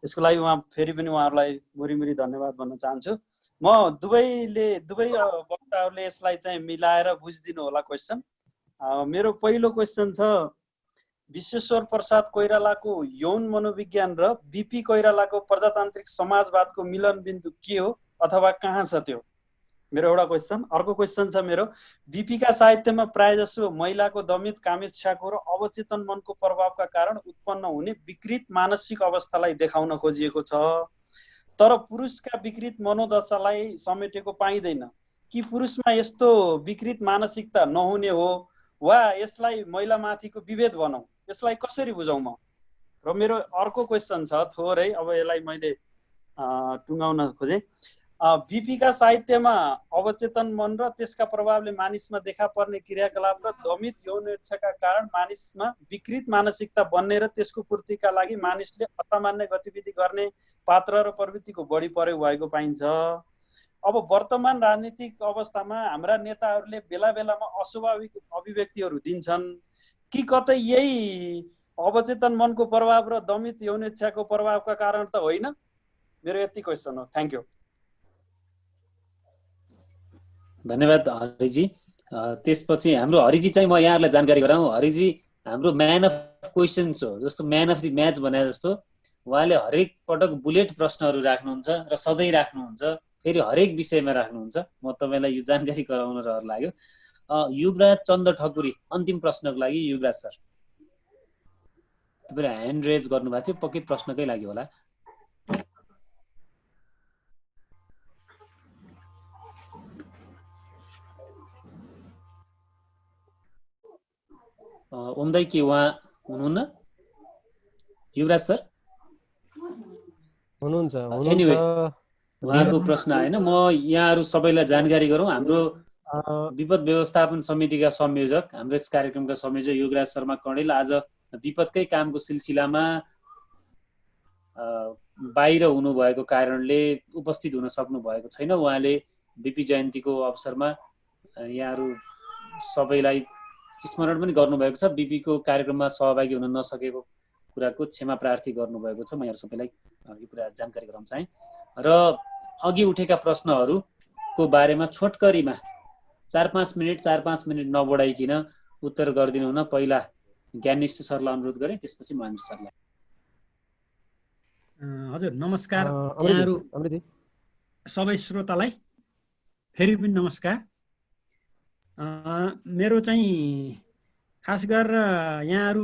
यसको लागि फेरि पनि उहाँहरूलाई मुरी धन्यवाद भन्न चाहन्छु। म दुवै वक्ताहरूले यसलाई चाहिँ मिलाएर बुझिदिनु होला क्वेसन। मेरो पहिलो क्वेसन छ, विश्वेश्वर प्रसाद कोइरालाको यौन मनोविज्ञान र बिपी कोइरालाको प्रजातान्त्रिक समाजवादको मिलन बिन्दु के हो अथवा कहाँ छ त्यो? मेरो एउटा क्वेसन। अर्को क्वेसन छ मेरो, बिपीका साहित्यमा प्रायजसो महिलाको दमित कामेच्छाको र अवचेतन मनको प्रभावका कारण उत्पन्न हुने विकृत मानसिक अवस्थालाई देखाउन खोजिएको छ, तर पुरुषका विकृत मनोदशालाई समेटेको पाइँदैन। कि पुरुषमा यस्तो विकृत मानसिकता नहुने हो वा यसलाई महिलामाथिको विभेद भनौँ, यसलाई कसरी बुझौँ म? र मेरो अर्को क्वेसन छ थोरै, अब यसलाई मैले टुङ्गाउन खोजेँ। बिपीका साहित्यमा अवचेतन मन र त्यसका प्रभावले मानिसमा देखा पर्ने क्रियाकलाप र दमित यौन इच्छाका कारण मानिसमा विकृत मानसिकता बन्ने र त्यसको पूर्तिका लागि मानिसले असामान्य गतिविधि गर्ने पात्र र प्रवृत्तिको बढी प्रयोग भएको पाइन्छ। अब वर्तमान राजनीतिक अवस्थामा हाम्रा नेताहरूले बेला बेलामा अस्वाभाविक अभिव्यक्तिहरू दिन्छन् कि कतै यही अवचेतन मनको प्रभाव र दमित यौन इच्छाको प्रभावका कारण त होइन? मेरो यति क्वेसन हो। Thank you. धन्यवाद हरिजी। त्यसपछि हाम्रो हरिजी चाहिँ म यहाँहरूलाई जानकारी गराउँ, हरिजी हाम्रो म्यान अफ क्वेसन्स हो, जस्तो म्यान अफ दि म्याच भने जस्तो उहाँले हरेक पटक बुलेट प्रश्नहरू राख्नुहुन्छ र सधैँ राख्नुहुन्छ, फेरि हरेक विषयमा राख्नुहुन्छ। म तपाईँलाई यो जानकारी गराउन रहर लाग्यो। युवराज चन्द ठकुरी अन्तिम प्रश्नको लागि। युवराज सर, तपाईँले ह्यान्ड रेज गर्नुभएको थियो, पक्कै प्रश्नकै लागि होला। ओम्दै कि उहाँ हुनुहुन्न? युवराज सर हुनुहुन्छ? एनिवे उहाँको प्रश्न आएन। म यहाँहरू सबैलाई जानकारी गरौँ, हाम्रो विपद व्यवस्थापन समितिका संयोजक, हाम्रो यस कार्यक्रमका संयोजक युवराज शर्मा कणेल आज विपदकै कामको सिलसिलामा बाहिर हुनुभएको कारणले उपस्थित हुन सक्नु भएको छैन। उहाँले बिपी जयन्तीको अवसरमा यहाँहरू सबैलाई स्मरण पनि गर्नुभएको छ। बिपीको कार्यक्रममा सहभागी हुन नसकेको कुराको क्षमा प्रार्थी गर्नुभएको छ। म यहाँ सबैलाई यो कुरा जानकारी गराउन चाहेँ। र अघि उठेका प्रश्नहरूको बारेमा छोटकरीमा 4-5 मिनट नबढाइकन उत्तर गरिदिनु हुन पहिला ज्ञानिष्ठ सरलाई अनुरोध गरेँ, त्यसपछि महेन्द्र सरलाई। हजुर नमस्कार यहाँहरू सबै श्रोतालाई फेरि पनि नमस्कार। मेरो चाहिँ खास गरेर यहाँहरू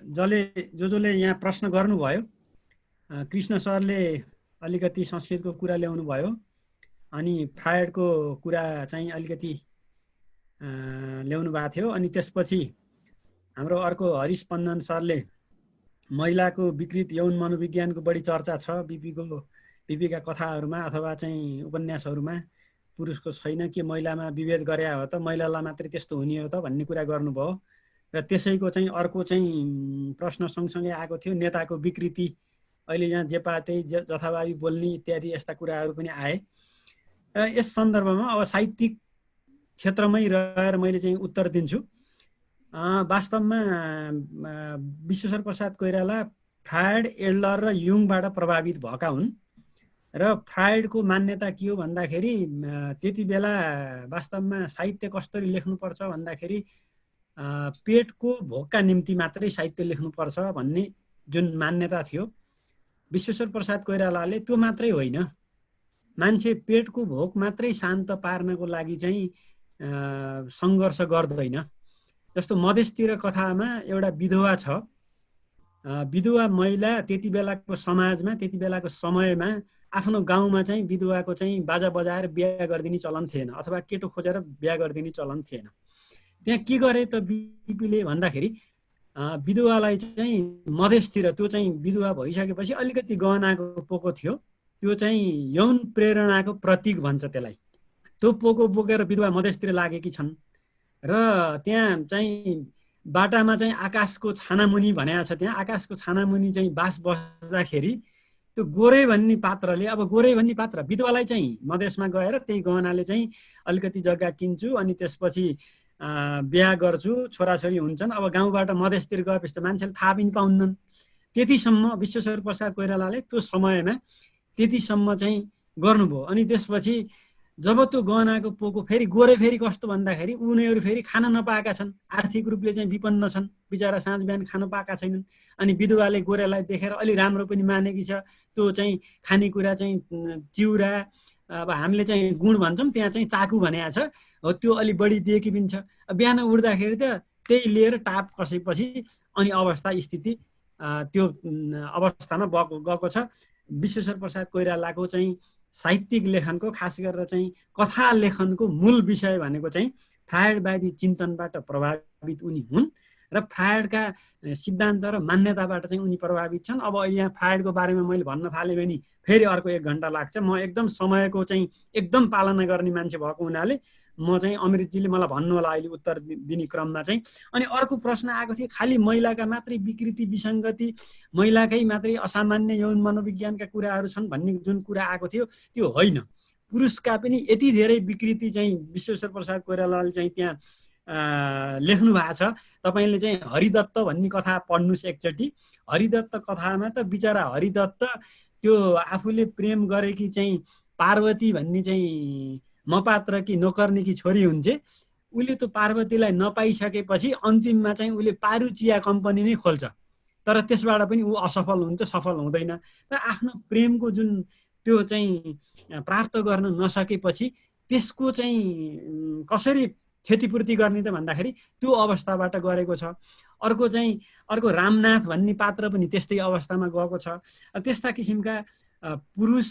जसले यहाँ प्रश्न गर्नुभयो, कृष्ण सरले अलिकति संस्कृतको कुरा ल्याउनु भयो, अनि फ्रायडको कुरा चाहिँ अलिकति ल्याउनु भएको थियो, अनि त्यसपछि हाम्रो अर्को हरिश पन्दन सरले महिलाको विकृत यौन मनोविज्ञानको बढी चर्चा छ बिपीका कथाहरूमा अथवा चाहिँ उपन्यासहरूमा, पुरुषको छैन कि महिलामा विभेद गरे हो त, महिलालाई मात्रै त्यस्तो हुने हो त भन्ने कुरा गर्नुभयो। र त्यसैको चाहिँ अर्को चाहिँ प्रश्न सँगसँगै आएको थियो, नेताको विकृति, अहिले यहाँ जे पाए जथाभावी बोल्ने इत्यादि यस्ता कुराहरू पनि आए। र यस सन्दर्भमा अब साहित्यिक क्षेत्रमै रहेर मैले चाहिँ उत्तर दिन्छु। वास्तवमा विश्वेश्वर प्रसाद कोइराला फ्रायड, एडलर र युङबाट प्रभावित भएका हुन्। र फ्रायडको मान्यता के हो भन्दाखेरि त्यति बेला वास्तवमा साहित्य कसरी लेख्नुपर्छ भन्दाखेरि पेटको भोकका निम्ति मात्रै साहित्य लेख्नुपर्छ भन्ने जुन मान्यता थियो, विश्वेश्वर प्रसाद कोइरालाले त्यो मात्रै होइन, मान्छे पेटको भोक मात्रै शान्त पार्नको लागि चाहिँ सङ्घर्ष गर्दैन। जस्तो मधेसतिर कथामा एउटा विधवा छ, विधवा महिला त्यति बेलाको समाजमा, त्यति बेलाको समयमा आफ्नो गाउँमा चाहिँ विधवाको चाहिँ बाजा बजाएर बिहा गरिदिने चलन थिएन, अथवा केटो खोजेर बिहा गरिदिने चलन थिएन। त्यहाँ के गरे त बिपीले भन्दाखेरि विधवालाई चाहिँ मधेसतिर त्यो चाहिँ विधवा भइसकेपछि अलिकति गहनाको पोको थियो, त्यो चाहिँ यौन प्रेरणाको प्रतीक भन्छ त्यसलाई। त्यो पोको बोकेर विधवा मधेसतिर लागेकी छन् र त्यहाँ चाहिँ बाटामा चाहिँ आकाशको छानामुनि भनेको छ, त्यहाँ आकाशको छानामुनि चाहिँ बास बस्दाखेरि त्यो गोरे भन्ने पात्रले, अब गोरे भन्ने पात्र विधवालाई चाहिँ मधेसमा गएर त्यही गहनाले चाहिँ अलिकति जग्गा किन्छु अनि त्यसपछि बिहा गर्छु, छोराछोरी हुन्छन्। अब गाउँबाट मधेसतिर गएपछि त मान्छेले थाहा पनि पाउन्नन्। त्यतिसम्म विश्वेश्वर प्रसाद कोइरालाले त्यो समयमा त्यतिसम्म चाहिँ गर्नुभयो। अनि त्यसपछि जब त्यो गहनाको पोको फेरि गोरे फेरि कस्तो भन्दाखेरि उनीहरू फेरि खान नपाएका छन्, आर्थिक रूपले चाहिँ विपन्न छन्, बिचरा साँझ बिहान खान पाएका छैनन्। अनि विधवाले गोरेलाई देखेर अलि राम्रो पनि मानेकी छ, त्यो चाहिँ खानेकुरा चाहिँ चिउरा अब हामीले चाहिँ गुण भन्छौँ, त्यहाँ चाहिँ चाकु भनेको छ हो, त्यो अलिक बढी दिएकी पनि छ। बिहान उठ्दाखेरि त त्यही लिएर टाप कसेपछि अनि अवस्था स्थिति त्यो अवस्थामा गएको छ। विश्वेश्वर प्रसाद कोइरालाको चाहिँ साहित्यिक लेखनको खास गरेर चाहिँ कथा लेखनको मूल विषय भनेको चाहिँ फ्रायडवादी चिन्तनबाट प्रभावित उनी हुन् र फ्रायडका सिद्धान्त र मान्यताबाट चाहिँ उनी प्रभावित छन्। अब यहाँ फ्रायडको बारेमा मैले भन्न थालेँ भने फेरि अर्को 1 घन्टा लाग्छ। म एकदम समयको चाहिँ एकदम पालना गर्ने मान्छे भएको हुनाले म चाहिँ अमृतजीले मलाई भन्नु होला अहिले उत्तर दिने क्रममा चाहिँ। अनि अर्को प्रश्न आएको थियो, खालि महिलाका मात्रै विकृति विसङ्गति, महिलाकै मात्रै असामान्य यौन मनोविज्ञानका कुराहरू छन् भन्ने जुन कुरा आएको थियो त्यो होइन। पुरुषका पनि यति धेरै विकृति चाहिँ विश्वेश्वर प्रसाद कोइरालाले चाहिँ त्यहाँ लेख्नु भएको छ। तपाईँले चाहिँ हरिदत्त भन्ने कथा पढ्नुहोस् एकचोटि। हरिदत्त कथामा त बिचरा हरिदत्त त्यो आफूले प्रेम गरेकी चाहिँ पार्वती भन्ने चाहिँ मपात्रकी नोकर्नीकी छोरी हुन्छ। उसले त्यो पार्वतीलाई नपाइसकेपछि अन्तिममा चाहिँ उसले पारु चिया कम्पनी नै खोल्छ, तर त्यसबाट पनि ऊ असफल हुन्छ, सफल हुँदैन। र आफ्नो प्रेमको जुन त्यो चाहिँ प्राप्त गर्न नसकेपछि त्यसको चाहिँ कसरी क्षतिपूर्ति गर्ने त भन्दाखेरि त्यो अवस्थाबाट गरेको छ। अर्को रामनाथ भन्ने पात्र पनि त्यस्तै अवस्थामा गएको छ। त्यस्ता किसिमका पुरुष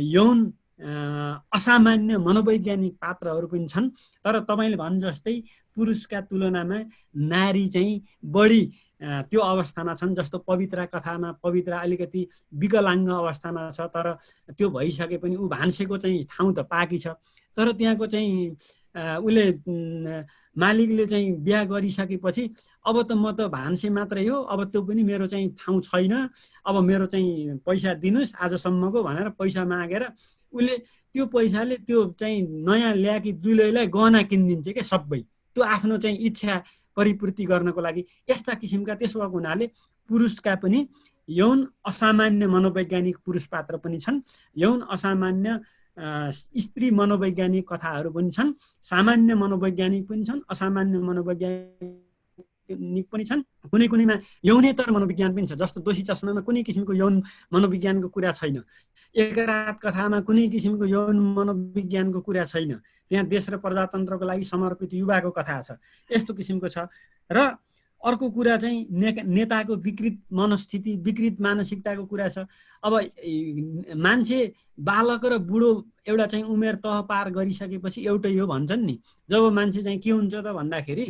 यौन असामान्य मनोवैज्ञानिक पात्रहरू पनि छन्। तर तपाईँले भने जस्तै पुरुषका तुलनामा नारी चाहिँ बढी त्यो अवस्थामा छन्। जस्तो पवित्रा कथामा पवित्रा अलिकति विकलाङ्ग अवस्थामा छ, तर त्यो भइसके पनि ऊ भान्सेको चाहिँ ठाउँ त पाकी छ। तर त्यहाँको चाहिँ उसले मालिकले चाहिँ बिहा गरिसकेपछि अब त म त भान्से मात्रै हो, अब त्यो पनि मेरो चाहिँ ठाउँ छैन, अब मेरो चाहिँ पैसा दिनुहोस् आजसम्मको भनेर पैसा मागेर उसले त्यो पैसाले त्यो चाहिँ नयाँ ल्याएकी दुलैलाई गहना किनिदिन्छ क्या सबै, त्यो आफ्नो चाहिँ इच्छा परिपूर्ति गर्नको लागि। यस्ता किसिमका त्यसो भएको हुनाले पुरुषका पनि यौन असामान्य मनोवैज्ञानिक पुरुष पात्र पनि छन्, यौन असामान्य स्त्री मनोवैज्ञानिक कथाहरू पनि छन्, सामान्य मनोवैज्ञानिक पनि छन्, असामान्य मनोवैज्ञानिक पनि छन्। कुनैमा यौनेतर मनोविज्ञान पनि छ। जस्तो दोषी चस्मामा कुनै किसिमको यौन मनोविज्ञानको कुरा छैन, एक रात कथामा कुनै किसिमको यौन मनोविज्ञानको कुरा छैन, त्यहाँ देश र प्रजातन्त्रको लागि समर्पित युवाको कथा छ। यस्तो किसिमको छ। र अर्को कुरा चाहिँ नेताको विकृत मनस्थिति, विकृत मानसिकताको कुरा छ। अब मान्छे बालक र बुढो एउटा चाहिँ उमेर तह पार गरिसकेपछि एउटै हो भन्छन् नि। जब मान्छे चाहिँ के हुन्छ त भन्दाखेरि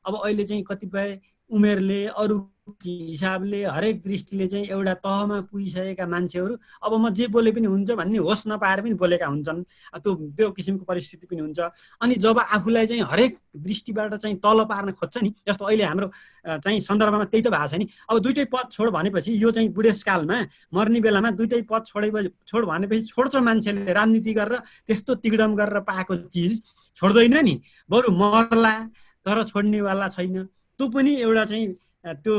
अब अहिले चाहिँ कतिपय उमेरले अरू हिसाबले हरेक दृष्टिले चाहिँ एउटा तहमा पुगिसकेका मान्छेहरू अब म जे बोले पनि हुन्छ भन्ने होस नपाएर पनि बोलेका हुन्छन्। त्यो किसिमको परिस्थिति पनि हुन्छ। अनि जब आफूलाई चाहिँ हरेक दृष्टिबाट चाहिँ तल पार्न खोज्छ नि, जस्तो अहिले हाम्रो चाहिँ सन्दर्भमा त्यही त भएको छ नि। अब दुइटै पद छोड भनेपछि यो चाहिँ बुढेसकालमा मर्ने बेलामा दुइटै पद छोड भनेपछि छोड्छ मान्छेले, राजनीति गरेर त्यस्तो तिगडम गरेर पाएको चिज छोड्दैन नि, बरु मर्ला तर छोड्नेवाला छैन। त्यो पनि एउटा चाहिँ त्यो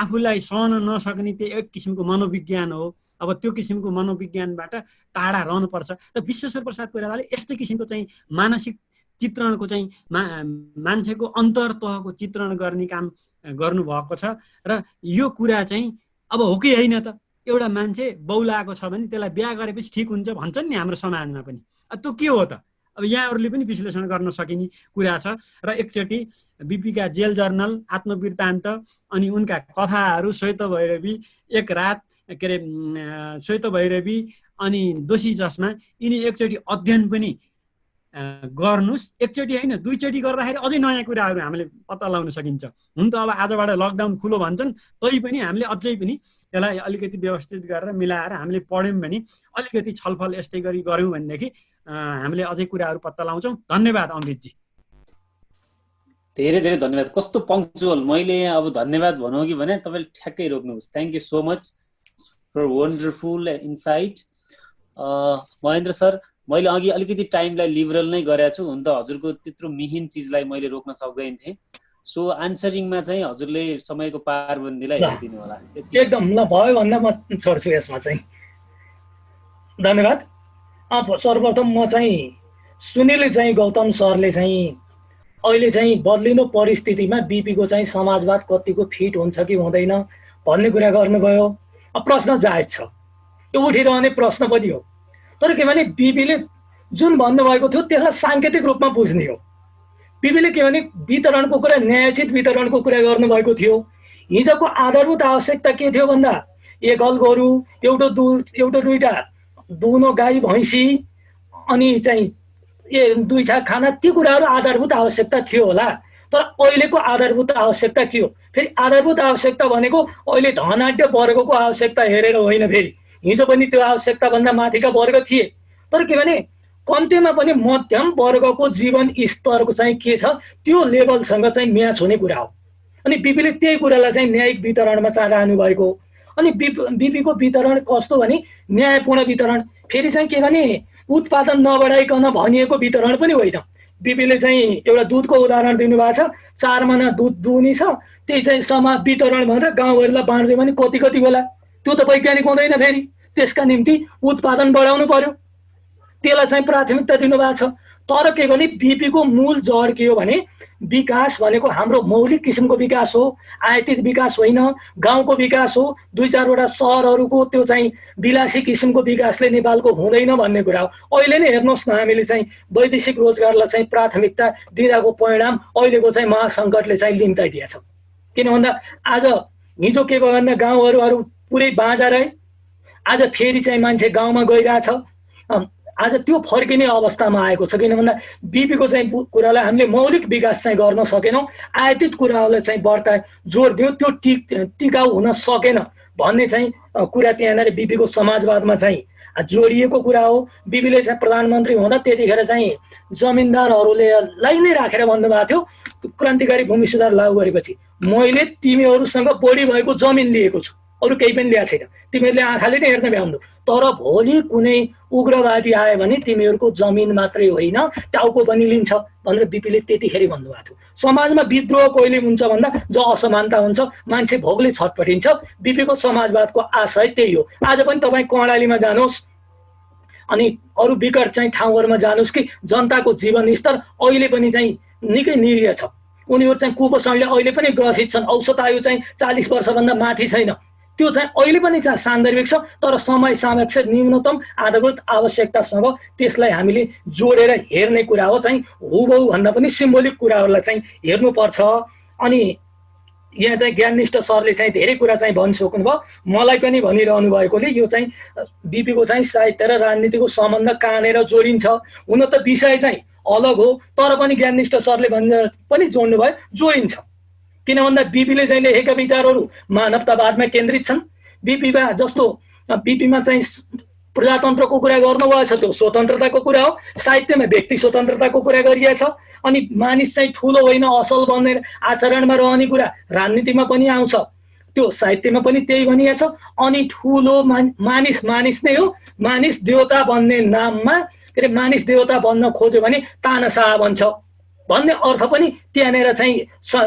आफूलाई सहन नसक्ने त्यो एक किसिमको मनोविज्ञान हो। अब त्यो किसिमको मनोविज्ञानबाट टाढा रहनुपर्छ। त विश्वेश्वर प्रसाद कोइरालाले यस्तै किसिमको चाहिँ मानसिक चित्रणको चाहिँ मान्छेको अन्तर्तहको चित्रण गर्ने काम गर्नुभएको छ। र यो कुरा चाहिँ अब हो कि होइन त, एउटा मान्छे बौलाएको छ भने त्यसलाई बिहा गरेपछि ठिक हुन्छ भन्छन् नि हाम्रो समाजमा पनि। त्यो के हो त? अब यहाँहरूले पनि विश्लेषण गर्न सकिने कुरा छ। र एकचोटि बिपीका जेल जर्नल, आत्मवृत्तान्त अनि उनका कथाहरू, श्वेत भैरवी, एक रात के अरे श्वेत भैरवी अनि दोषी चस्मा, यिनी एकचोटि अध्ययन पनि गर्नुहोस्। एकचोटि होइन दुईचोटि गर्दाखेरि अझै नयाँ कुराहरू हामीले पत्ता लगाउन सकिन्छ। हुन त अब आजबाट लकडाउन खुलो भन्छन्, तै पनि हामीले अझै पनि त्यसलाई अलिकति व्यवस्थित गरेर मिलाएर हामीले पढ्यौँ भने, अलिकति छलफल यस्तै गरी गऱ्यौँ भनेदेखि हामीले अझै कुराहरू पत्ता लगाउँछौँ। धन्यवाद अमृतजी। धेरै धेरै धन्यवाद। कस्तो पङ्क्चुअल। मैले अब धन्यवाद भनौँ कि भने तपाईँले ठ्याक्कै रोक्नुहोस्। Thank you so much for wonderful insight. Mahendra sir, मैले अघि अलिकति टाइमलाई लिबरल नै गरेको छु। हुन त हजुरको त्यत्रो मिहिन चिजलाई मैले रोक्न सक्दैन थिएँ। सो आन्सरिङमा चाहिँ हजुरले समयको पारबन्दीलाई हेरिदिनु होला। एकदम ल भयो भन्दा म छोड्छु यसमा चाहिँ। धन्यवाद। सर्वप्रथम म चाहिँ सुनिल चाहिँ गौतम सरले चाहिँ अहिले चाहिँ बदलिनु परिस्थितिमा बिपीको चाहिँ समाजवाद कतिको फिट हुन्छ कि हुँदैन भन्ने कुरा गर्नुभयो। प्रश्न जायज छ, यो उठिरहने प्रश्न पनि हो। तर के भने बिपीले जुन भन्नुभएको थियो त्यसलाई साङ्केतिक रूपमा बुझ्ने हो। बिपीले के भने वितरणको कुरा, न्यायोचित वितरणको कुरा गर्नुभएको थियो। हिजोको आधारभूत आवश्यकता के थियो भन्दा एक हल गोरु, एउटा दुईटा दुनो गाई भैँसी अनि चाहिँ दुई छाक खाना, ती कुराहरू आधारभूत आवश्यकता थियो होला। तर अहिलेको आधारभूत आवश्यकता के हो? फेरि आधारभूत आवश्यकता भनेको अहिले धनाढ्य वर्गको आवश्यकता हेरेर होइन, फेरि हिजो पनि त्यो आवश्यकताभन्दा माथिका वर्ग थिए। तर के भने कम्तीमा पनि मध्यम वर्गको जीवन स्तरको चाहिँ के छ त्यो लेभलसँग चाहिँ म्याच हुने कुरा हो। अनि बिपीले त्यही कुरालाई चाहिँ न्यायिक वितरणमा चाहनु भएको। अनि बिपीको वितरण कस्तो भने न्यायपूर्ण वितरण, फेरि चाहिँ के भने उत्पादन नबढाइकन भनिएको वितरण पनि होइन। बिपीले चाहिँ एउटा दुधको उदाहरण दिनुभएको छ, 4 महिना दुध दुहुनी छ, त्यही चाहिँ वितरण भनेर गाउँभरिलाई बाँड्दियो भने कति होला? त्यो त वैज्ञानिक हुँदैन। फेरि त्यसका निम्ति उत्पादन बढाउनु पर्यो, त्यसलाई चाहिँ प्राथमिकता दिनुभएको छ। तर के भने बिपीको मूल जड के हो भने विकास भनेको हाम्रो मौलिक किसिमको विकास हो, आयातित विकास होइन, गाउँको विकास हो। 2-4वटा सहरहरूको त्यो चाहिँ विलासी किसिमको विकासले नेपालको हुँदैन भन्ने कुरा हो। अहिले नै हेर्नुहोस् न, हामीले चाहिँ वैदेशिक रोजगारलाई चाहिँ प्राथमिकता दिँदाको परिणाम अहिलेको चाहिँ महासङ्कटले चाहिँ लिम्ताइदिएछ। किन भन्दा आज हिजो के भयो भन्दा गाउँहरू पुरै बाँझा रहे, आज फेरि चाहिँ मान्छे गाउँमा गइरहेछ। आज त्यो फर्किने अवस्थामा आएको छ। किन भन्दा बिपीको चाहिँ कुरालाई हामीले मौलिक विकास चाहिँ गर्न सकेनौँ, आयातित कुराहरूलाई चाहिँ बढ्ता जोड दियौँ, त्यो टिकाउ हुन सकेन भन्ने चाहिँ कुरा त्यहाँनिर बिपीको समाजवादमा चाहिँ जोडिएको कुरा हो। बिपीले चाहिँ प्रधानमन्त्री हुँदा त्यतिखेर चाहिँ जमिनदारहरूलाई नै राखेर भन्नुभएको थियो, क्रान्तिकारी भूमि सुधार लागू गरेपछि मैले तिमीहरूसँग बढी भएको जमिन लिएको छु, अरू केही पनि ल्याएको छैन, तिमीहरूले आँखाले नै हेर्न भ्याउनु। तर भोलि कुनै उग्रवादी आयो भने तिमीहरूको जमिन मात्रै होइन टाउको पनि लिन्छ भनेर बिपीले त्यतिखेर भन्नुभएको थियो। समाजमा विद्रोह कहिले हुन्छ भन्दा जो असमानता हुन्छ, मान्छे भोगले छटपटिन्छ। बिपीको समाजवादको आशय त्यही हो। आज पनि तपाईँ कर्णालीमा जानुहोस् अनि अरू विकट चाहिँ ठाउँहरूमा जानुहोस् कि जनताको जीवन स्तर अहिले पनि चाहिँ निकै निरीह छ। उनीहरू चाहिँ कुपोषणले अहिले पनि ग्रसित छन्। औसत आयु चाहिँ 40 वर्षभन्दा माथि छैन, त्यो चाहिँ अहिले पनि चाहिँ सान्दर्भिक छ। तर समय सापेक्ष न्यूनतम आधारभूत आवश्यकतासँग त्यसलाई हामीले जोडेर हेर्ने कुरा हो। चाहिँ हुबहु भन्दा पनि सिम्बोलिक कुराहरूलाई चाहिँ हेर्नुपर्छ। अनि यहाँ चाहिँ ज्ञाननिष्ठ सरले चाहिँ धेरै कुरा चाहिँ भनिसक्नुभयो, मलाई पनि भनिरहनु भएकोले यो चाहिँ बिपीको चाहिँ साहित्य र राजनीतिको सम्बन्ध कहाँनिर जोडिन्छ। हुन त विषय चाहिँ अलग हो, तर पनि ज्ञाननिष्ठ सरले पनि जोड्नु भयो, जोडिन्छ। किन भन्दा बिपीले चाहिँ लेखेका विचारहरू मानवतावादमा केन्द्रित छन्। बिपीमा चाहिँ प्रजातन्त्रको कुरा गर्नुभएको छ, त्यो स्वतन्त्रताको कुरा हो। साहित्यमा व्यक्ति स्वतन्त्रताको कुरा गरिएको छ। अनि मानिस चाहिँ ठुलो होइन असल बन्ने आचरणमा रहने कुरा राजनीतिमा पनि आउँछ, त्यो साहित्यमा पनि त्यही भनिएको छ। अनि ठुलो मानिस नै हो, मानिस देवता बन्ने नाममा के अरे मानिस देवता बन्न खोज्यो भने तानाशाह बन्छ भन्ने अर्थ पनि त्यहाँनिर चाहिँ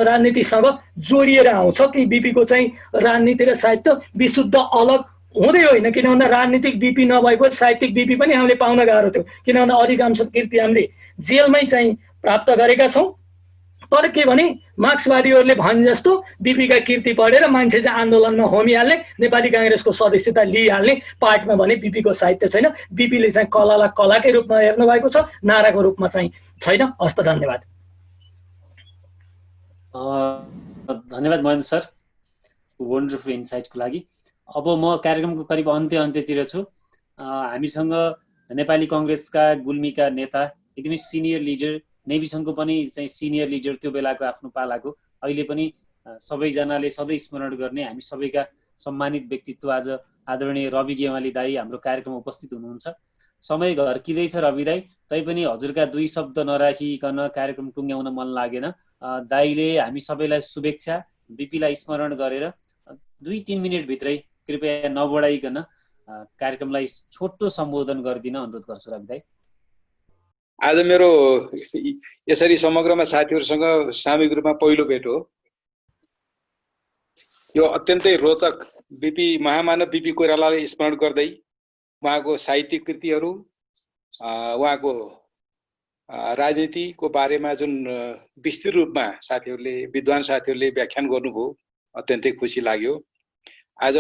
राजनीतिसँग जोडिएर आउँछ। कि बिपीको चाहिँ राजनीति र साहित्य विशुद्ध अलग हुँदै होइन। किन भन्दा राजनीतिक बिपी नभएको साहित्यिक बिपी पनि हामीले पाउन गाह्रो थियो। किन भन्दा अधिकांश कृति हामीले जेलमै चाहिँ प्राप्त गरेका छौँ। तर के भने मार्क्सवादीहरूले भने जस्तो बिपीका कृति पढेर मान्छे चाहिँ आन्दोलनमा होमिहाल्ने, नेपाली काङ्ग्रेसको सदस्यता लिइहाल्ने, पार्टमा भने बिपीको साहित्य छैन। बिपीले चाहिँ कलालाई कलाकै रूपमा हेर्नु भएको छ, नाराको रूपमा चाहिँ छैन। हस्त धन्यवाद। धन्यवाद महेन्द्र सर, वन्डरफुल इन्साइटको लागि। अब म कार्यक्रमको करिब अन्त्यतिर छु। हामीसँग नेपाली कङ्ग्रेसका गुल्मीका नेता, एकदमै सिनियर लिडर, नेभी सङ्घको पनि चाहिँ सिनियर लिडर, त्यो बेलाको आफ्नो पालाको, अहिले पनि सबैजनाले सधैँ स्मरण गर्ने हामी सबैका सम्मानित व्यक्तित्व आज आदरणीय रवि गेवाली दाई हाम्रो कार्यक्रममा उपस्थित हुनुहुन्छ। समय घर्किँदैछ रवि दाई, तैपनि हजुरका 2 शब्द नराखिकन कार्यक्रम टुङ्ग्याउन मन लागेन। दाईले हामी सबैलाई शुभेच्छा, बिपीलाई स्मरण गरेर 2-3 मिनटभित्रै कृपया नबढाइकन कार्यक्रमलाई छोटो सम्बोधन गरिदिन अनुरोध गर्छु रवि दाई। आज मेरो यसरी समग्रमा साथीहरूसँग सामूहिक रूपमा पहिलो भेट हो। यो अत्यन्तै रोचक बिपी महामानव बिपी कोइरालालाई स्मरण गर्दै उहाँको साहित्यिक कृतिहरू, उहाँको राजनीतिको बारेमा जुन विस्तृत रूपमा साथीहरूले, विद्वान साथीहरूले व्याख्यान गर्नुभयो, अत्यन्तै खुसी लाग्यो। आज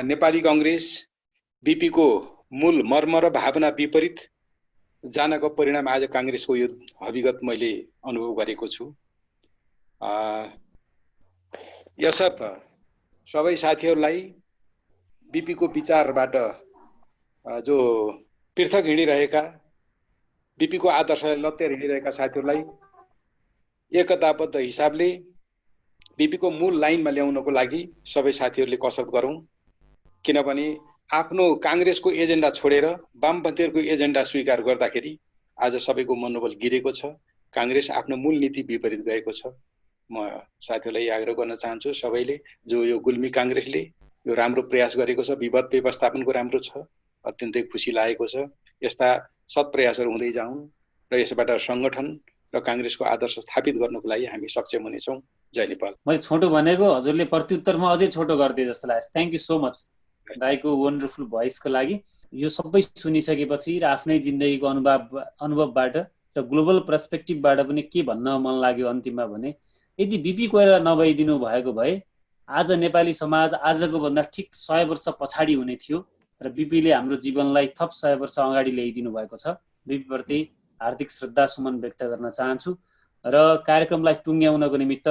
नेपाली कङ्ग्रेस बिपीको मूल मर्म र भावना विपरीत जानको परिणाम आज काङ्ग्रेसको यो हविगत मैले अनुभव गरेको छु। यसर्थ सबै साथीहरूलाई बिपीको विचारबाट जो पृथक हिँडिरहेका, बिपीको आदर्शलाई लत्याएर हिँडिरहेका साथीहरूलाई एकताबद्ध हिसाबले बिपीको मूल लाइनमा ल्याउनको लागि सबै साथीहरूले कसरत गरौँ। किनभने आफ्नो काङ्ग्रेसको एजेन्डा छोडेर वामपन्थीहरूको एजेन्डा स्वीकार गर्दाखेरि आज सबैको मनोबल गिरेको छ। काङ्ग्रेस आफ्नो मूल नीति विपरीत गएको छ। म साथीहरूलाई आग्रह गर्न चाहन्छु, सबैले जो यो गुल्मी काङ्ग्रेसले यो राम्रो प्रयास गरेको छ, विवाद व्यवस्थापनको राम्रो छ, अत्यन्तै खुसी लागेको छ। यस्ता सत्प्रयासहरू हुँदै जाउन् र यसबाट सङ्गठन र काङ्ग्रेसको आदर्श स्थापित गर्नको लागि हामी सक्षम हुनेछौँ। जय नेपाल। मैले छोटो भनेको, हजुरले प्रत्युत्तरमा अझै छोटो गरिदिए जस्तो लाग्छ। थ्याङ्क यू सो मच दाइको वन्डरफुल भोइसको लागि। यो सबै सुनिसकेपछि र आफ्नै जिन्दगीको अनुभवबाट र ग्लोबल पर्सपेक्टिभबाट पनि के भन्न मन लाग्यो अन्तिममा भने, यदि बिपी कोइराला नभइदिनु भएको भए आज नेपाली समाज आजको भन्दा ठिक 100 वर्ष पछाडि हुने थियो र बिपीले हाम्रो जीवनलाई थप 100 वर्ष अगाडि ल्याइदिनु भएको छ। बिपीप्रति हार्दिक श्रद्धा सुमन व्यक्त गर्न चाहन्छु र कार्यक्रमलाई टुङ्ग्याउनको निमित्त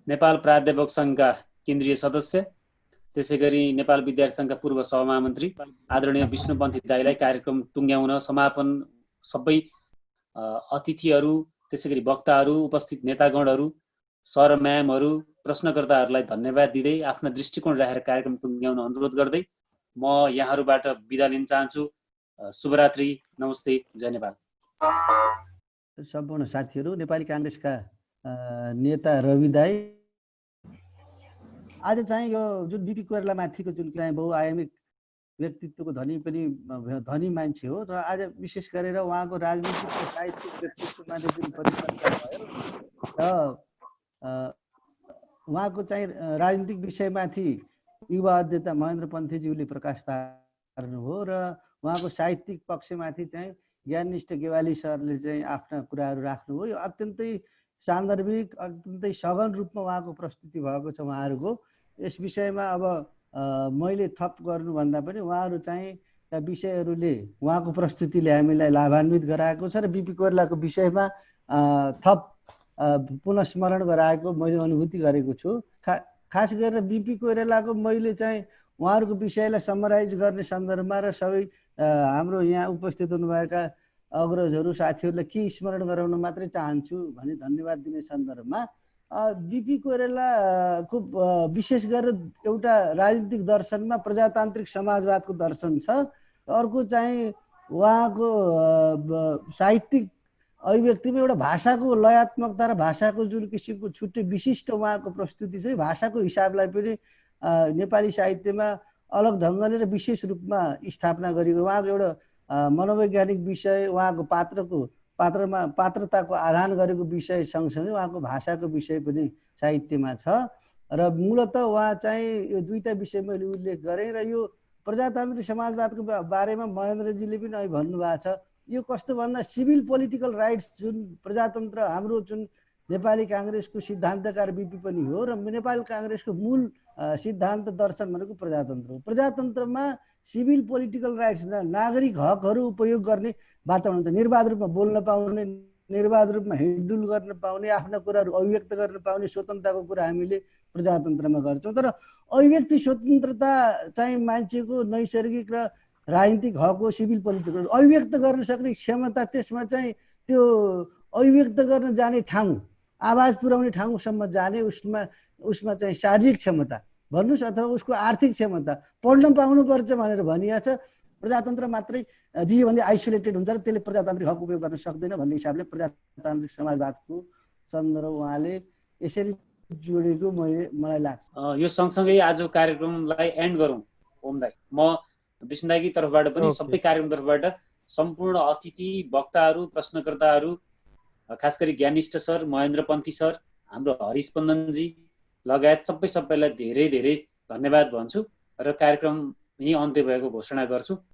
नेपाल प्राध्यापक सङ्घका केन्द्रीय सदस्य, त्यसैगरी नेपाल विद्यार्थी सङ्घका पूर्व सहमहामन्त्री आदरणीय विष्णुपन्थी दाइलाई कार्यक्रम टुङ्ग्याउन समापन सबै अतिथिहरू, त्यसैगरी वक्ताहरू, उपस्थित नेतागणहरू, सर म्यामहरू, प्रश्नकर्ताहरूलाई धन्यवाद दिँदै आफ्ना दृष्टिकोण राखेर कार्यक्रम टुङ्ग्याउन अनुरोध गर्दै म यहाँहरूबाट बिदा लिन चाहन्छु। शुभरात्रि, नमस्ते, जय नेपाल। सम्पूर्ण साथीहरू, नेपाली काङ्ग्रेसका नेता रवि दाइ, आज चाहिँ यो जुन बिपी कोइराला माथिको जुन चाहिँ बहुआयामिक व्यक्तित्वको धनी मान्छे हो र आज विशेष गरेर उहाँको राजनीतिक र साहित्यिक व्यक्तित्वमाथि जुन परिचर्चा भयो र उहाँको चाहिँ राजनीतिक विषयमाथि युवा अध्यक्ष महेन्द्र पन्थीज्यूले प्रकाश पार्नुभयो र उहाँको साहित्यिक पक्षमाथि चाहिँ ज्ञाननिष्ठ गेवाली सरले चाहिँ आफ्ना कुराहरू राख्नुभयो। यो अत्यन्तै सान्दर्भिक, अत्यन्तै सघन रूपमा उहाँको प्रस्तुति भएको छ उहाँहरूको। यस विषयमा अब मैले थप गर्नुभन्दा पनि उहाँहरू चाहिँ विषयहरूले, उहाँको प्रस्तुतिले हामीलाई लाभान्वित गराएको छ र बिपी कोइरालाको विषयमा थप पुनस्मरण गराएको मैले अनुभूति गरेको छु। खास गरेर बिपी कोइरालाको मैले चाहिँ उहाँहरूको विषयलाई समराइज गर्ने सन्दर्भमा र सबै हाम्रो यहाँ उपस्थित हुनुभएका अग्रजहरू साथीहरूलाई के स्मरण गराउन मात्रै चाहन्छु भने धन्यवाद दिने सन्दर्भमा बिपी कोइरालाको विशेष गरेर एउटा राजनीतिक दर्शनमा प्रजातान्त्रिक समाजवादको दर्शन छ। अर्को चाहिँ उहाँको साहित्यिक अभिव्यक्तिमा एउटा भाषाको लयात्मकता र भाषाको जुन किसिमको छुट्टै विशिष्ट उहाँको प्रस्तुति चाहिँ भाषाको हिसाबलाई पनि नेपाली साहित्यमा अलग ढङ्गले र विशेष रूपमा स्थापना गरिएको उहाँको एउटा मनोवैज्ञानिक विषय, उहाँको पात्रताको आधान गरेको विषय सँगसँगै उहाँको भाषाको विषय पनि साहित्यमा छ र मूलत उहाँ चाहिँ यो दुईटा विषय मैले उल्लेख गरेँ र यो प्रजातान्त्रिक समाजवादको बारेमा महेन्द्रजीले पनि अहिले भन्नुभएको छ। यो कस्तो भन्दा सिभिल पोलिटिकल राइट्स जुन प्रजातन्त्र हाम्रो जुन नेपाली काङ्ग्रेसको सिद्धान्तकार बिपी पनि हो र नेपाली काङ्ग्रेसको मूल सिद्धान्त दर्शन भनेको प्रजातन्त्र हो। प्रजातन्त्रमा सिभिल पोलिटिकल राइट्स नागरिक हकहरू उपयोग गर्ने वातावरण हुन्छ। निर्वाध रूपमा बोल्न पाउने, निर्वाध रूपमा हिँडडुल गर्न पाउने, आफ्ना कुराहरू अभिव्यक्त गर्न पाउने स्वतन्त्रताको कुरा हामीले प्रजातन्त्रमा गर्छौँ। तर अभिव्यक्ति स्वतन्त्रता चाहिँ मान्छेको नैसर्गिक र राजनीतिक हक हो। सिभिल पोलिटिकल अभिव्यक्त गर्न सक्ने क्षमता, त्यसमा चाहिँ त्यो अभिव्यक्त गर्न जाने ठाउँ, आवाज पुर्याउने ठाउँसम्म जाने उसमा चाहिँ शारीरिक क्षमता भन्नुहोस् अथवा उसको आर्थिक क्षमता पढ्न पाउनुपर्छ भनेर भनिएको छ। प्रजातन्त्र मात्रै जे भन्दै आइसोलेटेड हुन्छ र त्यसले प्रजातान्त्रिक हक उपयोग गर्न सक्दैन भन्ने हिसाबले प्रजातान्त्रिक समाजवादको सन्दर्भ उहाँले यसरी जोडेको मलाई लाग्छ। यो सँगसँगै आजको कार्यक्रमलाई एन्ड गरौँ। ओम दाइ, म विष्णु दाइकी तर्फबाट पनि सबै कार्यक्रम तर्फबाट सम्पूर्ण अतिथि, वक्ताहरू, प्रश्नकर्ताहरू, खास गरी ज्ञानिष्ठ सर, महेन्द्र पन्थी सर, हाम्रो हरिस्पन्दनजी लगायत सबैलाई धेरै धेरै धन्यवाद भन्छु र कार्यक्रम यही अन्त्य भएको घोषणा गर्छु।